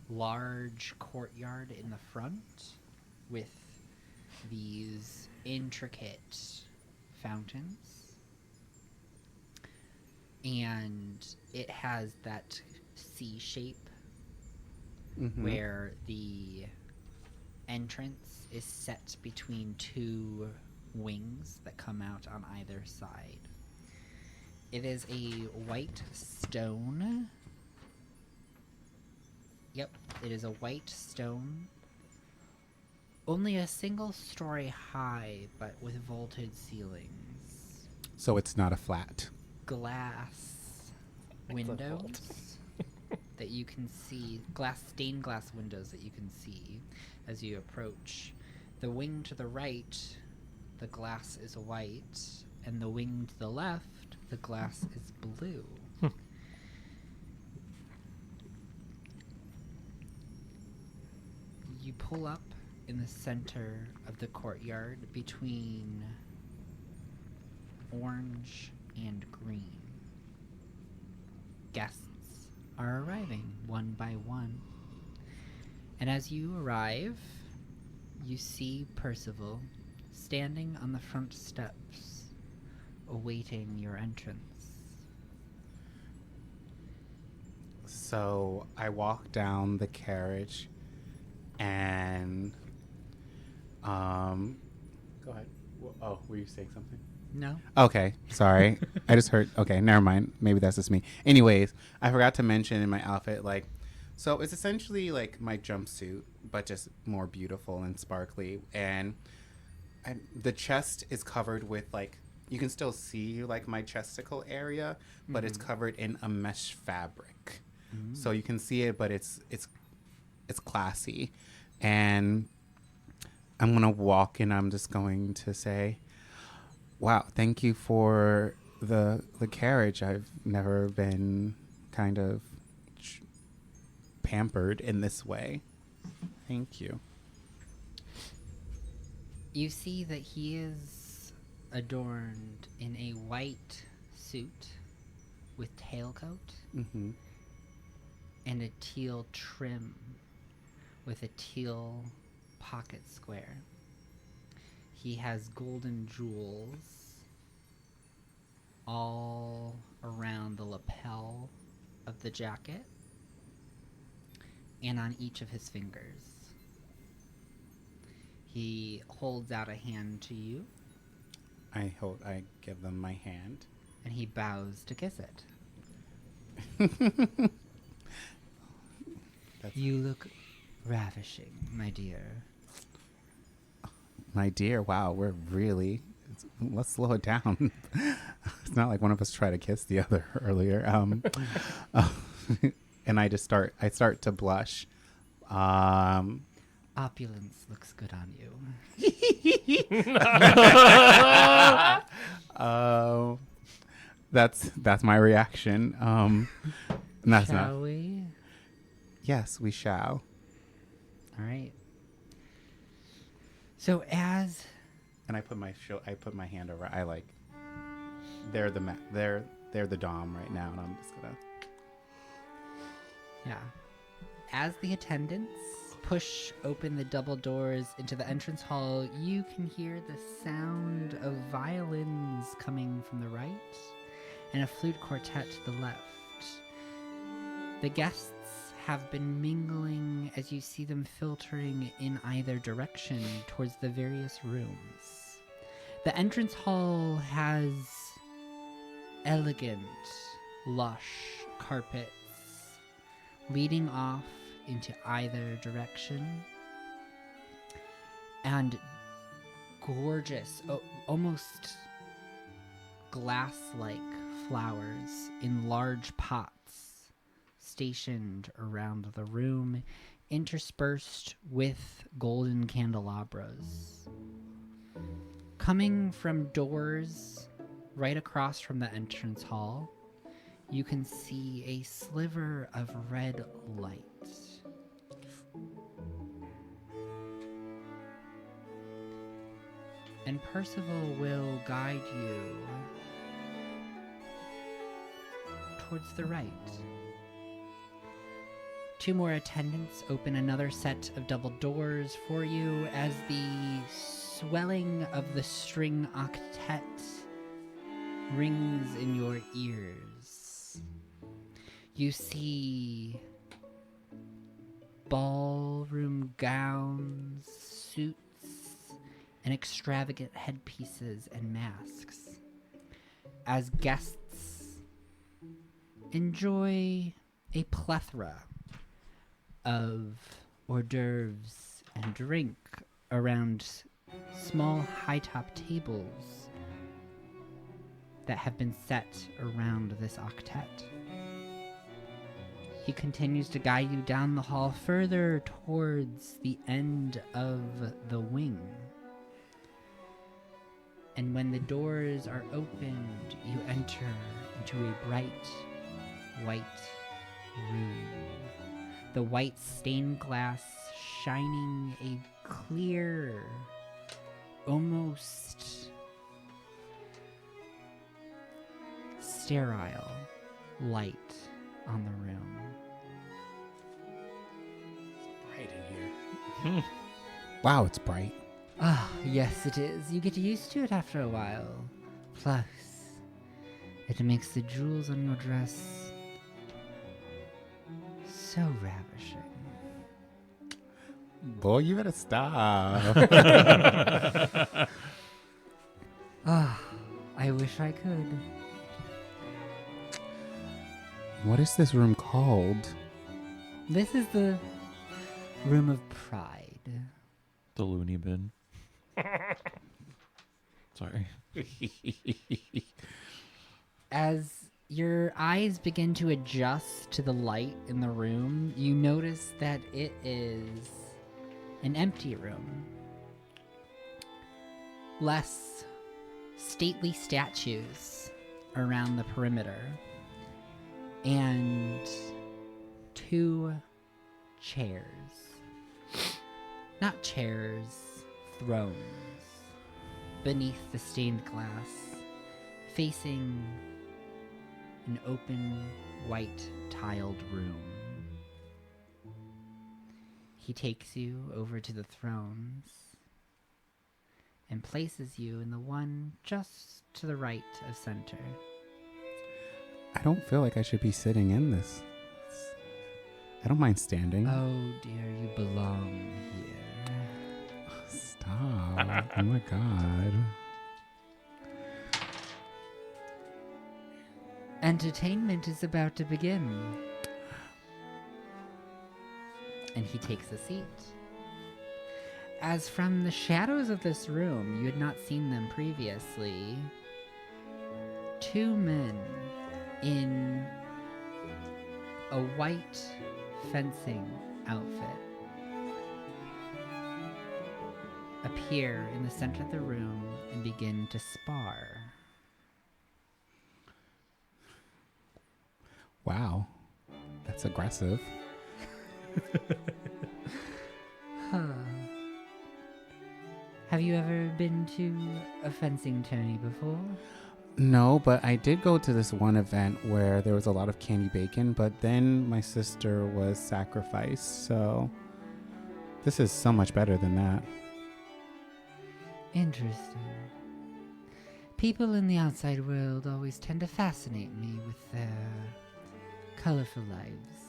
large courtyard in the front with these intricate fountains. And it has that C shape Mhm. where the entrance is set between two wings that come out on either side. It is a white stone. Yep, it is a white stone. Only a single story high, but with vaulted ceilings. So it's not a flat. Glass Like the vault. windows. that you can see, stained glass windows that you can see as you approach. The wing to the right, the glass is white, and the wing to the left, the glass is blue. You pull up in the center of the courtyard between orange and green. Guests are arriving one by one. And as you arrive, you see Percival standing on the front steps, awaiting your entrance. So I walk down the carriage and go ahead. Oh, were you saying something? No? Okay, sorry. I just heard. Okay, never mind. Maybe that's just me. Anyways, I forgot to mention in my outfit, like, so it's essentially like my jumpsuit, but just more beautiful and sparkly. And the chest is covered with, like, you can still see like my chesticle area, but it's covered in a mesh fabric, so you can see it, but it's classy. And I'm gonna walk and I'm just going to say, wow, thank you for the carriage. I've never been kind of pampered in this way. Thank you. You see that he is adorned in a white suit with tailcoat Mm-hmm. and a teal trim with a teal pocket square. He has golden jewels all around the lapel of the jacket and on each of his fingers. He holds out a hand to you, I give them my hand. and he bows to kiss it. You look ravishing, my dear. My dear, wow, let's slow it down. It's not like one of us tried to kiss the other earlier. And I start to blush. Opulence looks good on you. That's my reaction. And that's not. Shall we? Yes, we shall. All right. So as And I put my hand over. They're the dom right now, and I'm just gonna. as the attendants push open the double doors into the entrance hall, you can hear the sound of violins coming from the right and a flute quartet to the left. The guests have been mingling as you see them filtering in either direction towards the various rooms. The entrance hall has elegant, lush carpets leading off into either direction, and gorgeous, almost glass-like flowers in large pots stationed around the room, interspersed with golden candelabras. Coming from doors right across from the entrance hall, you can see a sliver of red light. And Percival will guide you towards the right. Two more attendants open another set of double doors for you as the swelling of the string octet rings in your ears. You see ballroom gowns, suits, and extravagant headpieces and masks as guests enjoy a plethora of hors d'oeuvres and drink around small high-top tables that have been set around this octet. He continues to guide you down the hall further towards the end of the wing. And when the doors are opened, you enter into a bright white room. The white stained glass shining a clear, almost sterile light on the room. Right in here. Wow, it's bright. Ah, yes it is. You get used to it after a while. Plus, it makes the jewels on your dress so ravishing. Boy, you better stop. Ah, I wish I could. What is this room called? This is the Room of Pride. The loony bin. Sorry. As your eyes begin to adjust to the light in the room, you notice that it is an empty room. Less stately statues around the perimeter, and 2 chairs. Not chairs, thrones, beneath the stained glass, facing an open, white, tiled room. He takes you over to the thrones and places you in the one just to the right of center. I don't feel like I should be sitting in this. I don't mind standing. Oh dear, you belong here. Stop. Oh my god. Entertainment is about to begin. And he takes a seat. As from the shadows of this room, you had not seen them previously, 2 men in a white fencing outfit appear in the center of the room and begin to spar. Wow. That's aggressive. Huh. Have you ever been to a fencing tourney before? No, but I did go to this one event where there was a lot of candy bacon, but then my sister was sacrificed, so this is so much better than that. Interesting. People in the outside world always tend to fascinate me with their colorful lives.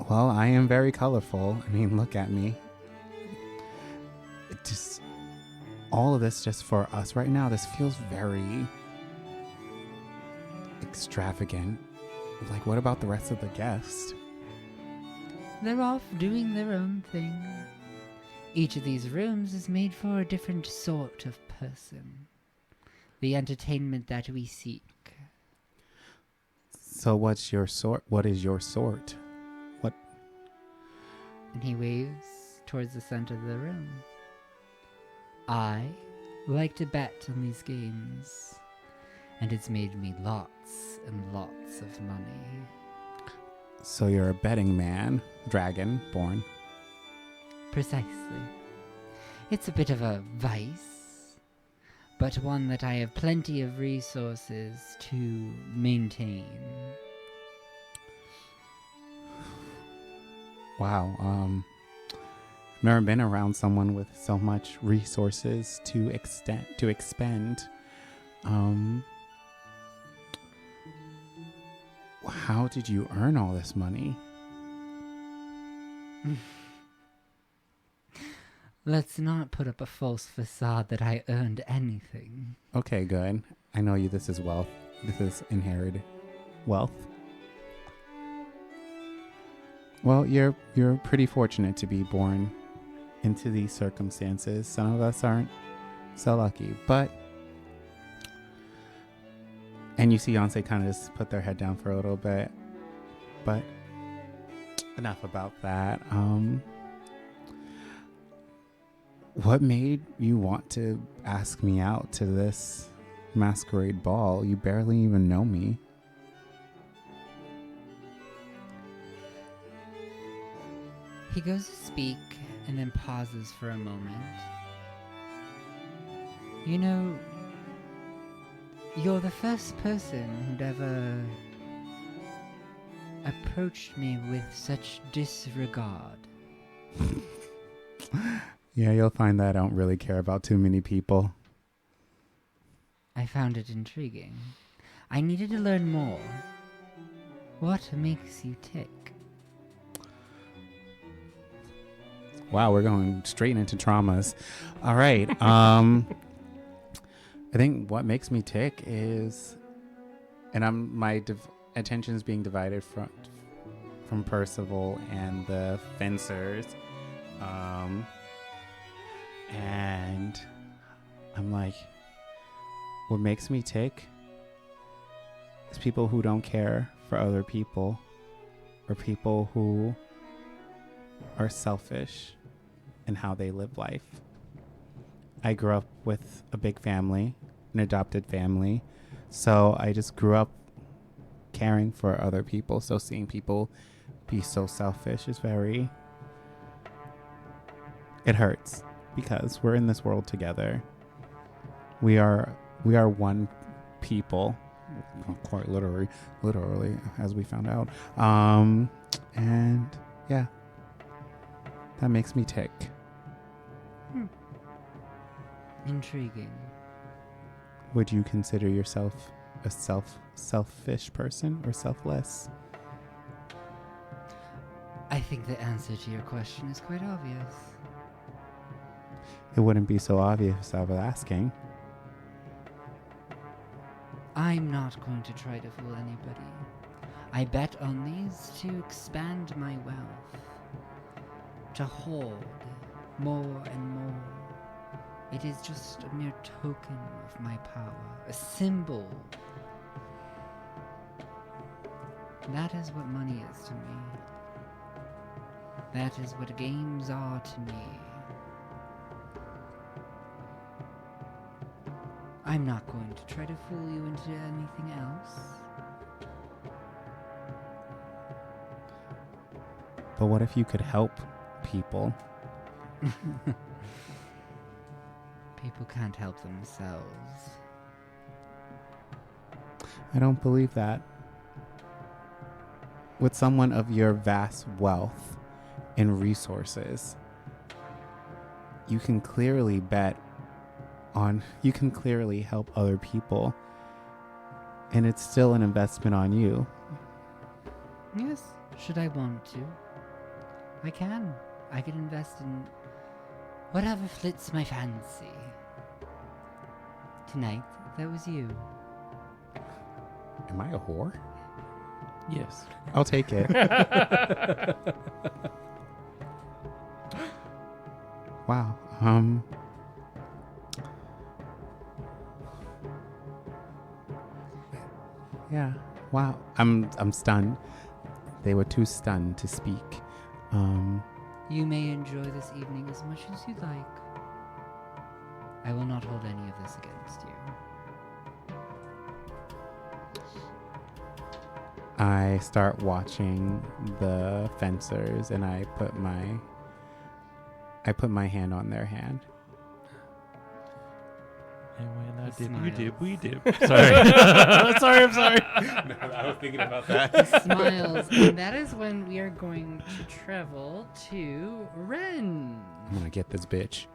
Well, I am very colorful. I mean, look at me. It just all of this just for us right now. This feels very extravagant. Like, what about the rest of the guests? They're off doing their own thing. Each of these rooms is made for a different sort of person. The entertainment that we seek. So what's your sort? What is your sort? What? And he waves towards the center of the room. I like to bet on these games, and it's made me lots and lots of money. So you're a betting man, dragon born. Precisely. It's a bit of a vice, but one that I have plenty of resources to maintain. Wow. Never been around someone with so much resources to expend. How did you earn all this money? Let's not put up a false facade that I earned anything. Okay, good. I know you. This is wealth. This is inherited wealth. Well, you're pretty fortunate to be born into these circumstances. Some of us aren't so lucky, but. And you see Yonsei kind of just put their head down for a little bit. But enough about that. What made you want to ask me out to this masquerade ball? You barely even know me. He goes to speak and then pauses for a moment. You know, you're the first person who'd ever approached me with such disregard. Yeah, you'll find that I don't really care about too many people. I found it intriguing. I needed to learn more. What makes you tick? Wow, we're going straight into traumas. All right. I think what makes me tick is, and my attention is being divided from Percival and the fencers, and I'm like, what makes me tick is people who don't care for other people, or people who are selfish in how they live life. I grew up with a big family, an adopted family, so I just grew up caring for other people. So seeing people be so selfish is it hurts, because we're in this world together. We are one people, quite literally, as we found out. And yeah, that makes me tick. Intriguing. Would you consider yourself a selfish person or selfless? I think the answer to your question is quite obvious. It wouldn't be so obvious if I was asking. I'm not going to try to fool anybody. I bet on these to expand my wealth, to hoard more and more. It is just a mere token of my power, a symbol. That is what money is to me. That is what games are to me. I'm not going to try to fool you into anything else. But what if you could help people? People can't help themselves. I don't believe that. With someone of your vast wealth and resources, you can clearly help other people, and it's still an investment on you. Yes, should I want to, I can. I can invest in whatever flits my fancy. Tonight, that was you. Am I a whore? Yes. I'll take it. Wow. Yeah. Wow. I'm stunned. They were too stunned to speak. You may enjoy this evening as much as you like. I will not hold any of this against you. I start watching the fencers, and I put my hand on their hand. And when I dip, Smiles. you dip, we dip. Sorry. I'm sorry. No, I was thinking about that. Smiles, and that is when we are going to travel to Ren. I'm gonna get this bitch.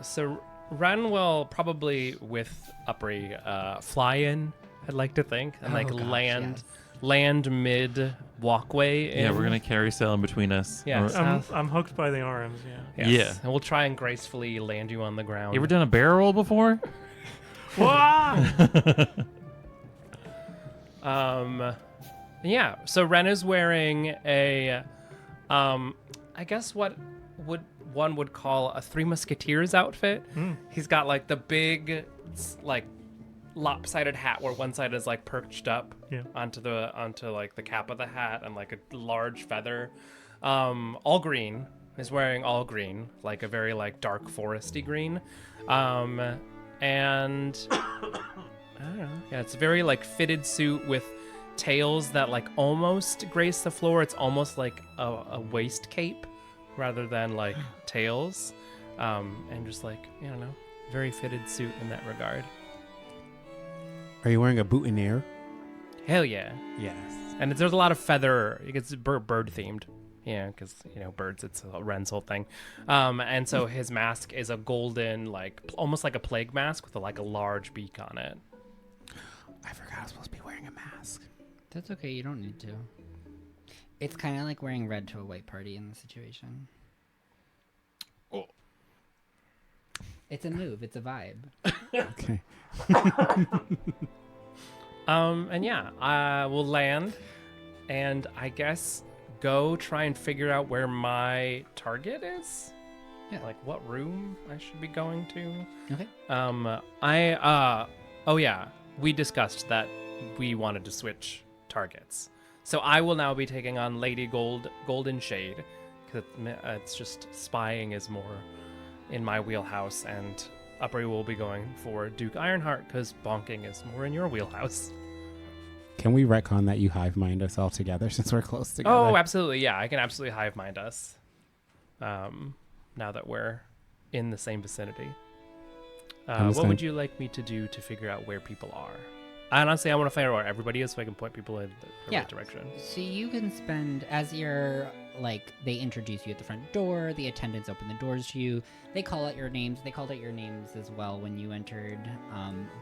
So Ren will probably, with Upri, fly in, I'd like to think, and Oh, gosh, land mid walkway. Yeah, in. we're gonna carry sail in between us. Yeah. Or- I'm hooked by the arms. Yeah. Yes. Yeah. And we'll try and gracefully land you on the ground. You ever done a barrel roll before? Yeah. So Ren is wearing a, I guess what one would call a Three Musketeers outfit. He's got like the big, like lopsided hat where one side is like perched up Yeah. onto like the cap of the hat and like a large feather. All green. Is wearing all green, like a very like dark foresty green. And I don't know. Yeah, it's a very like fitted suit with tails that like almost grace the floor. It's almost like a waist cape rather than like tails. And just like, I don't know, very fitted suit in that regard. Are you wearing a boutonniere? Hell yeah. Yes. And there's a lot of feather. It's bird themed. Yeah, because, birds, it's a Ren's whole thing. And so his mask is a golden, like, almost like a plague mask with a large beak on it. I forgot I was supposed to be wearing a mask. That's okay. You don't need to. It's kind of like wearing red to a white party in the situation. Oh. It's a move. It's a vibe. Okay. And yeah, we'll land. And I guess go try and figure out where my target is. Yeah. Like what room I should be going to. Okay. Oh yeah, we discussed that we wanted to switch targets. So I will now be taking on Lady Golden Shade, because it's just spying is more in my wheelhouse, and Uppery will be going for Duke Ironheart because bonking is more in your wheelhouse. Can we retcon that you hive mind us all together since we're close together? Oh, absolutely. Yeah, I can absolutely hive mind us. Now that we're in the same vicinity. What would you like me to do to figure out where people are? Honestly, I want to find out where everybody is so I can point people in the right direction. So you can spend, as you're, they introduce you at the front door, the attendants open the doors to you, they call out your names. They called out your names as well when you entered,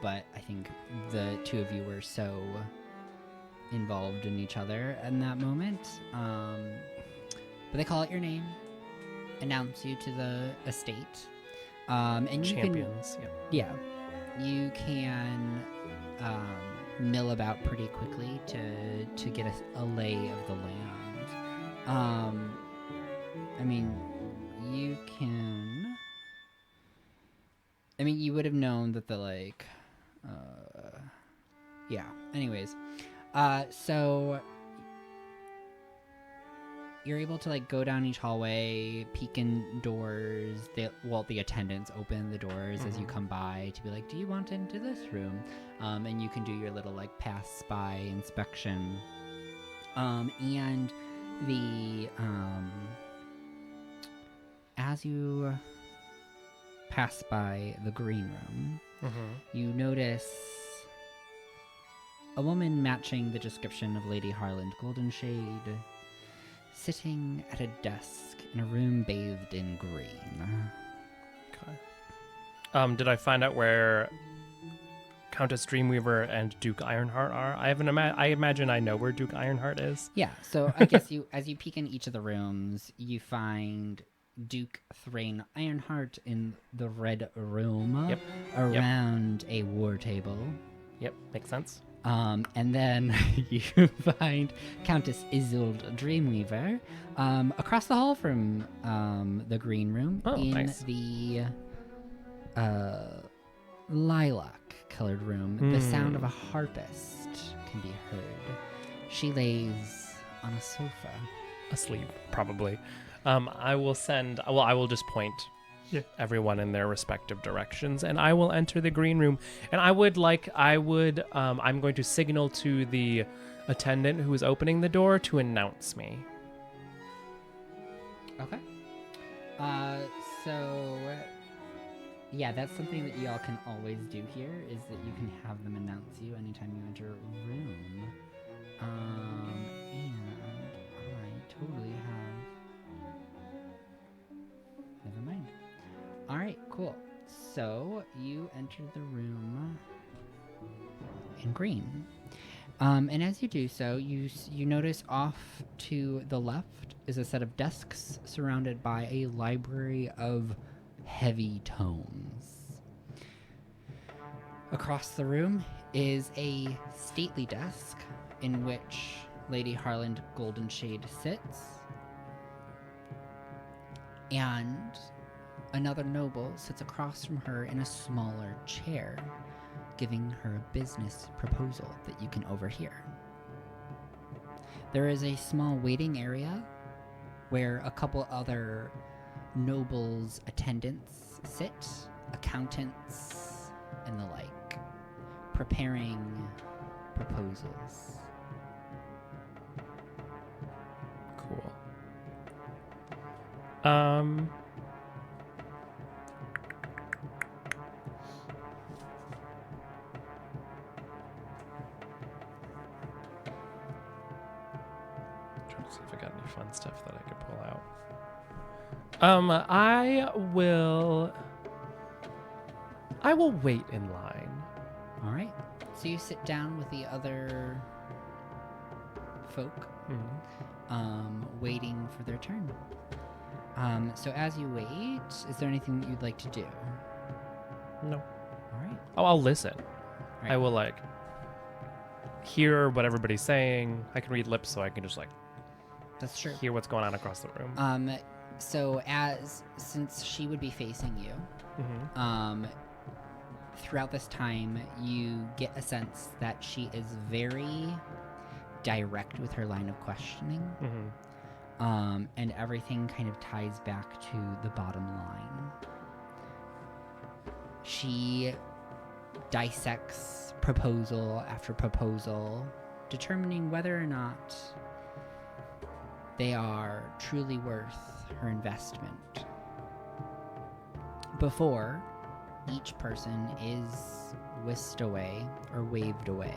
but I think the two of you were so involved in each other in that moment. But they call out your name, announce you to the estate, and you Champions, yeah, you can mill about pretty quickly to get a lay of the land. I mean, you can. I mean, you would have known that the yeah. Anyways, so you're able to go down each hallway, peek in doors. The attendants open the doors as you come by to be like, "Do you want into this room?" And you can do your little pass by inspection. And the as you pass by the green room, you notice a woman matching the description of Lady Harland Goldenshade, sitting at a desk in a room bathed in green. Okay. Did I find out where Countess Dreamweaver and Duke Ironheart are? I imagine I know where Duke Ironheart is. Yeah, so I guess as you peek in each of the rooms, you find Duke Thrain Ironheart in the red room around a war table. Yep, makes sense. And then you find Countess Isolde Dreamweaver across the hall from the green room in nice. the lilac-colored room. The sound of a harpist can be heard. She lays on a sofa. Asleep, probably. I will just point everyone in their respective directions, and I will enter the green room. And I'm going to signal to the attendant who is opening the door to announce me. Okay. So yeah, that's something that y'all can always do here, is that you can have them announce you anytime you enter a room. And I totally have... Never mind. Alright, cool. So, you enter the room in green. And as you do so, you notice off to the left is a set of desks surrounded by a library of heavy tomes. Across the room is a stately desk in which Lady Harland Goldenshade sits, and another noble sits across from her in a smaller chair. giving her a business proposal that you can overhear. There is a small waiting area where a couple other nobles' attendants sit, accountants, and the like, preparing proposals. Cool. Trying to see if I got any fun stuff that I could pull out. I will wait in line. All right. So you sit down with the other folk, waiting for their turn. So as you wait, is there anything that you'd like to do? No. All right. Oh, I'll listen. Right. I will like hear what everybody's saying. I can read lips, so I can just like That's true. hear what's going on across the room. So since she would be facing you, throughout this time, you get a sense that she is very direct with her line of questioning. And everything kind of ties back to the bottom line. She dissects proposal after proposal, determining whether or not they are truly worth her investment before each person is whisked away or waved away.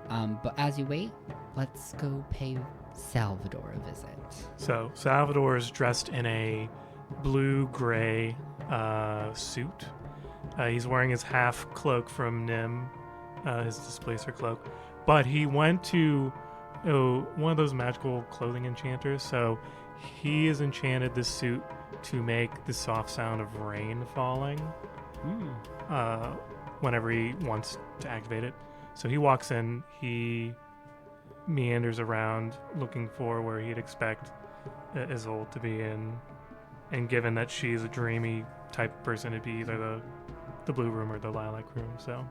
But as you wait, let's go pay Salvador a visit. So Salvador is dressed in a blue-gray suit. He's wearing his half cloak from Nim, his displacer cloak. But he went to one of those magical clothing enchanters, so he has enchanted this suit to make the soft sound of rain falling whenever he wants to activate it. So he walks in, he meanders around looking for where he'd expect Isolde to be in, and given that she's a dreamy type person, it'd be either the blue room or the lilac room. So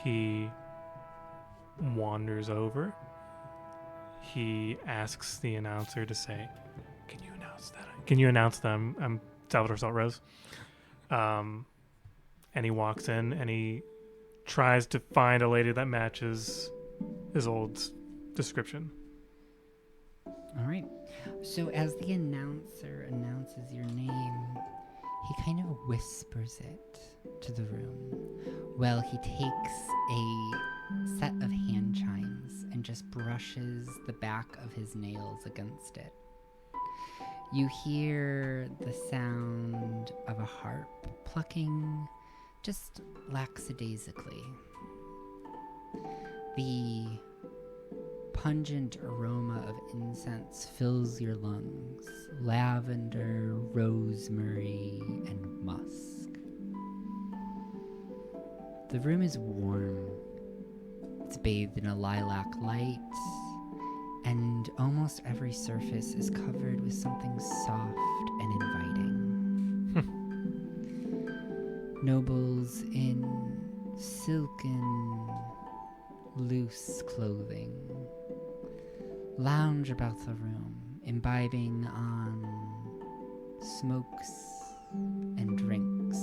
he wanders over. He asks the announcer to say, "Can you announce that? Can you announce them? I'm Salvador Saltrose." And he walks in and he tries to find a lady that matches Isolde's description. All right. So as the announcer announces your name, he kind of whispers it to the room. Well, he takes a set of hand chimes and just brushes the back of his nails against it. You hear the sound of a harp plucking just lackadaisically. The pungent aroma of incense fills your lungs. Lavender, rosemary, and musk. The room is warm. It's bathed in a lilac light, and almost every surface is covered with something soft and inviting. Nobles in silken, loose clothing lounge about the room, imbibing on smokes and drinks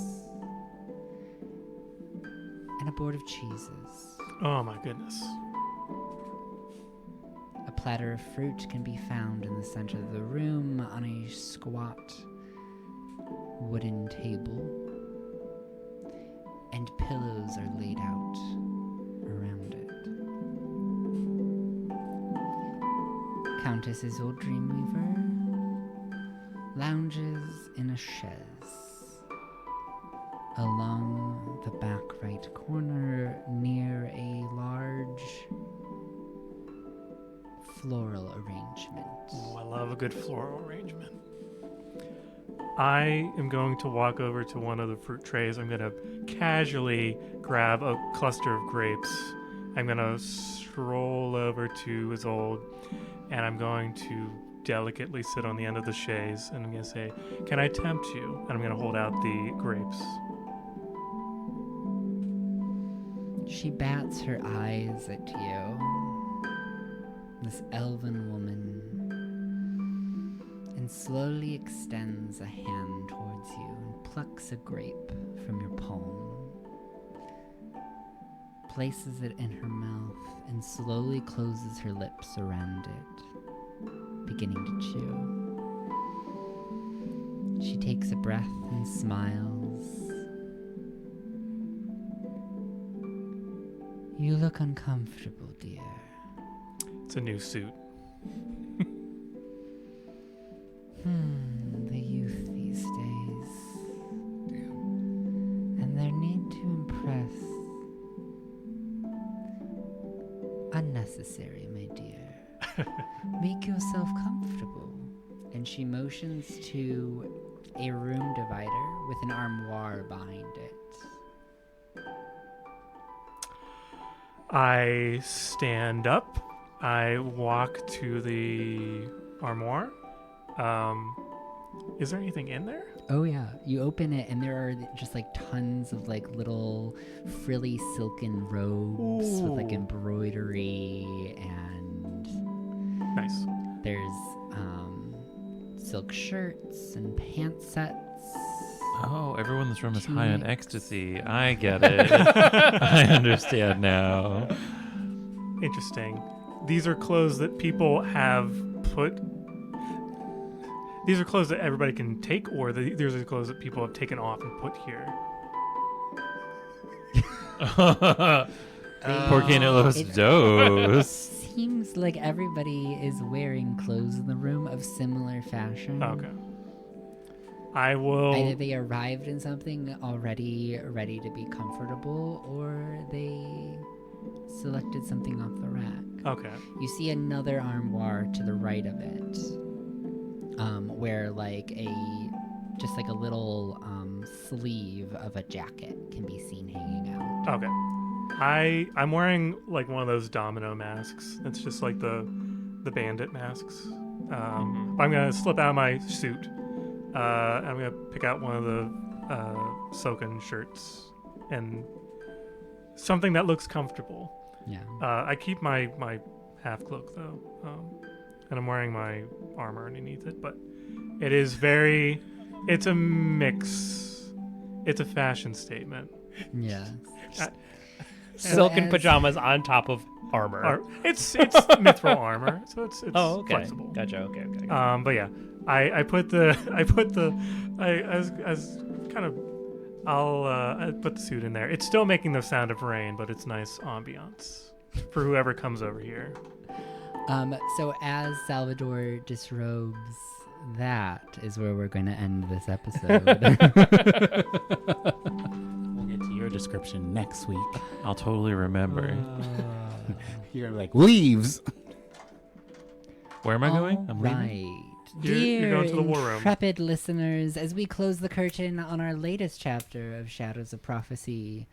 and a board of cheeses. Oh my goodness. A platter of fruit can be found in the center of the room on a squat wooden table, and pillows are laid out around it. Countess Isolde Dreamweaver lounges in a chaise along the back right corner near a large floral arrangement. Oh, I love a good floral arrangement. I am going to walk over to one of the fruit trays. I'm going to casually grab a cluster of grapes. I'm going to stroll over to Isolde, and I'm going to delicately sit on the end of the chaise, and I'm going to say, "Can I tempt you?" And I'm going to hold out the grapes. She bats her eyes at you, this elven woman, and slowly extends a hand towards you and plucks a grape from your palm, places it in her mouth, and slowly closes her lips around it, beginning to chew. She takes a breath and smiles. You look uncomfortable, dear. It's a new suit. The youth these days. And their need to impress. Unnecessary, my dear. Make yourself comfortable. And she motions to a room divider with an armoire behind it. I stand up. I walk to the armoire. Is there anything in there? Oh yeah, you open it and there are just like tons of like little frilly silken robes with like Ooh. embroidery, and Nice. there's silk shirts and pant sets. Oh, everyone in this room is Two high on mix. ecstasy. I get it. I understand now. Interesting. These are clothes that people have put. These are clothes that everybody can take, or these are clothes that people have taken off and put here. Porque no los It- dos. Seems like everybody is wearing clothes in the room of similar fashion. Okay. I will. Either they arrived in something already ready to be comfortable, or they selected something off the rack. Okay. You see another armoire to the right of it, where like just like a little sleeve of a jacket can be seen hanging out. Okay. I'm wearing like one of those domino masks. It's just like the bandit masks. I'm gonna slip out of my suit. I'm gonna pick out one of the silken shirts and something that looks comfortable. Yeah. I keep my half cloak though, and I'm wearing my armor underneath it. But it is very. It's a mix. It's a fashion statement. Yeah. Silken as- pajamas on top of armor. It's mithril armor, so it's Oh, okay. flexible. Gotcha. Okay. But yeah, I put the I put the suit in there. It's still making the sound of rain, but it's nice ambiance for whoever comes over here. So as Salvador disrobes, that is where we're going to end this episode. We'll get to your description next week. I'll totally remember. You're like leaves. Where am I going? I'm leaving. Right. You're Dear going to the war room. intrepid listeners, as we close the curtain on our latest chapter of Shadows of Prophecy,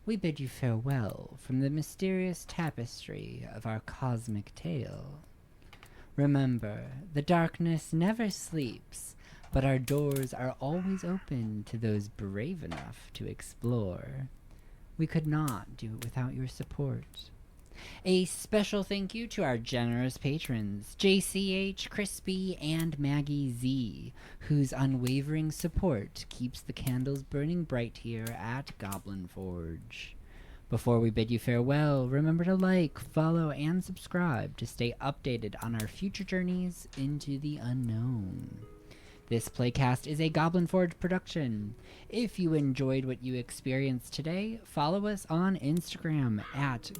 we bid you farewell from the mysterious tapestry of our cosmic tale. Remember, the darkness never sleeps, but our doors are always open to those brave enough to explore. We could not do it without your support. A special thank you to our generous patrons, JCH, Crispy, and Maggie Z, whose unwavering support keeps the candles burning bright here at Goblin Forge. Before we bid you farewell, remember to like, follow, and subscribe to stay updated on our future journeys into the unknown. This playcast is a Goblin Forge production. If you enjoyed what you experienced today, follow us on Instagram at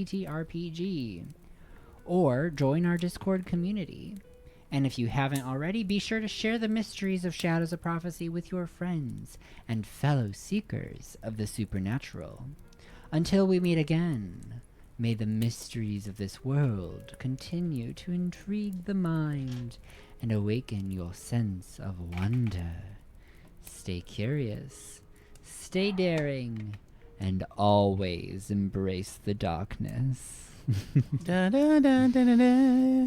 goblin_forge_TTRPG. Or join our Discord community. And if you haven't already, be sure to share the mysteries of Shadows of Prophecy with your friends and fellow seekers of the supernatural. Until we meet again, may the mysteries of this world continue to intrigue the mind and awaken your sense of wonder. Stay curious, stay daring, and always embrace the darkness. Da, da, da, da, da, da.